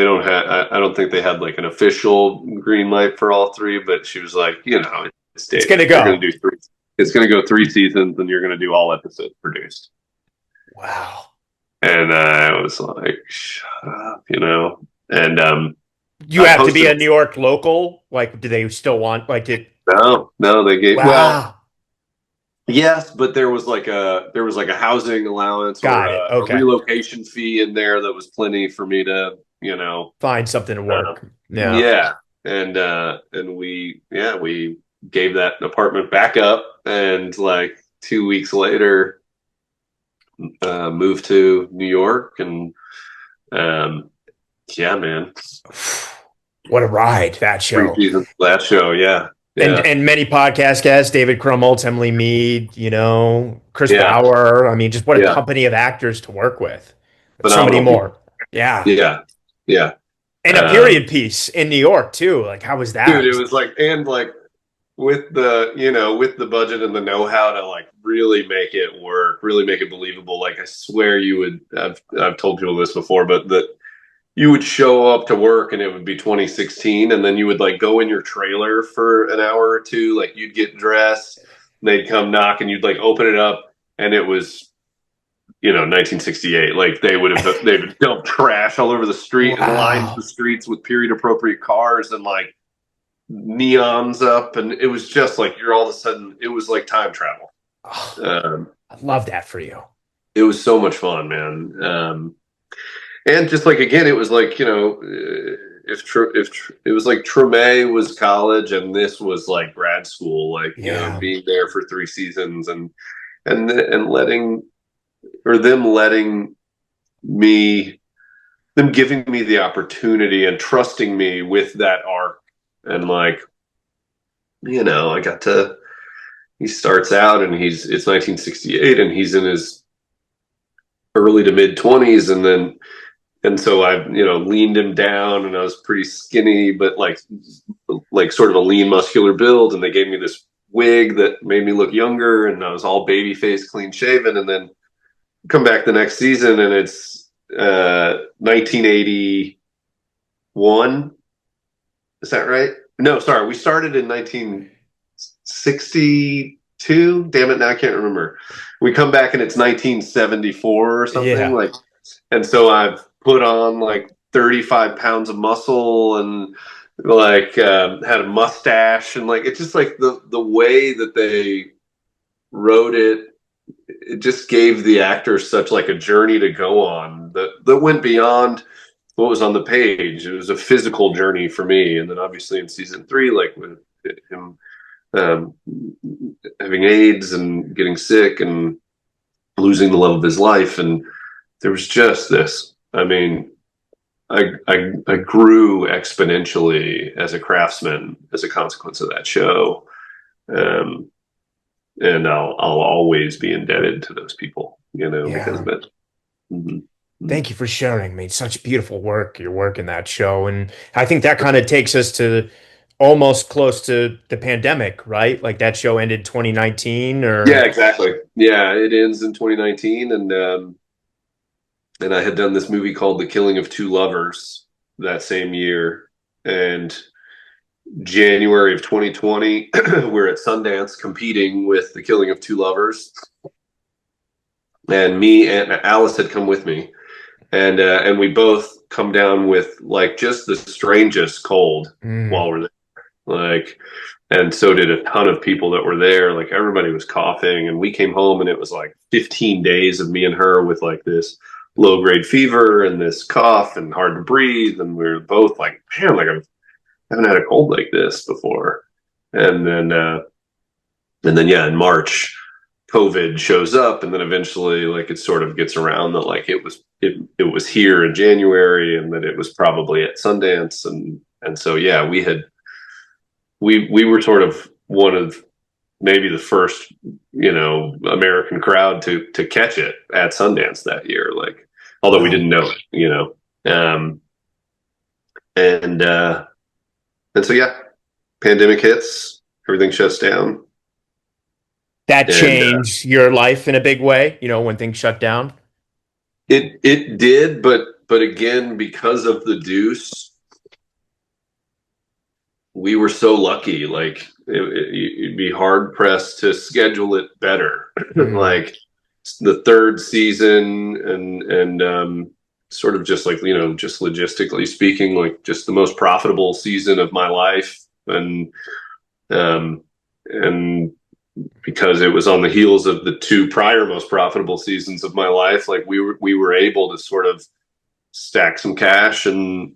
Speaker 2: don't have, I don't think they had like an official green light for all three, but she was like, it's
Speaker 1: It's
Speaker 2: David.
Speaker 1: gonna
Speaker 2: You're going
Speaker 1: go.
Speaker 2: to do three. It's going to go 3 seasons, and you're going to do all episodes produced.
Speaker 1: Wow.
Speaker 2: And I was like, "Shut up," And
Speaker 1: You
Speaker 2: I
Speaker 1: have to be
Speaker 2: posted.
Speaker 1: a New York local? Like, do they still want like it?
Speaker 2: No, they gave, well,
Speaker 1: Wow.
Speaker 2: yes, but there was like a housing allowance or
Speaker 1: Got it.
Speaker 2: a
Speaker 1: Okay.
Speaker 2: relocation fee in there that was plenty for me to,
Speaker 1: Find something to
Speaker 2: uh,
Speaker 1: work. Yeah.
Speaker 2: yeah. And we gave that apartment back up, and like 2 weeks later, moved to New York, and um, yeah, man,
Speaker 1: What a ride that
Speaker 2: 3
Speaker 1: show.
Speaker 2: seasons of that show, yeah,
Speaker 1: And
Speaker 2: yeah,
Speaker 1: many podcast guests, David Krumholtz, Emily Mead, Chris
Speaker 2: yeah,
Speaker 1: Bauer. I mean, just what a
Speaker 2: yeah,
Speaker 1: company of actors to work with. So many
Speaker 2: phenomenal
Speaker 1: more.
Speaker 2: people,
Speaker 1: Yeah.
Speaker 2: yeah, yeah.
Speaker 1: And a
Speaker 2: Um,
Speaker 1: period piece in New York too. Like, how was
Speaker 2: Dude,
Speaker 1: that?
Speaker 2: it was like, and like with the budget and the know-how to like really make it work, really make it believable. Like, I swear you would. I've told people this before, but that you would show up to work and it would be 2016, and then you would like go in your trailer for an hour or two. Like, you'd get dressed, and they'd come knock, and you'd like open it up, and it was 1968. Like, they would dump trash all over the street and line the
Speaker 1: Wow.
Speaker 2: streets with period appropriate cars, and like neons up, and it was just like you're all of a sudden, it was like time travel.
Speaker 1: Oh,
Speaker 2: um,
Speaker 1: I love that for you.
Speaker 2: it was so much fun, man. And just like, again, it was like, if it was like Treme was college and this was like grad school, like,
Speaker 1: Yeah.
Speaker 2: being there for 3 seasons, and letting, or them me them giving me the opportunity and trusting me with that arc. And like, I got to, he starts out, and it's 1968, and he's in his early to mid 20s, and so I leaned him down, and I was pretty skinny, but like sort of a lean muscular build, and they gave me this wig that made me look younger, and I was all baby face, clean shaven. And then come back the next season, and it's 1981. Is that right? No, sorry, we started in 1962. Damn it, now I can't remember. We come back, and it's 1974 or something,
Speaker 1: Yeah.
Speaker 2: like. And so I've put on like 35 pounds of muscle, and like had a mustache, and like, it's just like the way that they wrote it. It just gave the actors such like a journey to go on that went beyond what was on the page. It was a physical journey for me. And then obviously in season 3, like with him um, having AIDS and getting sick and losing the love of his life, and there was just this. I mean, I grew exponentially as a craftsman as a consequence of that show, um, and I'll always be indebted to those people, because
Speaker 1: Yeah.
Speaker 2: of it. Mm-hmm.
Speaker 1: Thank you for sharing. Made such beautiful work, your work in that show. And I think that kind of takes us to almost close to the pandemic, right? Like that show ended 2019
Speaker 2: Yeah,
Speaker 1: or
Speaker 2: exactly. Yeah, it ends in 2019, and I had done this movie called The Killing of Two Lovers that same year, and January of 2020, we're at Sundance competing with The Killing of Two Lovers, and me and Alice had come with me, and we both come down with like just the strangest cold
Speaker 1: Mm.
Speaker 2: while we're there. Like, and so did a ton of people that were there. Like everybody was coughing, and we came home and it was like 15 days of me and her with like this low grade fever and this cough and hard to breathe. And we were both like, man, like I haven't had a cold like this before. And then yeah, in March, COVID shows up, and then eventually, like it sort of gets around that like it was here in January, and that it was probably at Sundance, and so yeah, we were sort of one of maybe the first American crowd to catch it at Sundance that year, like although we
Speaker 1: Wow.
Speaker 2: didn't know it, um, and so yeah, pandemic hits, everything shuts down,
Speaker 1: That
Speaker 2: and
Speaker 1: changed your life in a big way, when things shut down?
Speaker 2: it did, but again, because of the Deuce, we were so lucky. Like you'd be hard pressed to schedule it better.
Speaker 1: Mm.
Speaker 2: Like the third season, and sort of just like just logistically speaking, like just the most profitable season of my life, um, and because it was on the heels of the two prior most profitable seasons of my life, like we were able to sort of stack some cash and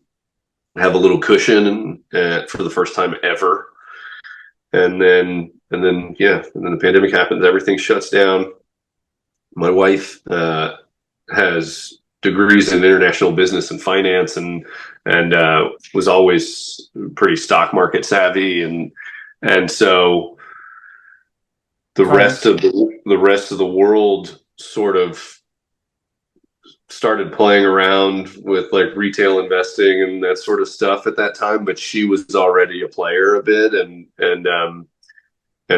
Speaker 2: have a little cushion, and for the first time ever. And then the pandemic happens, everything shuts down. My wife has degrees in international business and finance, and was always pretty stock market savvy, and so
Speaker 1: Kind
Speaker 2: the rest of the world sort of started playing around with like retail investing and that sort of stuff at that time, but she was already a player a bit, and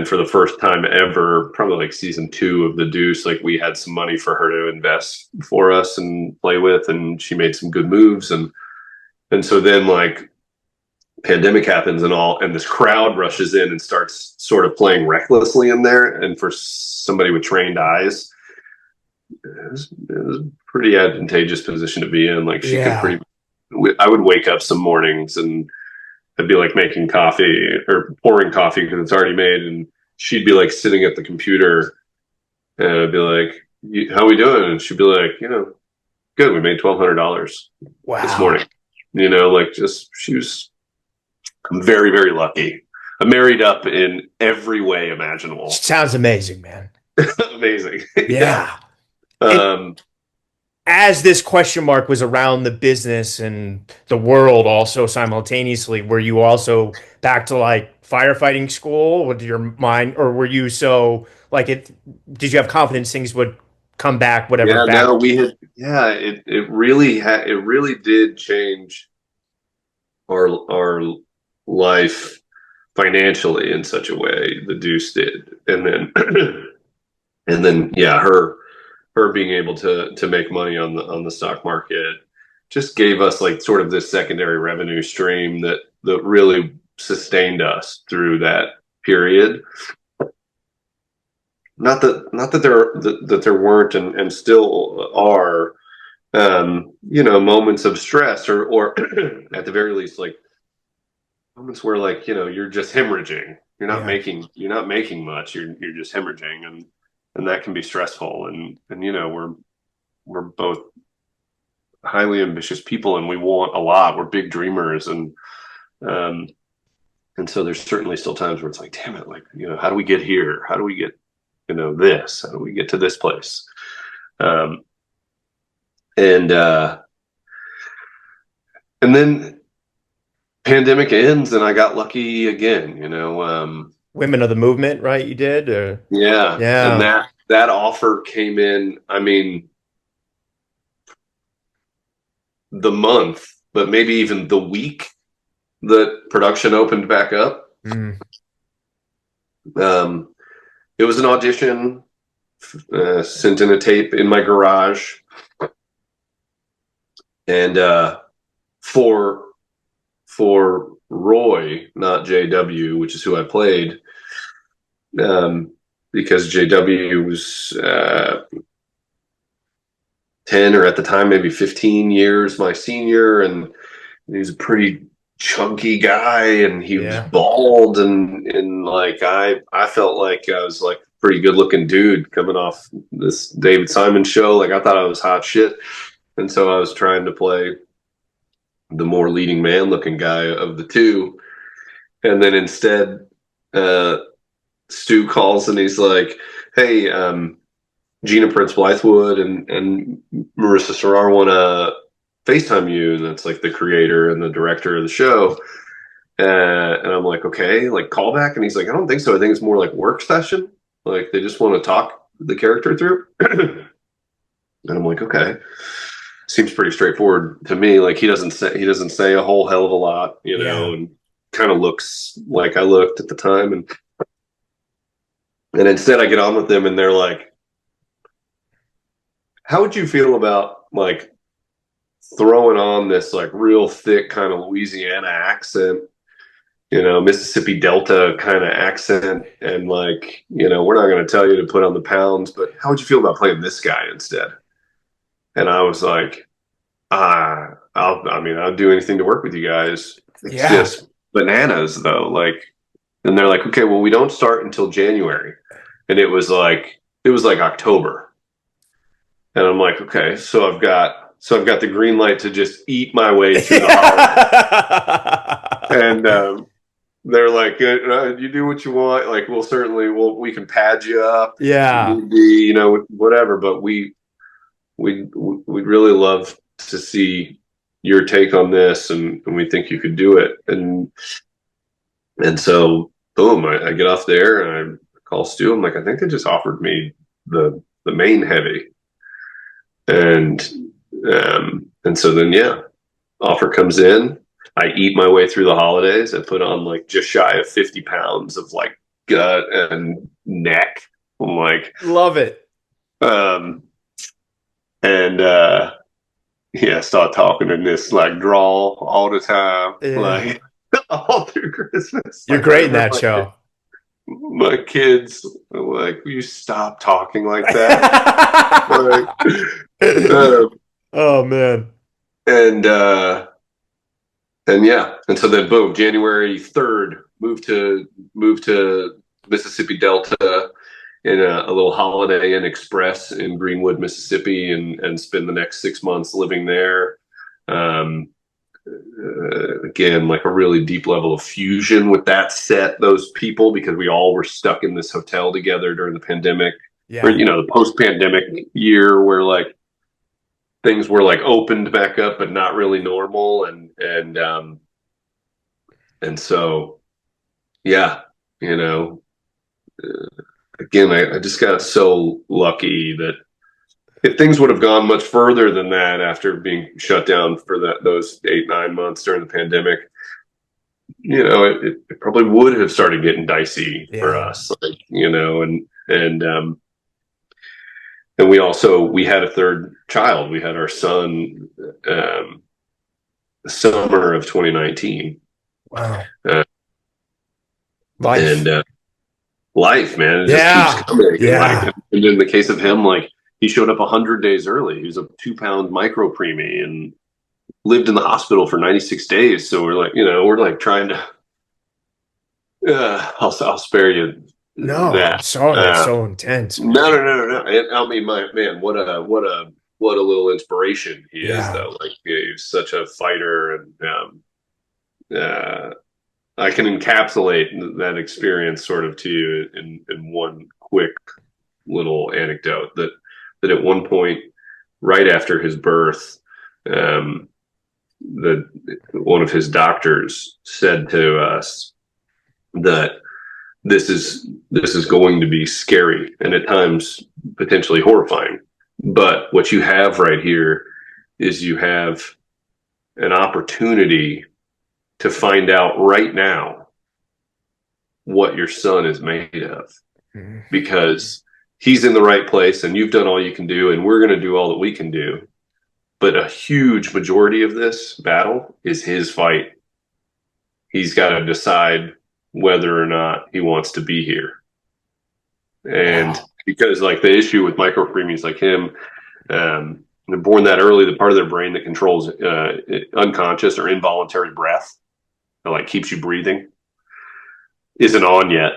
Speaker 2: for the first time ever, probably like season 2 of the Deuce, like we had some money for her to invest for us and play with, and she made some good moves, and so then like pandemic happens and this crowd rushes in and starts sort of playing recklessly in there, and for somebody with trained eyes, it was a pretty advantageous position to be in. Like she could
Speaker 1: Yeah.
Speaker 2: pretty. I would wake up some mornings and I'd be like making coffee or pouring coffee because it's already made, and she'd be like sitting at the computer, and I'd be like, "How we doing?" And she'd be like, "Good. We made $1,200 this
Speaker 1: Wow.
Speaker 2: morning." Like just she was very very lucky. I married up in every way imaginable.
Speaker 1: Sounds amazing, man.
Speaker 2: Amazing. Yeah.
Speaker 1: Yeah. And
Speaker 2: Um,
Speaker 1: as this question mark was around the business and the world also simultaneously, were you also back to like firefighting school? With your mind, or were you so like it? Did you have confidence things would come back, whatever
Speaker 2: Yeah,
Speaker 1: back?
Speaker 2: no, we had, yeah, it really did change our life financially in such a way. The Deuce did, and then yeah, her being able to make money on the stock market just gave us like sort of this secondary revenue stream that really sustained us through that period. Not that there weren't and still are moments of stress, or at the very least like moments where like you're just hemorrhaging,
Speaker 1: Yeah.
Speaker 2: you're not making much, you're just hemorrhaging, and that can be stressful, and we're both highly ambitious people, and we want a lot, we're big dreamers, um and so there's certainly still times where it's like, damn it, like how do we get here, how do we get this, how do we get to this place, um and and then pandemic ends and I got lucky again,
Speaker 1: Women of the movement, right? You did?
Speaker 2: yeah, and
Speaker 1: Yeah.
Speaker 2: that offer came in, I mean, the month, but maybe even the week that production opened back up.
Speaker 1: Mm.
Speaker 2: um it was an audition, sent in a tape in my garage, and for Roy, not JW, which is who I played, because JW was 10 or at the time maybe 15 years my senior, and he was a pretty chunky guy, and he was
Speaker 1: Yeah.
Speaker 2: bald, and like I felt like I was like a pretty good looking dude coming off this David Simon show. Like I thought I was hot shit, and so I was trying to play the more leading man looking guy of the two, and then instead uh Stu calls and he's like, hey, Gina Prince Blythewood and Marissa Serrar want to FaceTime you, and that's like the creator and the director of the show. And I'm like, okay, like call back. And he's like, I don't think so. I think it's more like work session. Like they just want to talk the character through. And I'm like, okay, seems pretty straightforward to me. Like he doesn't say a whole hell of a lot, you know,
Speaker 1: Yeah.
Speaker 2: and kind of looks like I looked at the time. And instead I get on with them and they're like, how would you feel about like throwing on this like real thick kind of Louisiana accent, you know, Mississippi Delta kind of accent, and like, you know, we're not going to tell you to put on the pounds, but how would you feel about playing this guy instead? And I was like, I'll do anything to work with you guys. It's
Speaker 1: Yeah.
Speaker 2: just bananas though. Like, and they're like, okay, well, we don't start until January. And it was like October. And I'm like, okay, so I've got the green light to just eat my way through the holiday. And they're like, you do what you want. Like, we can pad you up.
Speaker 1: Yeah.
Speaker 2: You know, whatever. But we'd really love to see your take on this, and we think you could do it. And so, boom, I get off there and I call Stu. I'm like, I think they just offered me the main heavy. And so then, yeah, offer comes in. I eat my way through the holidays. I put on like just shy of 50 pounds of like gut and neck. I'm like,
Speaker 1: Love it.
Speaker 2: um, and yeah, start talking in this like drawl all the time,
Speaker 1: Yeah.
Speaker 2: like all through Christmas.
Speaker 1: You're
Speaker 2: Like I
Speaker 1: great in
Speaker 2: remember
Speaker 1: that show.
Speaker 2: my kids were like, "Will you stop talking like that?" Like,
Speaker 1: Oh man.
Speaker 2: and yeah, and so then boom, January 3rd, moved to Mississippi Delta in a little Holiday Inn Express in Greenwood, Mississippi, and spend the next 6 months living there. Um, Again, like a really deep level of fusion with that set, those people, because we all were stuck in this hotel together during the pandemic, or
Speaker 1: Yeah.
Speaker 2: you know, the post-pandemic year where like things were like opened back up but not really normal, and so yeah, you know, again, I just got so lucky that if things would have gone much further than that after being shut down for those 8-9 months during the pandemic, you know, it probably would have started getting dicey for
Speaker 1: Yeah.
Speaker 2: us, like, you know, and we had a third child. We had our son, the summer of 2019.
Speaker 1: Wow.
Speaker 2: Uh,
Speaker 1: Life.
Speaker 2: and life, man, it just keeps
Speaker 1: Yeah.
Speaker 2: coming. And like,
Speaker 1: Yeah.
Speaker 2: and in the case of him, like he showed up 100 days early. He was a 2-pound micro preemie and lived in the hospital for 96 days. So we're like, you know, we're like trying to, I'll spare you
Speaker 1: No, I'm
Speaker 2: that.
Speaker 1: sorry. That's so intense,
Speaker 2: No,
Speaker 1: man.
Speaker 2: no, no, no, no. And, I mean, my man, what a little inspiration he is,
Speaker 1: Yeah.
Speaker 2: though. Like he's such a fighter, and uh, I can encapsulate that experience sort of to you in one quick little anecdote that at one point, right after his birth, um, the one of his doctors said to us that this is going to be scary and at times potentially horrifying. But what you have right here is you have an opportunity to find out right now what your son is made of,
Speaker 1: Mhm.
Speaker 2: because he's in the right place and you've done all you can do and we're going to do all that we can do. But a huge majority of this battle is his fight. He's got to decide whether or not he wants to be here. And
Speaker 1: Wow.
Speaker 2: because like the issue with micro preemies like him, they're born that early, the part of their brain that controls unconscious or involuntary breath, that like keeps you breathing, isn't on yet.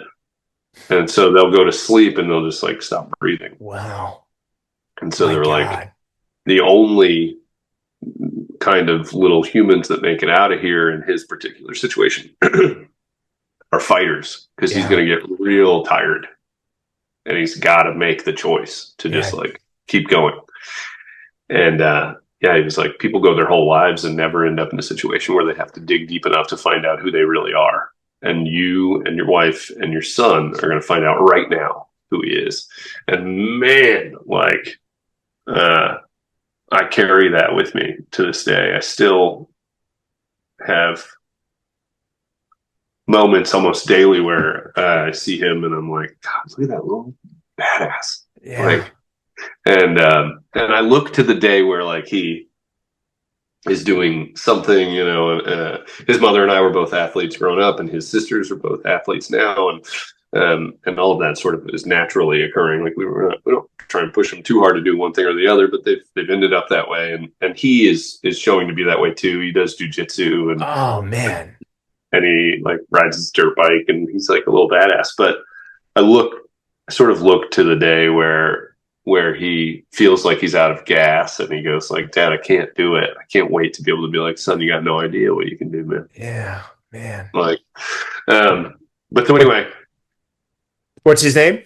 Speaker 2: And so they'll go to sleep and they'll just like stop breathing.
Speaker 1: Wow.
Speaker 2: And so
Speaker 1: My
Speaker 2: they're
Speaker 1: God.
Speaker 2: like the only kind of little humans that make it out of here in his particular situation are fighters, because he's going to get real tired and he's got to make the choice to just like keep going. And yeah, he was like, people go their whole lives and never end up in a situation where they have to dig deep enough to find out who they really are. And you and your wife and your son are going to find out right now who he is. And man, like, I carry that with me to this day. I still have moments almost daily where I see him and I'm like, God, look at that little badass.
Speaker 1: Yeah.
Speaker 2: Like, and I look to the day where like he is doing something, you know, his mother and I were both athletes growing up and his sisters are both athletes now. And all of that sort of is naturally occurring. Like we don't try and push them too hard to do one thing or the other, but they've ended up that way. And he is showing to be that way too. He does jujitsu and
Speaker 1: oh man,
Speaker 2: and he like rides his dirt bike and he's like a little badass. But I sort of look to the day where he feels like he's out of gas and he goes like, Dad, I can't do it. I can't wait to be able to be like, son, you got no idea what you can do, man.
Speaker 1: Yeah, man.
Speaker 2: Like, but so anyway.
Speaker 1: What's his name?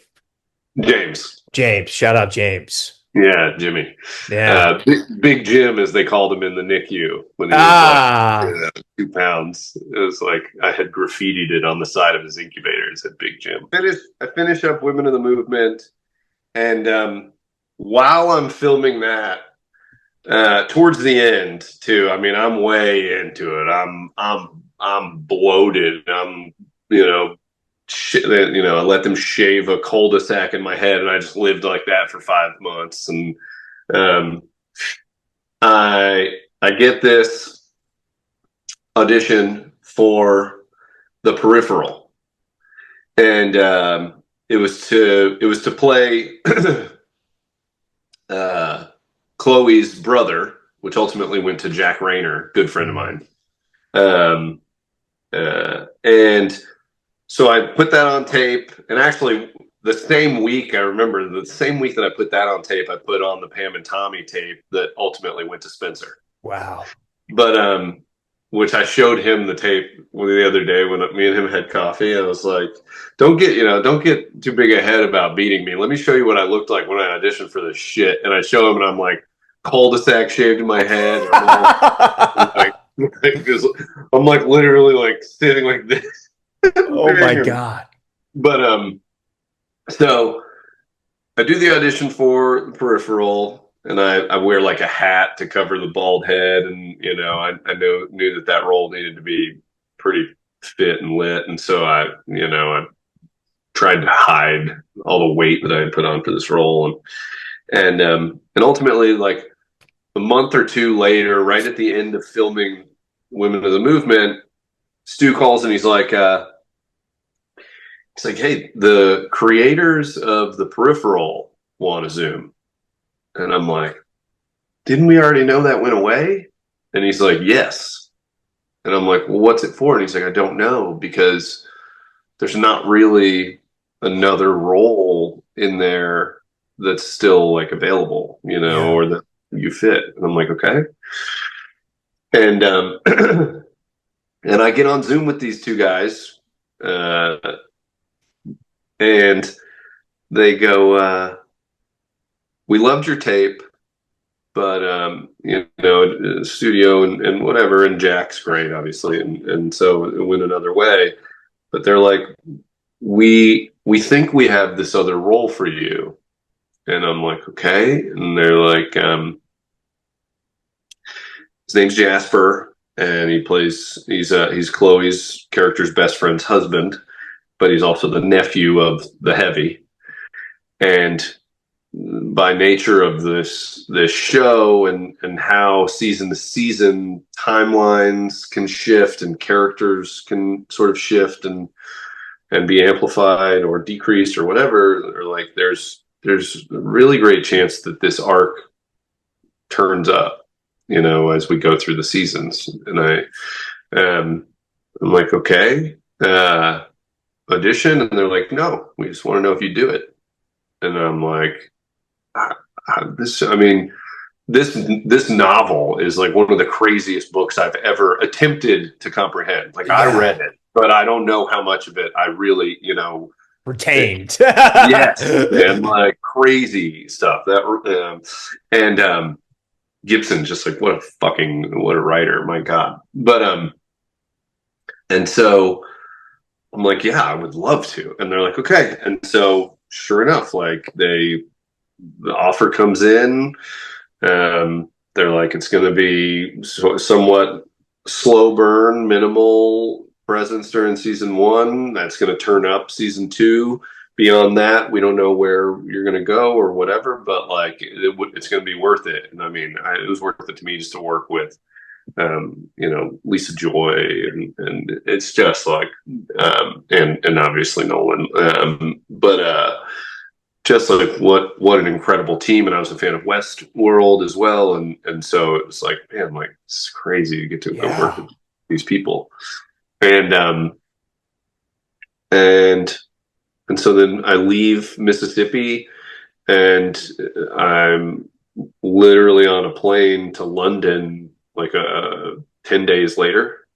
Speaker 2: James.
Speaker 1: James. Shout out James.
Speaker 2: Yeah, Jimmy.
Speaker 1: Yeah.
Speaker 2: Big Jim, as they called him in the NICU when he was like 2 pounds. It was like I had graffitied it on the side of his incubator. It said Big Jim. I finish up Women of the Movement, and while I'm filming that, towards the end too, I mean, I'm way into it. I'm bloated. I'm, you know, I let them shave a cul-de-sac in my head, and I just lived like that for 5 months. And I get this audition for The Peripheral, and it was to play Chloe's brother, which ultimately went to Jack Rayner, good friend of mine. And so I put that on tape, and actually the same week, I remember the same week that I put that on tape, I put on the Pam and Tommy tape that ultimately went to Spencer.
Speaker 1: Wow.
Speaker 2: But, which I showed him the tape the other day when me and him had coffee. I was like, don't get too big a head about beating me. Let me show you what I looked like when I auditioned for this shit. And I show him and I'm like, cul-de-sac shaved in my head. I'm like literally like sitting like this.
Speaker 1: Oh my God.
Speaker 2: But so I do the audition for The Peripheral, and I wear like a hat to cover the bald head, and you know I knew that role needed to be pretty fit and lit, and so I tried to hide all the weight that I had put on for this role, and ultimately, like a month or two later, right at the end of filming Women of the Movement, Stu calls and he's like, hey, the creators of The Peripheral want to Zoom. And I'm like, didn't we already know that went away? And he's like, yes. And I'm like, well, what's it for? And he's like, I don't know, because there's not really another role in there that's still like available, you know, or that you fit. And I'm like, okay. And and I get on Zoom with these two guys, and they go, we loved your tape, but you know, studio and whatever, and Jack's great, obviously, and so it went another way. But they're like, we think we have this other role for you. And I'm like, okay. And they're like, his name's Jasper, and he's Chloe's character's best friend's husband, but he's also the nephew of the Heavy. And by nature of this show and how season to season timelines can shift and characters can sort of shift and be amplified or decreased or whatever, or like there's a really great chance that this arc turns up, as we go through the seasons. And I'm like, okay, audition. And they're like, no, we just want to know if you do it. And I'm like, this novel is like one of the craziest books I've ever attempted to comprehend. Like I
Speaker 1: Yeah.
Speaker 2: read it, but I don't know how much of it I really,
Speaker 1: Retained.
Speaker 2: yes, and like crazy stuff and Gibson, just like what a writer, my God. But and so I'm like, yeah, I would love to. And they're like, okay. And so sure enough, like the offer comes in. They're like, it's going to be somewhat slow burn, minimal presence during season 1. That's going to turn up season 2. Beyond that, we don't know where you're going to go or whatever, but like it's going to be worth it. And I mean, it was worth it to me just to work with Lisa Joy, and it's just like, and obviously Nolan, but just like what an incredible team. And I was a fan of Westworld as well, and so it was like, man, like it's crazy to get to go work with these people, and and so then I leave Mississippi, and I'm literally on a plane to London like 10 days later.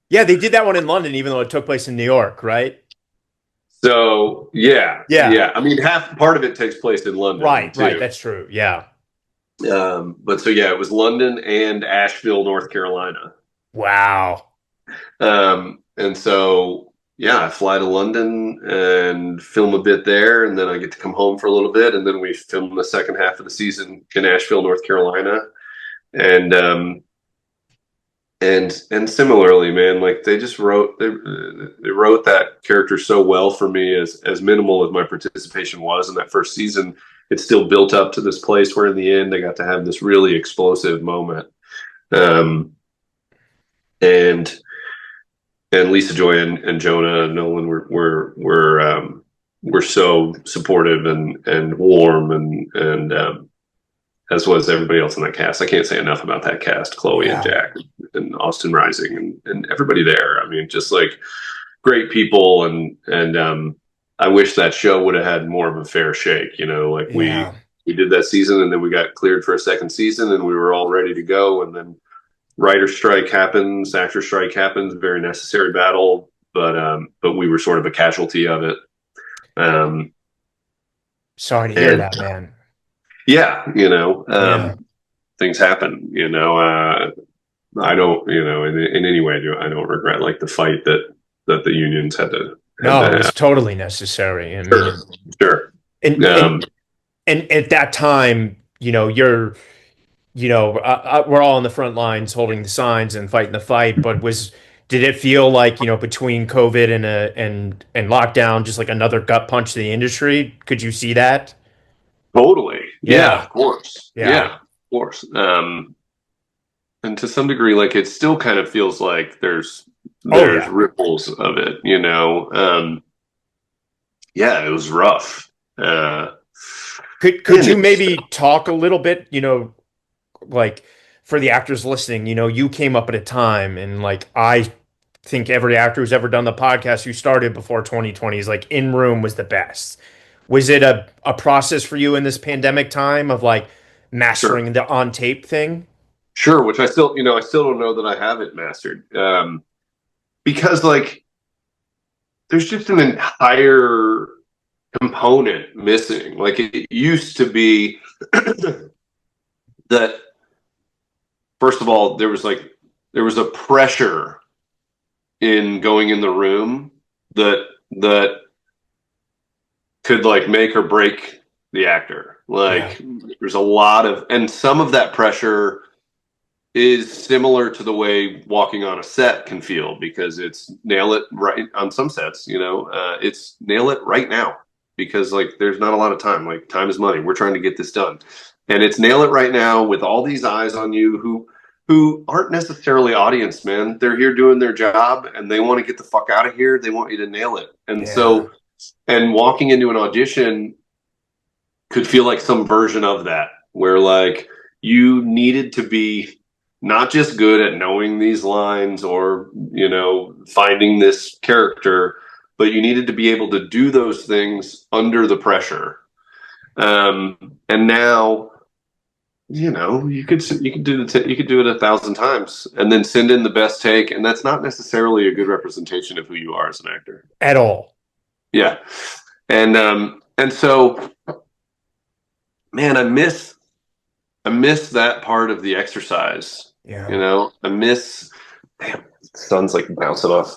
Speaker 1: Yeah, they did that one in London, even though it took place in New York, right?
Speaker 2: So
Speaker 1: Yeah.
Speaker 2: yeah. I mean, half part of it takes place in London,
Speaker 1: Right,
Speaker 2: too.
Speaker 1: right. That's true. Yeah.
Speaker 2: But so yeah, it was London and Asheville, North Carolina.
Speaker 1: Wow.
Speaker 2: And so yeah, I fly to London and film a bit there, and then I get to come home for a little bit, and then we film the second half of the season in Asheville, North Carolina. And and similarly, man, like they just wrote that character so well for me. As minimal as my participation was in that first season, it still built up to this place where in the end I got to have this really explosive moment. And Lisa Joy and Jonah and Nolan were so supportive and warm, and as was everybody else in that cast. I can't say enough about that cast, Chloe and Jack and Austin Rising and everybody there. I mean, just like great people, and I wish that show would have had more of a fair shake. Like we did that season, and then we got cleared for a second season, and we were all ready to go, and then writer strike happens, actor strike happens, very necessary battle, but we were sort of a casualty of it.
Speaker 1: Sorry to hear that, man.
Speaker 2: Yeah, things happen. I don't, in any way, I don't regret like the fight that the unions had to.
Speaker 1: No, it was totally necessary. I mean,
Speaker 2: sure.
Speaker 1: And at that time, we're all on the front lines holding the signs and fighting the fight. But did it feel like, between COVID and lockdown, just like another gut punch to the industry? Could you see that?
Speaker 2: Totally.
Speaker 1: Yeah.
Speaker 2: Of course. Yeah, of course. And to some degree, like it still kind of feels like there's ripples of it, yeah, it was rough.
Speaker 1: Could you maybe talk a little bit, like for the actors listening, you came up at a time, and like I think every actor who's ever done the podcast who started before 2020 is like in room was the best. Was it a process for you in this pandemic time of like mastering the on tape thing?
Speaker 2: Sure, which I still don't know that I have it mastered. Because like there's just an entire component missing. Like it used to be that first of all, there was a pressure in going in the room that could like make or break the actor. Like there's a lot of, and some of that pressure is similar to the way walking on a set can feel, because it's nail it right on some sets, it's nail it right now, because like there's not a lot of time. Like time is money. We're trying to get this done, and it's nail it right now with all these eyes on you who aren't necessarily audience, man. They're here doing their job, and they want to get the fuck out of here. They want you to nail it. And so, and walking into an audition could feel like some version of that, where like you needed to be not just good at knowing these lines or, finding this character, but you needed to be able to do those things under the pressure. And now, you could do it 1,000 times and then send in the best take, and that's not necessarily a good representation of who you are as an actor
Speaker 1: At all.
Speaker 2: Yeah, and so, man, I miss that part of the exercise.
Speaker 1: Yeah.
Speaker 2: I miss. Damn, the sun's like bouncing off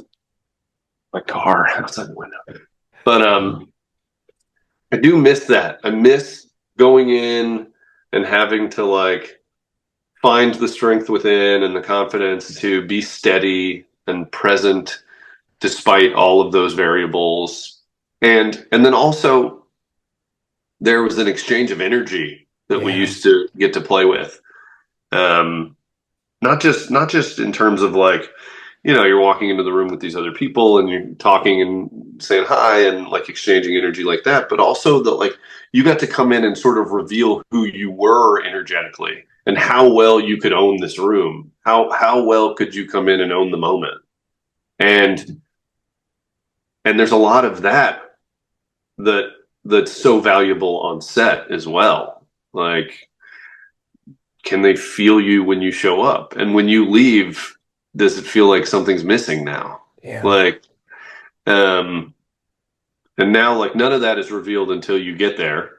Speaker 2: my car outside the window. But I do miss that. I miss going in and having to like find the strength within and the confidence to be steady and present despite all of those variables. And then also there was an exchange of energy that we used to get to play with. Not just in terms of like, you're walking into the room with these other people and you're talking and saying hi and like exchanging energy like that, but also that like you got to come in and sort of reveal who you were energetically and how well you could own this room. How well could you come in and own the moment? And there's a lot of that's so valuable on set as well. Like, can they feel you when you show up? And when you leave, does it feel like something's missing now?
Speaker 1: Yeah.
Speaker 2: Like, and now like none of that is revealed until you get there.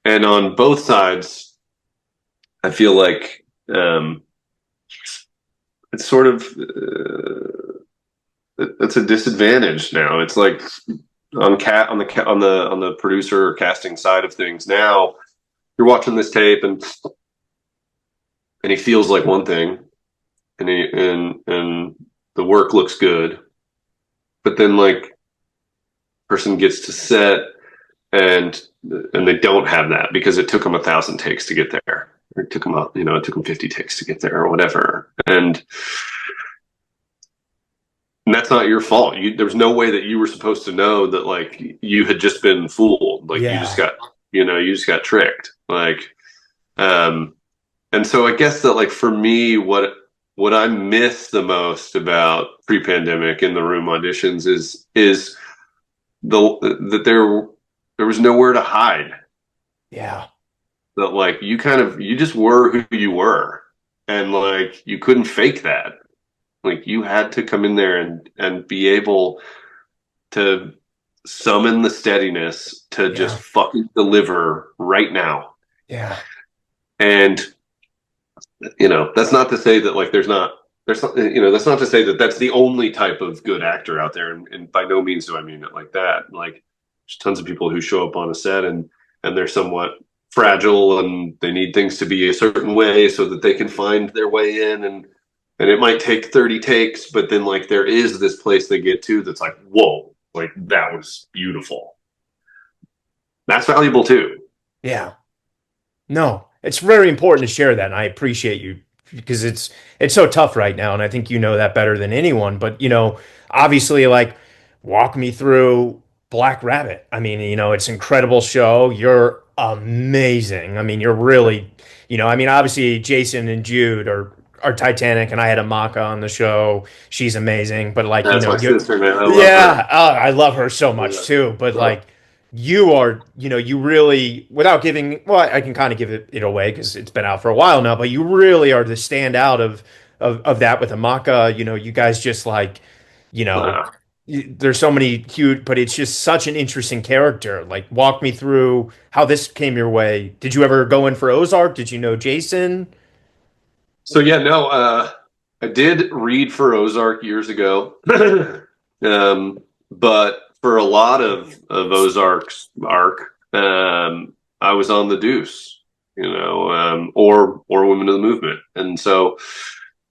Speaker 2: And on both sides, I feel like it's sort of it's a disadvantage now. It's like on the producer or casting side of things. Now you're watching this tape and he feels like one thing, and the work looks good, but then like person gets to set and they don't have that because it took them 1,000 takes to get there. Or it took them it took them 50 takes to get there or whatever. And that's not your fault. There was no way that you were supposed to know that like you had just been fooled. Like you just got tricked. Like, and so I guess that like for me, what I miss the most about pre-pandemic in the room auditions is that there was nowhere to hide.
Speaker 1: Yeah.
Speaker 2: That like you just were who you were, and like you couldn't fake that. Like you had to come in there and be able to summon the steadiness to just fucking deliver right now.
Speaker 1: Yeah.
Speaker 2: And that's not to say that like that's not to say that that's the only type of good actor out there, and by no means do I mean it like that. Like there's tons of people who show up on a set and they're somewhat fragile and they need things to be a certain way so that they can find their way in, and it might take 30 takes, but then like there is this place they get to that's like, whoa, like that was beautiful. That's valuable too.
Speaker 1: Yeah. No, it's very important to share that. And I appreciate you because it's so tough right now. And I think you know that better than anyone. But, obviously, like, walk me through Black Rabbit. I mean, it's an incredible show. You're amazing. I mean, you're really, obviously, Jason and Jude are Titanic, and I had Amaka on the show. She's amazing. But, like,
Speaker 2: That's my sister, man. I love
Speaker 1: her. I love her so much, too. But, like, you are, you really, without giving, well, I can kind of give it away because it's been out for a while now, but you really are the standout of that with Amaka. You guys just like, there's so many cute, but it's just such an interesting character. Like, walk me through how this came your way. Did you ever go in for Ozark? Did you know Jason?
Speaker 2: So yeah, no, I did read for Ozark years ago, but for a lot of Ozark's arc, I was on the Deuce, or Women of the Movement, and so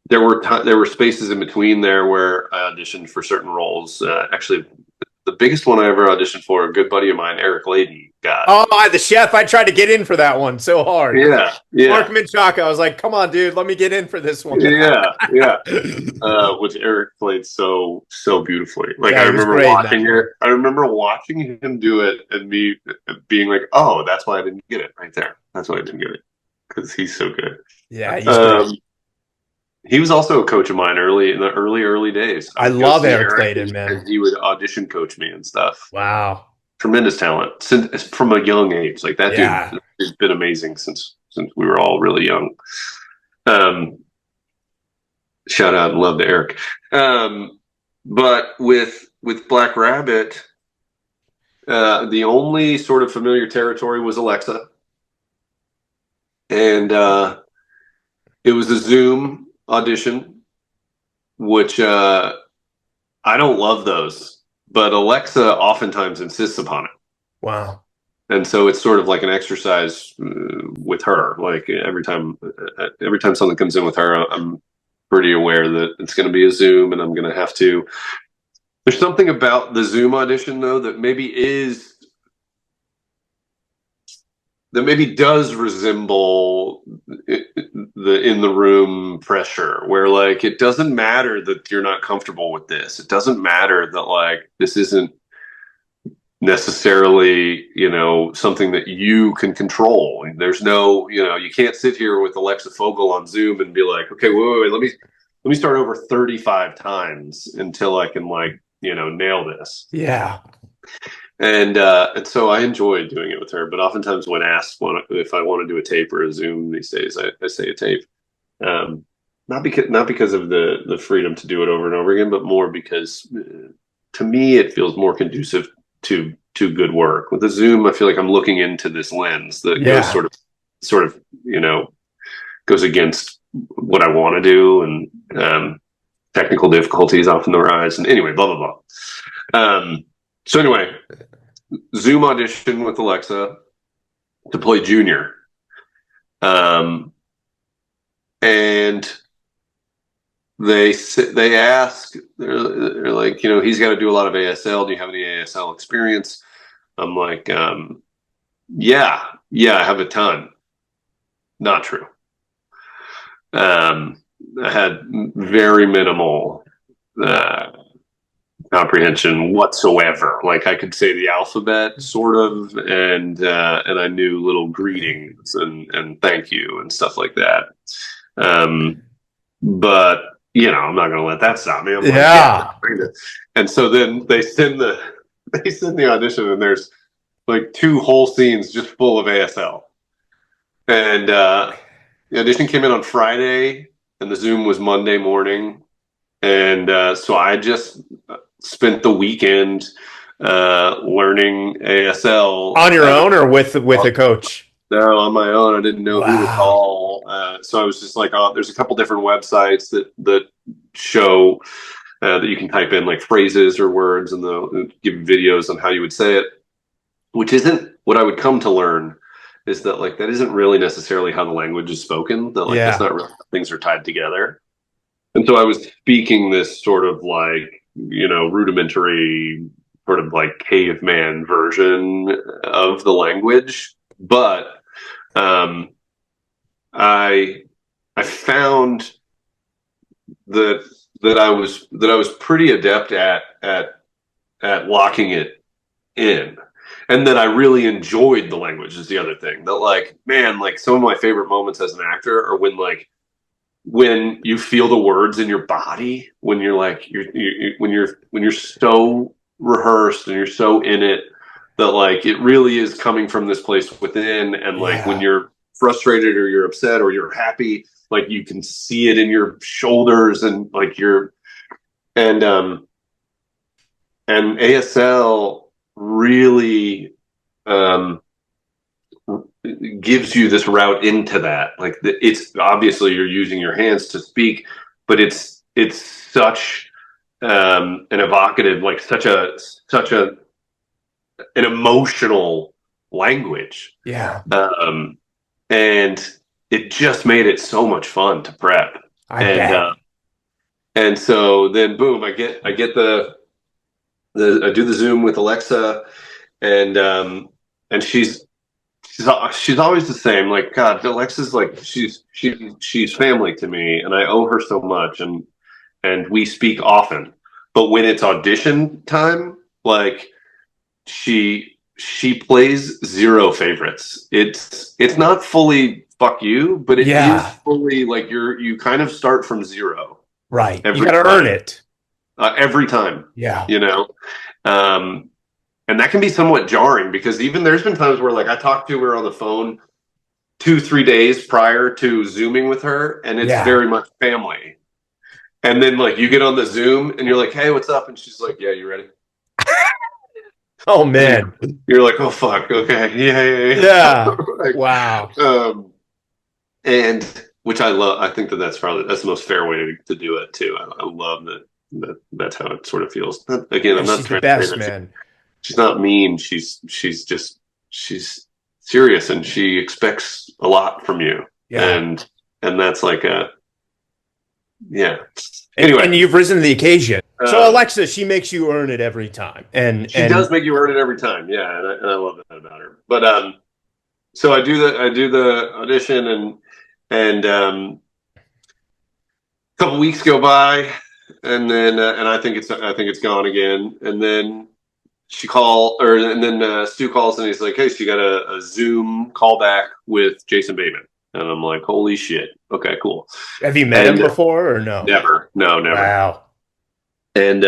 Speaker 2: there were spaces in between there where I auditioned for certain roles. Actually, the biggest one I ever auditioned for, a good buddy of mine, Eric Layden, got.
Speaker 1: Oh, the chef. I tried to get in for that one so hard.
Speaker 2: Yeah.
Speaker 1: Mark Menchaca. I was like, come on, dude, let me get in for this one.
Speaker 2: Yeah. Which Eric played so beautifully. Like
Speaker 1: Yeah,
Speaker 2: I remember watching him do it and me being like, oh, that's why I didn't get it right there. That's why I didn't get it. because he's so good.
Speaker 1: Yeah, he's great.
Speaker 2: He was also a coach of mine in the early days. I
Speaker 1: I
Speaker 2: would go
Speaker 1: love
Speaker 2: see
Speaker 1: Eric
Speaker 2: Eric,
Speaker 1: Clayton, man.
Speaker 2: and he would audition coach me and stuff.
Speaker 1: Wow.
Speaker 2: Tremendous talent from a young age. Like that dude
Speaker 1: Yeah.
Speaker 2: has been amazing since we were all really young. Um, Shout out and love to Eric. But with Black Rabbit, the only sort of familiar territory was Alexa, and it was a Zoom audition, which I don't love those, but Alexa oftentimes insists upon it.
Speaker 1: Wow.
Speaker 2: And so it's sort of like an exercise with her. Like every time something comes in with her, I'm pretty aware that it's going to be a Zoom, and I'm going to have to. There's something about the Zoom audition though that maybe does resemble the in the room pressure, where like it doesn't matter that you're not comfortable with this. It doesn't matter that like this isn't necessarily, something that you can control. There's no, you can't sit here with Alexa Fogel on Zoom and be like, okay, wait, let me start over 35 times until I can nail this.
Speaker 1: Yeah.
Speaker 2: And so I enjoy doing it with her, but oftentimes when asked if I want to do a tape or a Zoom these days, I say a tape. Not because of the freedom to do it over and over again, but more because to me it feels more conducive to good work. With the Zoom, I feel like I'm looking into this lens that goes sort of goes against what I want to do, and technical difficulties often arise. And anyway, blah blah blah. So anyway, Zoom audition with Alexa to play Junior, and they ask, they're like, he's got to do a lot of ASL. Do you have any ASL experience? I'm like, yeah, I have a ton. Not true. I had very minimal comprehension whatsoever. Like I could say the alphabet sort of, and I knew little greetings and thank you and stuff like that. But I'm not going to let that stop me. I'm
Speaker 1: Yeah.
Speaker 2: And so then they send the audition, and there's like 2 whole scenes just full of ASL. And the audition came in on Friday, and the Zoom was Monday morning. And so I just spent the weekend learning ASL
Speaker 1: On your own or with a coach?
Speaker 2: No, on my own. I didn't know who to call. So I was just like, there's a couple different websites that show that you can type in like phrases or words, and they'll give videos on how you would say it, which isn't what I would come to learn, is that like that isn't really necessarily how the language is spoken, that like that's not really how things are tied together. And so I was speaking this sort of like, rudimentary sort of like caveman version of the language. But I found that I was pretty adept at locking it in, and that I really enjoyed the language is the other thing. That like, man, like some of my favorite moments as an actor are when you feel the words in your body, when you're like when you're so rehearsed and you're so in it that like it really is coming from this place within, and like when you're frustrated or you're upset or you're happy, like you can see it in your shoulders, and like and ASL really gives you this route into that. Like it's obviously you're using your hands to speak, but it's such an evocative, like such an emotional language.
Speaker 1: Yeah.
Speaker 2: And it just made it so much fun to prep. And so then boom, I do the Zoom with Alexa, and she's always the same. Like, God, Alexa's like she's family to me, and I owe her so much, and we speak often. But when it's audition time, like she plays zero favorites. It's not fully fuck you, but it is
Speaker 1: Yeah.
Speaker 2: fully like you kind of start from zero
Speaker 1: Right. You
Speaker 2: every
Speaker 1: got to earn
Speaker 2: time,
Speaker 1: it.
Speaker 2: every time,
Speaker 1: Yeah.
Speaker 2: you know? Um, and that can be somewhat jarring because even there's been times where like I talked to her on the phone 2-3 days prior to Zooming with her, and it's
Speaker 1: Yeah.
Speaker 2: very much family. And then like you get on the Zoom and you're like, hey, what's up? And she's like, yeah, you ready?
Speaker 1: Oh
Speaker 2: And
Speaker 1: man.
Speaker 2: you're like, oh fuck, okay, yeah.
Speaker 1: Yeah.
Speaker 2: Like,
Speaker 1: Wow.
Speaker 2: and which I love. I think that's the most fair way to do it too. I love that's how it sort of feels. Again,
Speaker 1: Yeah,
Speaker 2: I'm not
Speaker 1: she's the
Speaker 2: trying to say
Speaker 1: best,
Speaker 2: that
Speaker 1: man.
Speaker 2: she's not mean. She's serious and she expects a lot from you.
Speaker 1: Yeah.
Speaker 2: And that's like a yeah.
Speaker 1: And
Speaker 2: Anyway,
Speaker 1: you've risen to the occasion. So
Speaker 2: um,
Speaker 1: Alexa, she makes you earn it every time.
Speaker 2: she
Speaker 1: And
Speaker 2: does make you earn it every time. Yeah, and I love that about her. But so I do the audition and a couple weeks go by, and then and I think it's gone again, and then and then Stu calls and he's like, hey, she got a Zoom callback with Jason Bateman, and I'm like, holy shit, okay, cool,
Speaker 1: have you met him
Speaker 2: and
Speaker 1: before or no?
Speaker 2: never, no, never,
Speaker 1: Wow.
Speaker 2: and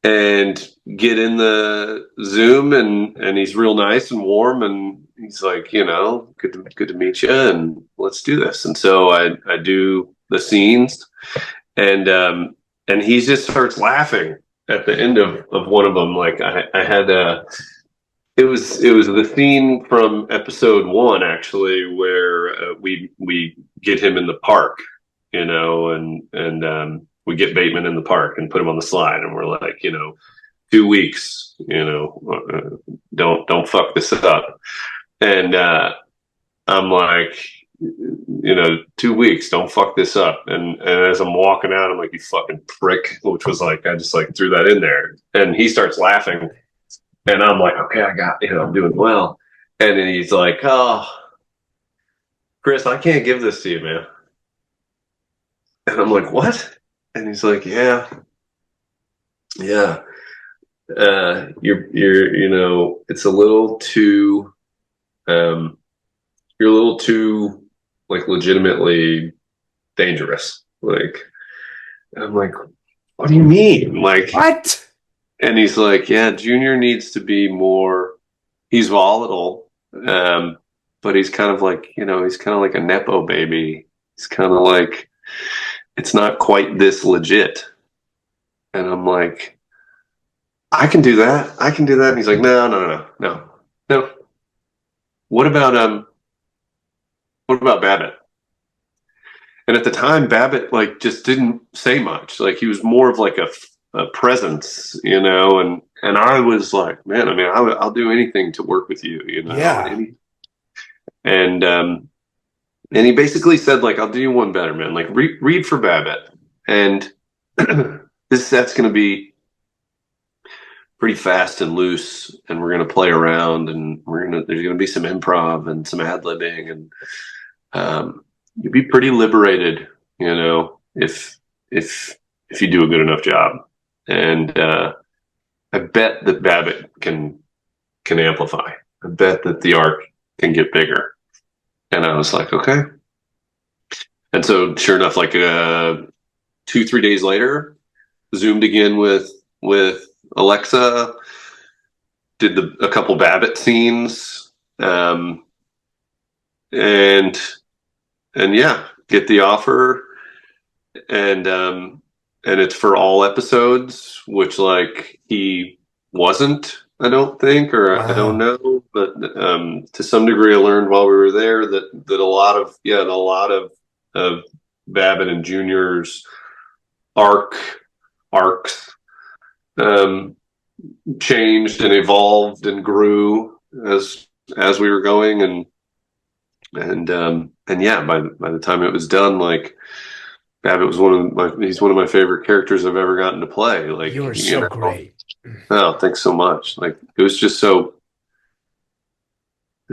Speaker 2: and get in the Zoom and he's real nice and warm and he's like, good to meet you and let's do this. And so I do the scenes and he just starts laughing at the end of one of them. Like I had it was the scene from episode 1 actually where we get him in the park, and we get Bateman in the park and put him on the slide, and we're like, 2 weeks, don't fuck this up. And I'm like, 2 weeks, don't fuck this up. And as I'm walking out, I'm like, you fucking prick, which was like, I just like threw that in there. And he starts laughing. And I'm like, okay, I'm doing well. And then he's like, oh, Chris, I can't give this to you, man. And I'm like, what? And he's like, yeah. It's a little too, you're a little too like legitimately dangerous. Like, I'm like, what do you mean? Like,
Speaker 1: What?
Speaker 2: and he's like, yeah, Junior needs to be more, he's volatile. But he's kind of like, he's kind of like a Nepo baby. He's kind of like, it's not quite this legit. And I'm like, I can do that. I can do that. And he's like, no. What about Babbitt? And at the time, Babbitt like just didn't say much. Like he was more of like a presence, and I was like, man, I mean, I'll do anything to work with you,
Speaker 1: Yeah.
Speaker 2: and and he basically said like, I'll do you one better, man. Like read for Babbitt, and that's going to be pretty fast and loose, and we're going to play around, and there's going to be some improv and some ad libbing, and you'd be pretty liberated, if you do a good enough job. And I bet that Babbitt can amplify. I bet that the arc can get bigger. And I was like, okay. And so, sure enough, like 2-3 days later, zoomed again with Alexa, did a couple Babbitt scenes, and yeah, get the offer, and it's for all episodes, which like he wasn't, I don't think, or I don't
Speaker 1: Wow.
Speaker 2: know, but to some degree, I learned while we were there that a lot of Babbitt and Junior's arcs um, changed and evolved and grew as we were going, and yeah, by the time it was done, like Babbitt was he's one of my favorite characters I've ever gotten to play. Like,
Speaker 1: You are so great.
Speaker 2: oh, thanks so much. Like, it was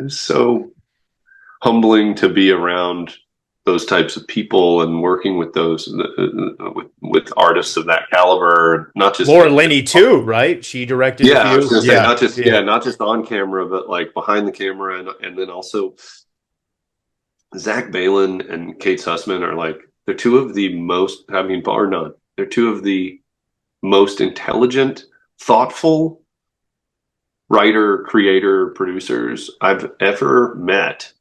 Speaker 2: so humbling to be around those types of people and working with those with artists of that caliber. Not just
Speaker 1: Laura Linney too, right? She directed a
Speaker 2: yeah, I was
Speaker 1: few.
Speaker 2: gonna say
Speaker 1: Yeah. Yeah.
Speaker 2: not just on camera, but like behind the camera, and then also Zach Balin and Kate Sussman are like, they're two of the most, I mean, bar none, they're two of the most intelligent, thoughtful writer, creator, producers I've ever met.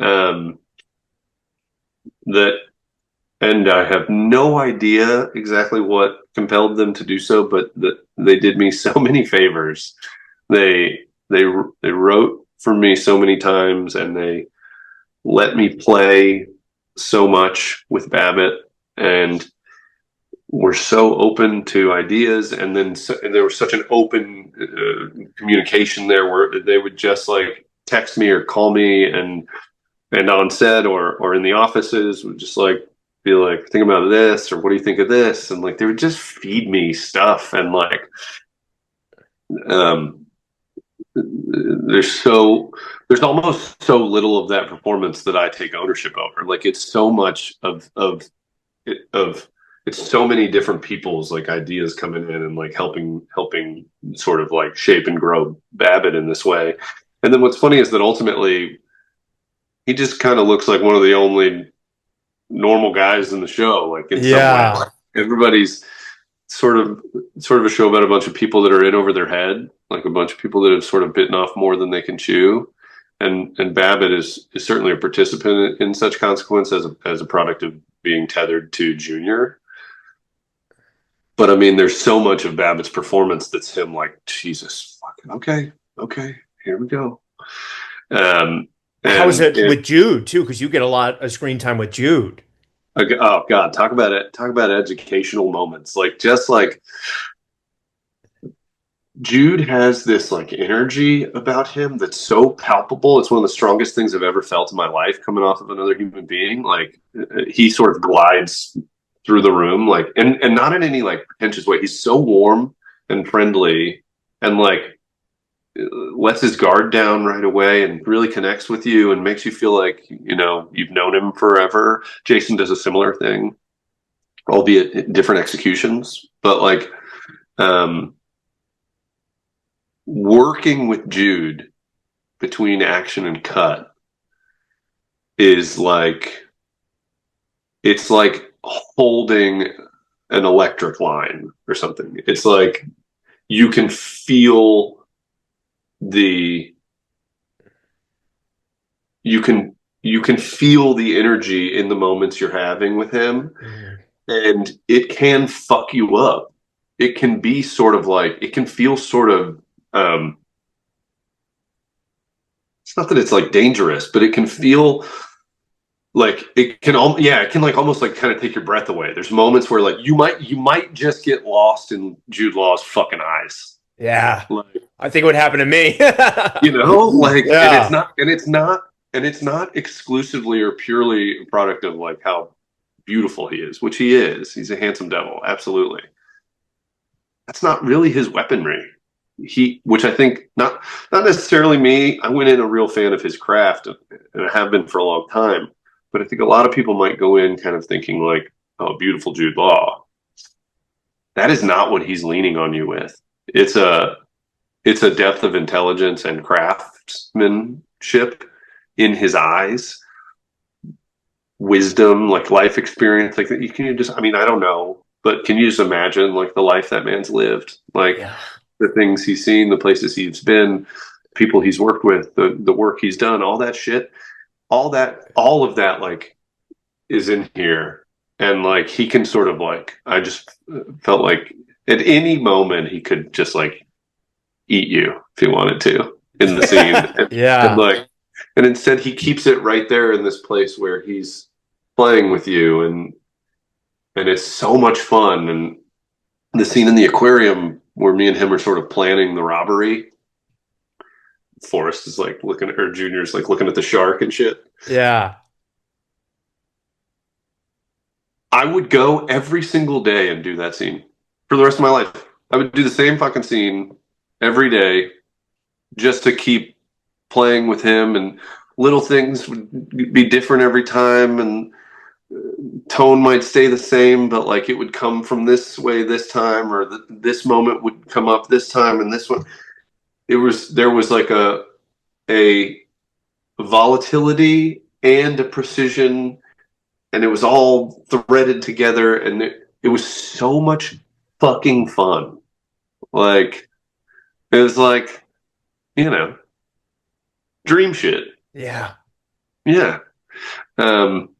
Speaker 2: Um, that, and I have no idea exactly what compelled them to do so, but that they did me so many favors. They wrote for me so many times, and they let me play so much with Babbitt, and were so open to ideas. And then and there was such an open communication there, where they would just like text me or call me, and on set or in the offices would just like be like, think about this, or what do you think of this, and like they would just feed me stuff. And like um there's almost so little of that performance that I take ownership over. Like it's so much of it's so many different people's like ideas coming in and like helping sort of like shape and grow Babbitt in this way. And then what's funny is that ultimately he just kind of looks like one of the only normal guys in the show, like in some way. Like everybody's sort of a show about a bunch of people that are in over their head, like a bunch of people that have sort of bitten off more than they can chew. And Babbitt is certainly a participant in such consequence as a product of being tethered to Junior. But I mean, there's so much of Babbitt's performance that's him like, Jesus, fucking okay, here we go.
Speaker 1: How is it with Jude too? Because you get a lot of screen time with Jude.
Speaker 2: Oh God, talk about it. Talk about educational moments. Like just like Jude has this like energy about him that's so palpable. It's one of the strongest things I've ever felt in my life coming off of another human being. Like he sort of glides through the room, like, and not in any like pretentious way. He's so warm and friendly, and like lets his guard down right away, and really connects with you and makes you feel like, you know, you've known him forever. Jason does a similar thing, albeit different executions, but like working with Jude between action and cut is like, it's like holding an electric line or something. It's like you can feel you can feel the energy in the moments you're having with him. And it can fuck you up. It can be sort of like, it can feel sort of it's not that it's like dangerous, but it can feel like it can like almost like kind of take your breath away. There's moments where like you might just get lost in Jude Law's fucking eyes.
Speaker 1: Yeah.
Speaker 2: Like,
Speaker 1: I think it would happen to me.
Speaker 2: you know, like,
Speaker 1: yeah.
Speaker 2: and it's not exclusively or purely a product of like how beautiful he is, which he is. He's a handsome devil, absolutely. That's not really his weaponry. Which I think not necessarily me. I went in a real fan of his craft, and I have been for a long time. But I think a lot of people might go in kind of thinking like, "Oh, beautiful Jude Law." That is not what he's leaning on you with. It's a depth of intelligence and craftsmanship in his eyes, wisdom, like life experience, like that. You can just, I mean, I don't know, but can you just imagine like the life that man's lived, like the things he's seen, the places he's been, people he's worked with, the work he's done, all that shit, all of that like is in here. And like he can sort of like, I just felt like at any moment he could just like eat you if he wanted to in the scene. And instead he keeps it right there in this place where he's playing with you, and it's so much fun. And the scene in the aquarium where me and him are sort of planning the robbery, Forrest is like looking at, or Junior's like looking at the shark and shit.
Speaker 1: Yeah.
Speaker 2: I would go every single day and do that scene for the rest of my life. I would do the same fucking scene every day just to keep playing with him, and little things would be different every time, and tone might stay the same, but like it would come from this way this time, or this moment would come up this time, and this one, there was like a volatility and a precision, and it was all threaded together, and it was so much fucking fun. Like, it was like, you know, dream shit.
Speaker 1: Yeah.
Speaker 2: Yeah. Um,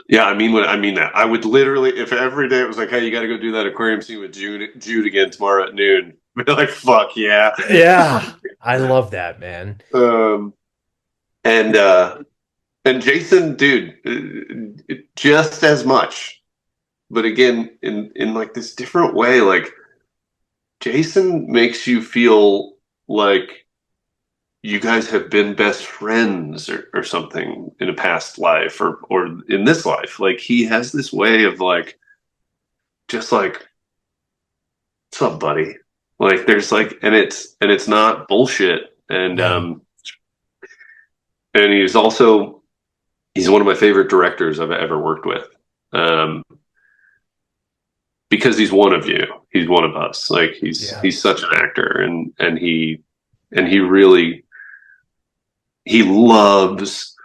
Speaker 2: yeah, I mean that. I would literally, if every day it was like, hey, you got to go do that aquarium scene with Jude again tomorrow at noon, be like, fuck yeah.
Speaker 1: Yeah. I love that, man.
Speaker 2: Um, and and Jason, dude, just as much, but again, in like this different way. Like Jason makes you feel like you guys have been best friends or something in a past life or in this life. Like he has this way of like just like, what's up, buddy? Like there's like, and it's not bullshit.
Speaker 1: No.
Speaker 2: And he's one of my favorite directors I've ever worked with. Um, because he's one of you. He's one of us. Like
Speaker 1: Yeah.
Speaker 2: he's such an actor, and he really he loves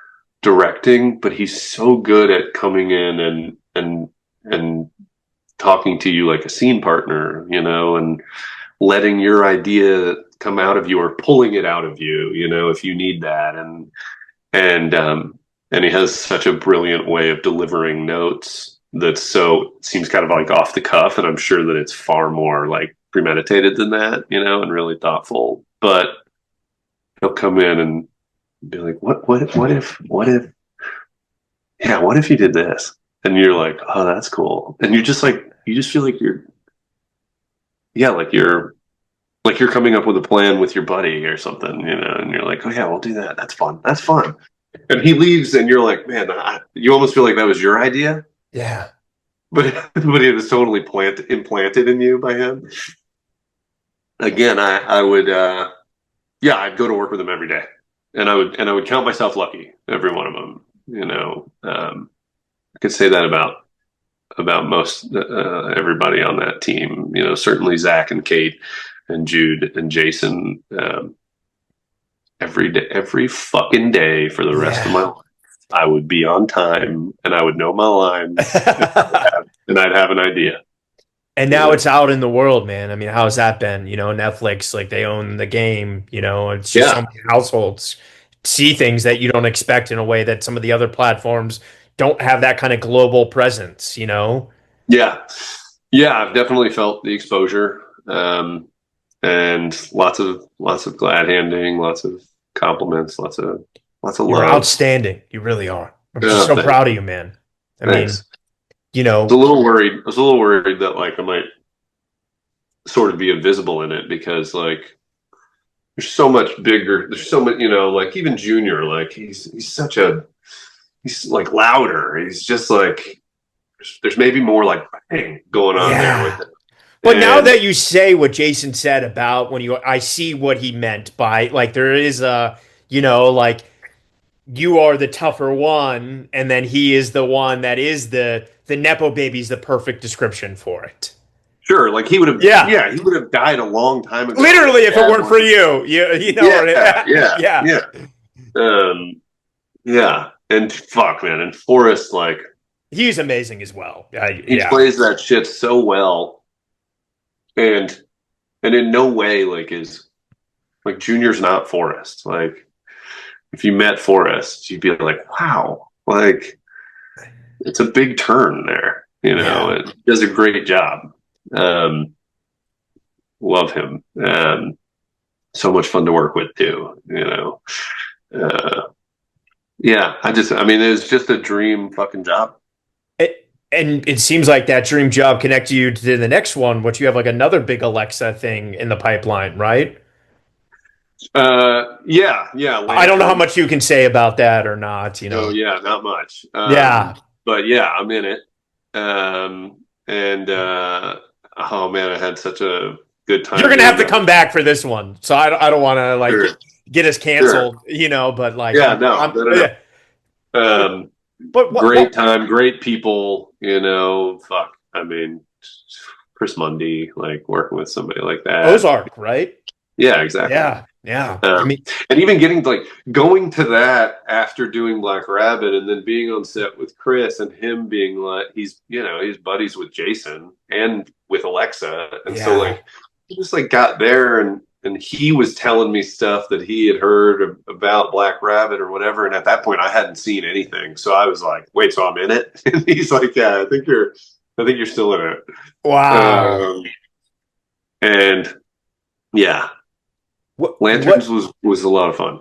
Speaker 2: directing, but he's so good at coming in and talking to you like a scene partner, you know, and letting your idea come out of you or pulling it out of you, you know, if you need that. And he has such a brilliant way of delivering notes that so seems kind of like off the cuff, and I'm sure that it's far more like premeditated than that, you know, and really thoughtful. But he'll come in and be like, what if you did this? And you're like, oh, that's cool. And you're just like, you just feel like yeah, like you're coming up with a plan with your buddy or something, you know, and you're like, oh yeah, we'll do that. That's fun. That's fun. And he leaves, and you're like, man, you almost feel like that was your idea,
Speaker 1: Yeah.
Speaker 2: but it was totally implanted in you by him. Again, I would, yeah, I'd go to work with him every day, and I would count myself lucky every one of them. You know, I could say that about most everybody on that team. You know, certainly Zach and Kate and Jude and Jason. Every day, every fucking day for the rest of my
Speaker 1: Yeah.
Speaker 2: life, I would be on time, and I would know my lines, and I'd have an idea.
Speaker 1: And
Speaker 2: You
Speaker 1: now
Speaker 2: know?
Speaker 1: it's out in the world, man. I mean, how's that been? You know, Netflix, like they own the game, you know, it's just so
Speaker 2: Yeah,
Speaker 1: many households see things that you don't expect in a way that some of the other platforms don't have that kind of global presence, you know?
Speaker 2: yeah, yeah. I've definitely felt the exposure, and lots of glad handing, lots of compliments, lots of
Speaker 1: You're
Speaker 2: love.
Speaker 1: outstanding. You really are. I'm just
Speaker 2: Yeah,
Speaker 1: so proud of you, man. I mean,
Speaker 2: thanks.
Speaker 1: you
Speaker 2: I was a
Speaker 1: know,
Speaker 2: little worried. I was a little worried that like I might sort of be invisible in it because like there's so much bigger. There's so much, you know, like even Junior, like he's like louder. He's just like there's maybe more like bang going on there with
Speaker 1: yeah.
Speaker 2: it.
Speaker 1: But now
Speaker 2: And
Speaker 1: that you say what Jason said about when you, I see what he meant by like there is a, you know, like you are the tougher one, and then he is the one that is the nepo baby's the perfect description for it.
Speaker 2: sure, like he would have,
Speaker 1: Yeah,
Speaker 2: yeah, he would have died a long time ago if
Speaker 1: literally,
Speaker 2: his
Speaker 1: if it
Speaker 2: dad
Speaker 1: weren't for
Speaker 2: wasn't.
Speaker 1: you know, or,
Speaker 2: Yeah, yeah,
Speaker 1: yeah,
Speaker 2: yeah, um, yeah. And fuck, man, and Forrest, like
Speaker 1: he's amazing as well.
Speaker 2: he
Speaker 1: Yeah,
Speaker 2: plays that shit so well, and in no way like is like Junior's not Forrest. Like if you met Forrest, you'd be like, wow, like it's a big turn there, you know.
Speaker 1: yeah.
Speaker 2: And he does a great job. Um, love him. So much fun to work with too, you know. Uh, yeah, I mean, it was just a dream fucking job.
Speaker 1: And it seems like that dream job connected you to the next one, which you have like another big Alexa thing in the pipeline, right?
Speaker 2: Yeah, yeah,
Speaker 1: I don't know how
Speaker 2: Lantern.
Speaker 1: much you can say about that or not, you
Speaker 2: Oh
Speaker 1: know.
Speaker 2: yeah, not much.
Speaker 1: Yeah,
Speaker 2: But yeah, I'm in it. And oh man, I had such a good
Speaker 1: you're
Speaker 2: time
Speaker 1: gonna have
Speaker 2: doing
Speaker 1: to
Speaker 2: that.
Speaker 1: come back for this one, so I don't want to like
Speaker 2: Sure,
Speaker 1: get us
Speaker 2: sure.
Speaker 1: canceled, you know. But like
Speaker 2: Yeah, no,
Speaker 1: I'm
Speaker 2: no, no,
Speaker 1: yeah.
Speaker 2: no.
Speaker 1: But
Speaker 2: Great
Speaker 1: what
Speaker 2: time, great people. You know, fuck. I mean, Chris Mundy, like working with somebody like that.
Speaker 1: Ozark, right?
Speaker 2: Yeah, exactly.
Speaker 1: Yeah, Yeah. I
Speaker 2: Um,
Speaker 1: mean,
Speaker 2: and even getting like going to that after doing Black Rabbit and then being on set with Chris and him being like he's buddies with Jason and with Alexa, and so
Speaker 1: yeah.
Speaker 2: like he just like got there and he was telling me stuff that he had heard about Black Rabbit or whatever, and at that point I hadn't seen anything, so I was like, wait, so I'm in it? And he's like, yeah, I think you're still in it.
Speaker 1: Wow.
Speaker 2: Um, and yeah,
Speaker 1: What
Speaker 2: Lanterns was a lot of fun.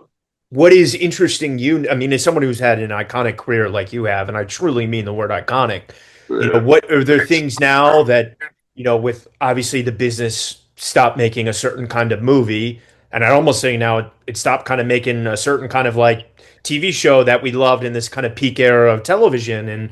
Speaker 1: what is interesting you, I mean, as someone who's had an iconic career like you have, and I truly mean the word iconic,
Speaker 2: Yeah.
Speaker 1: what are there things now that, with obviously the business stopped making a certain kind of movie, and I'd almost say now it stopped kind of making a certain kind of like TV show that we loved in this kind of peak era of television, and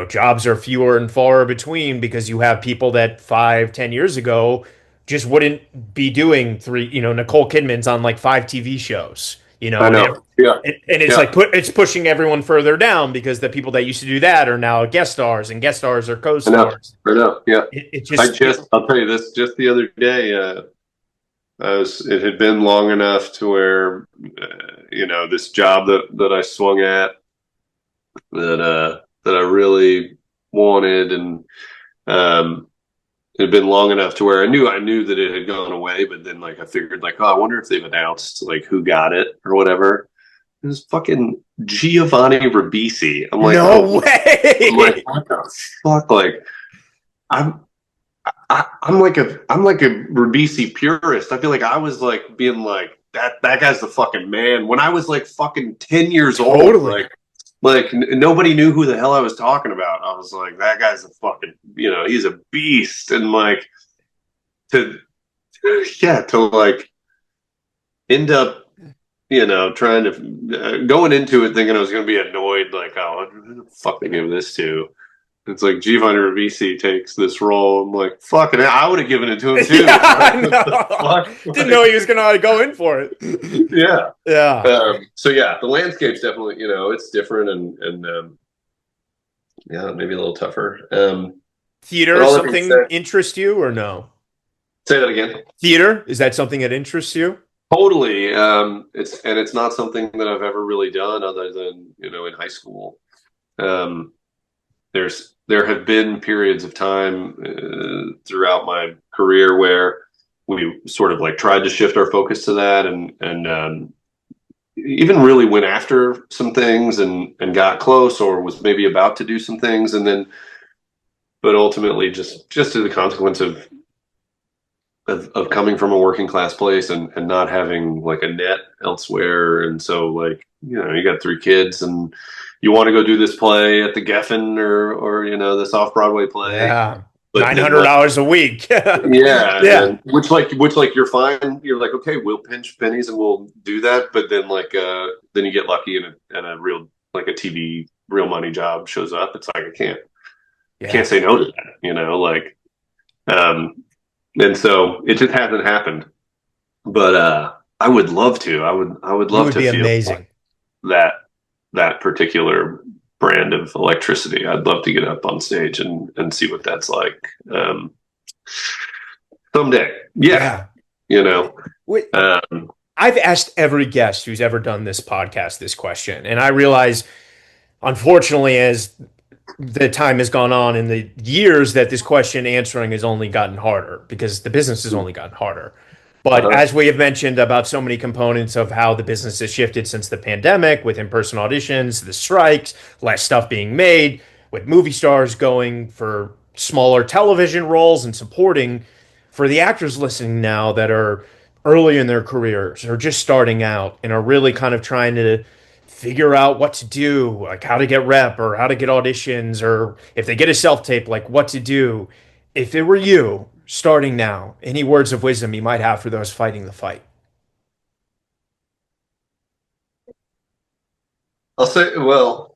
Speaker 1: jobs are fewer and far between because you have people that 5, 10 years ago just wouldn't be doing three, Nicole Kidman's on like five TV shows,
Speaker 2: I know. Yeah.
Speaker 1: and it's
Speaker 2: Yeah.
Speaker 1: like it's pushing everyone further down because the people that used to do that are now guest stars, and guest stars are
Speaker 2: I know.
Speaker 1: co-stars.
Speaker 2: I know. Yeah.
Speaker 1: It just
Speaker 2: I'll tell you this, just the other day, it had been long enough to where, this job that I swung at that I really wanted, and um, it had been long enough to where I knew that it had gone away, but then like I figured like, oh, I wonder if they've announced like who got it or whatever. It was fucking Giovanni Ribisi. I'm like,
Speaker 1: no
Speaker 2: oh, I'm like,
Speaker 1: way.
Speaker 2: what the fuck? Like, I'm I'm like a Ribisi purist. I feel like I was like being like that guy's the fucking man when I was like fucking 10 years old.
Speaker 1: Totally.
Speaker 2: Like nobody knew who the hell I was talking about. I was like, that guy's a fucking, he's a beast. And like to to like end up, trying to going into it thinking I was going to be annoyed, like, oh, who the fuck they give this to? It's like Giovanni Ribisi takes this role. I'm like, fucking, I would have given it to him too.
Speaker 1: Yeah, I
Speaker 2: What the
Speaker 1: know.
Speaker 2: fuck?
Speaker 1: Didn't know he was gonna go in for it.
Speaker 2: Yeah.
Speaker 1: Yeah.
Speaker 2: So yeah, the landscape's definitely, it's different and yeah, maybe a little tougher. But
Speaker 1: Theater,
Speaker 2: all that being
Speaker 1: something
Speaker 2: said,
Speaker 1: interests you or no?
Speaker 2: say that again.
Speaker 1: Theater, is that something that interests you?
Speaker 2: Totally. It's not something that I've ever really done other than, in high school. Um, there have been periods of time throughout my career where we sort of like tried to shift our focus to that and even really went after some things and got close or was maybe about to do some things and then but ultimately just to the consequence of coming from a working class place and not having like a net elsewhere. And so like, you got 3 kids and you want to go do this play at the Geffen or this off Broadway play,
Speaker 1: Yeah.
Speaker 2: but
Speaker 1: Nine
Speaker 2: then
Speaker 1: hundred
Speaker 2: like,
Speaker 1: dollars a week.
Speaker 2: yeah,
Speaker 1: Yeah.
Speaker 2: and which like you're fine. You're like, okay, we'll pinch pennies and we'll do that. But then like then you get lucky and a real like a TV real money job shows up. It's like I
Speaker 1: Yeah.
Speaker 2: can't say no to that, like um and so it just hasn't happened. But I would love to. I would
Speaker 1: You
Speaker 2: love
Speaker 1: would
Speaker 2: to
Speaker 1: be
Speaker 2: feel
Speaker 1: amazing.
Speaker 2: that that particular brand of electricity. I'd love to get up on stage and see what that's like. Someday. Yeah.
Speaker 1: Yeah.
Speaker 2: You know.
Speaker 1: Wait,
Speaker 2: Um
Speaker 1: I've asked every guest who's ever done this podcast this question, and I realize, unfortunately, as the time has gone on in the years that this question answering has only gotten harder because the business has only gotten harder. But
Speaker 2: uh-huh.
Speaker 1: as we have mentioned about so many components of how the business has shifted since the pandemic, with in-person auditions, the strikes, less stuff being made, with movie stars going for smaller television roles and supporting, for the actors listening now that are early in their careers or just starting out and are really kind of trying to figure out what to do, like how to get rep or how to get auditions, or if they get a self tape, like what to do. If it were you starting now, any words of wisdom you might have for those fighting the fight?
Speaker 2: I'll say, well,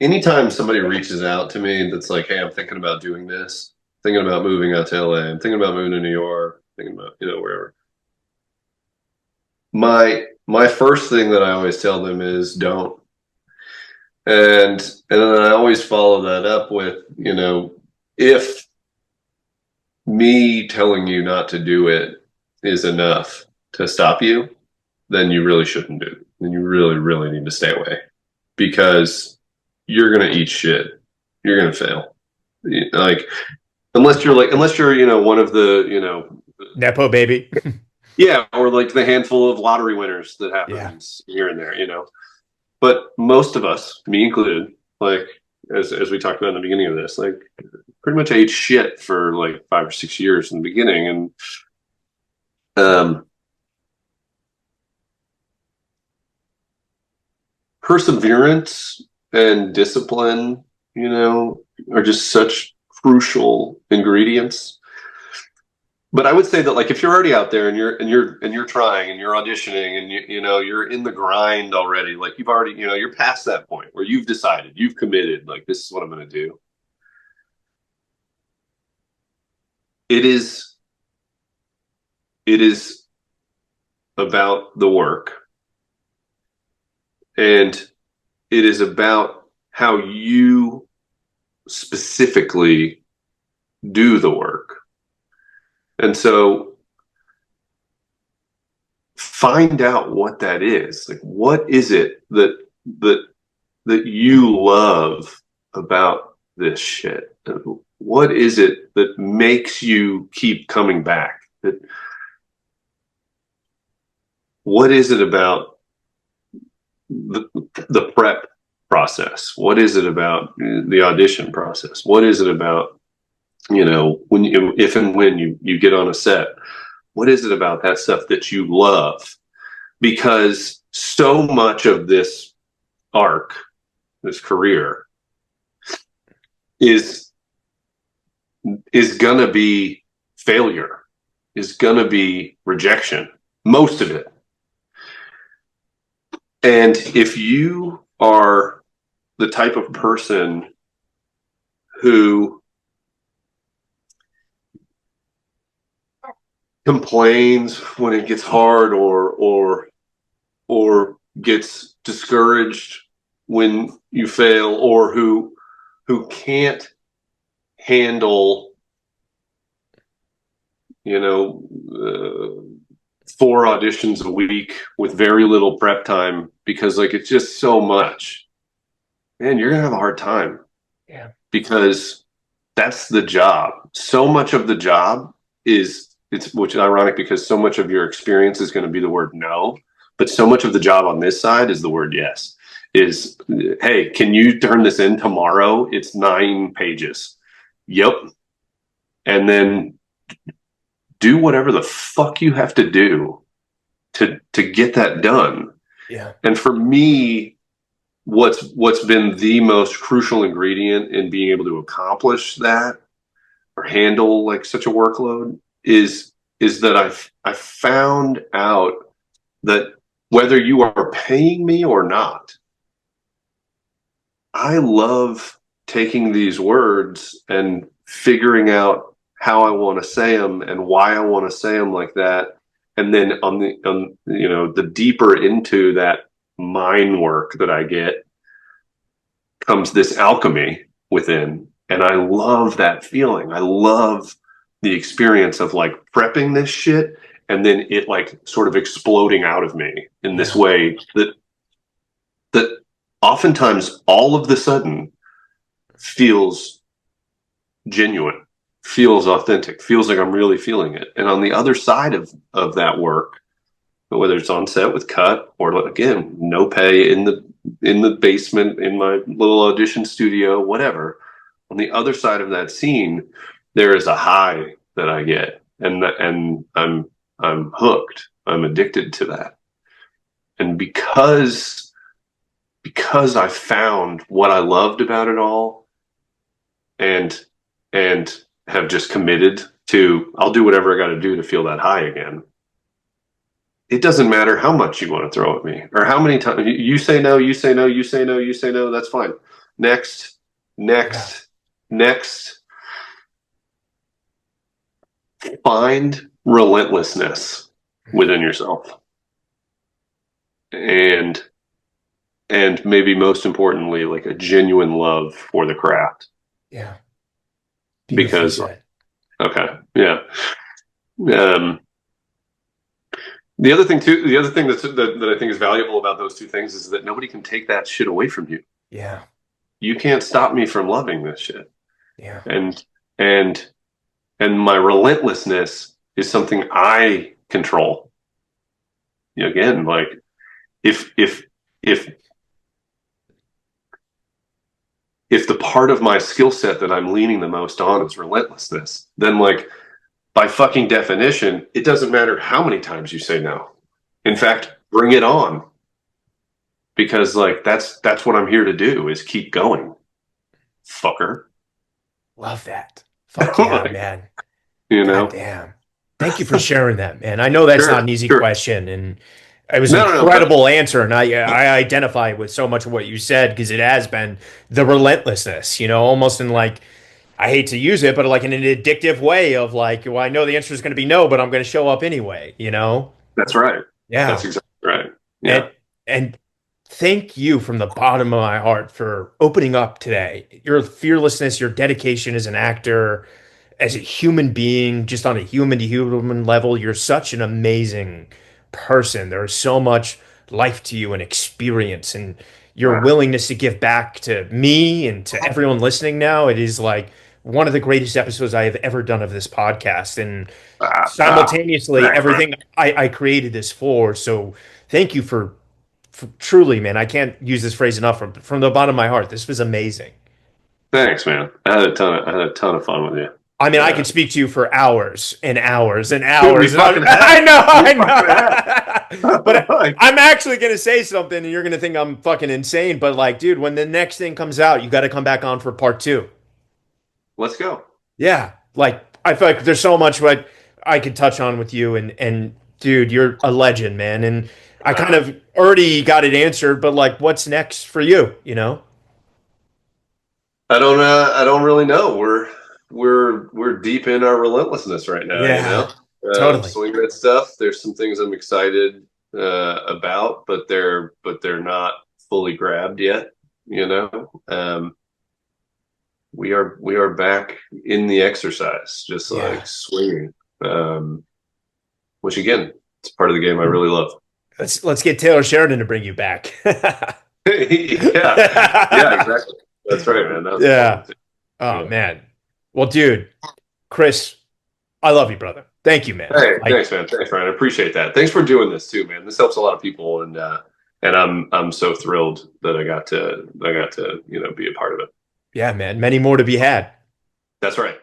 Speaker 2: anytime somebody reaches out to me that's like, hey, I'm thinking about doing this, thinking about moving out to LA, I'm thinking about moving to New York, thinking about, wherever. My first thing that I always tell them is don't. And then I always follow that up with, if me telling you not to do it is enough, to stop you, then you really shouldn't do it. Then you really, really need to stay away because you're gonna eat shit. You're gonna fail. Like unless you're one of the
Speaker 1: Nepo baby.
Speaker 2: yeah, or like the handful of lottery winners that
Speaker 1: Yeah.
Speaker 2: happens here and there. But most of us, me included, like as we talked about in the beginning of this, like pretty much ate shit for like 5 or 6 years in the beginning, and um, perseverance and discipline, are just such crucial ingredients. But I would say that like if you're already out there and you're trying and you're auditioning and you're in the grind already, like you've already you're past that point where you've decided, you've committed, like this is what I'm going to do. It is it is about the work, and it is about how you specifically do the work. And so find out what that is. Like what is it that you love about this shit? What is it that makes you keep coming back? What is it about the prep process? What is it about the audition process? What is it about when if and when you get on a set? What is it about that stuff that you love? Because so much of this arc, this career, is gonna be failure, is gonna be rejection, most of it. And if you are the type of person who complains when it gets hard or gets discouraged when you fail, or who can't handle uh, 4 auditions a week with very little prep time because like it's just so much, man, you're gonna have a hard time.
Speaker 1: Yeah.
Speaker 2: Because that's the job. So much of the job which is ironic because so much of your experience is going to be the word no, but so much of the job on this side is the word yes. Is, hey, can you turn this in tomorrow? It's 9 pages. Yep. And then do whatever the fuck you have to do to get that done.
Speaker 1: Yeah.
Speaker 2: And for me, what's been the most crucial ingredient in being able to accomplish that or handle like such a workload is that I found out that whether you are paying me or not, I love taking these words and figuring out how I want to say them and why I want to say them like that. And then on the deeper into that mind work that I get comes this alchemy within. And I love that feeling. I love the experience of like prepping this shit and then it like sort of exploding out of me in this way that oftentimes all of the sudden feels genuine, feels authentic, feels like I'm really feeling it. And on the other side of that work, whether it's on set with cut or again, no pay in the basement in my little audition studio, whatever. On the other side of that scene, there is a high that I get, and I'm hooked. I'm addicted to that, and because I found what I loved about it all, and have just committed to, I'll do whatever I got to do to feel that high again. It doesn't matter how much you want to throw at me or how many times you say no, you say no, you say no, you say no. That's fine. Next. Find relentlessness within yourself, and maybe most importantly, like a genuine love for the craft.
Speaker 1: Yeah.
Speaker 2: Because okay, yeah. the other thing that I think is valuable about those two things is that nobody can take that shit away from you.
Speaker 1: Yeah.
Speaker 2: You can't stop me from loving this shit.
Speaker 1: Yeah.
Speaker 2: And and and my relentlessness is something I control. Again, like if if if if the part of my skill set that I'm leaning the most on is relentlessness, then like by fucking definition, it doesn't matter how many times you say no. In fact, bring it on. Because like that's what I'm here to do is keep going. Fucker.
Speaker 1: Love that. Fuck yeah,
Speaker 2: Like,
Speaker 1: man.
Speaker 2: you
Speaker 1: God
Speaker 2: know?
Speaker 1: damn. Thank you for sharing that, man. I know that's not
Speaker 2: Sure,
Speaker 1: an easy
Speaker 2: sure.
Speaker 1: question, and it was an
Speaker 2: No, no, no. But
Speaker 1: incredible answer, and I identify with so much of what you said because it has been the relentlessness, almost in like I hate to use it, but like in an addictive way of like, well, I know the answer is going to be no, but I'm going to show up anyway.
Speaker 2: that's right.
Speaker 1: Yeah.
Speaker 2: That's exactly right. Yeah.
Speaker 1: And thank you from the bottom of my heart for opening up today. Your fearlessness, your dedication as an actor, as a human being, just on a human to human level, you're such an amazing person. There's so much life to you and experience, and your willingness to give back to me and to everyone listening now. It is like one of the greatest episodes I have ever done of this podcast, and simultaneously
Speaker 2: Thanks, man.
Speaker 1: everything I created this for. So thank you for truly, man. I can't use this phrase enough. From the bottom of my heart, this was amazing.
Speaker 2: Thanks, man. I had a ton of fun with you.
Speaker 1: I mean, I
Speaker 2: Uh,
Speaker 1: could speak to you for hours and hours and
Speaker 2: dude, we
Speaker 1: hours. And
Speaker 2: fucking
Speaker 1: I
Speaker 2: have.
Speaker 1: know,
Speaker 2: We fucking
Speaker 1: I know. But
Speaker 2: have.
Speaker 1: I'm actually going to say something and you're going to think I'm fucking insane. But like, dude, when the next thing comes out, you got to come back on for part two.
Speaker 2: Let's go.
Speaker 1: Yeah. Like, I feel like there's so much what I could touch on with you. And dude, you're a legend, man. And I kind of already got it answered, but like, what's next for you?
Speaker 2: I don't really know. We're deep in our relentlessness right now,
Speaker 1: Yeah, totally.
Speaker 2: swinging at stuff. There's some things I'm excited about, but they're not fully grabbed yet, you know. We are back in the exercise, just
Speaker 1: Yeah.
Speaker 2: like swinging. Which again, it's part of the game I really love.
Speaker 1: Let's get Taylor Sheridan to bring you back.
Speaker 2: Yeah, yeah, exactly. That's right, man. That was a fun
Speaker 1: Yeah.
Speaker 2: one too.
Speaker 1: Oh
Speaker 2: Yeah.
Speaker 1: man. Well, dude, Chris, I love you, brother. Thank you, man.
Speaker 2: Hey,
Speaker 1: Like,
Speaker 2: thanks, man. Thanks, Ryan. I appreciate that. Thanks for doing this too, man. This helps a lot of people, and I'm so thrilled that I got to be a part of it.
Speaker 1: yeah, man. Many more to be had.
Speaker 2: That's right.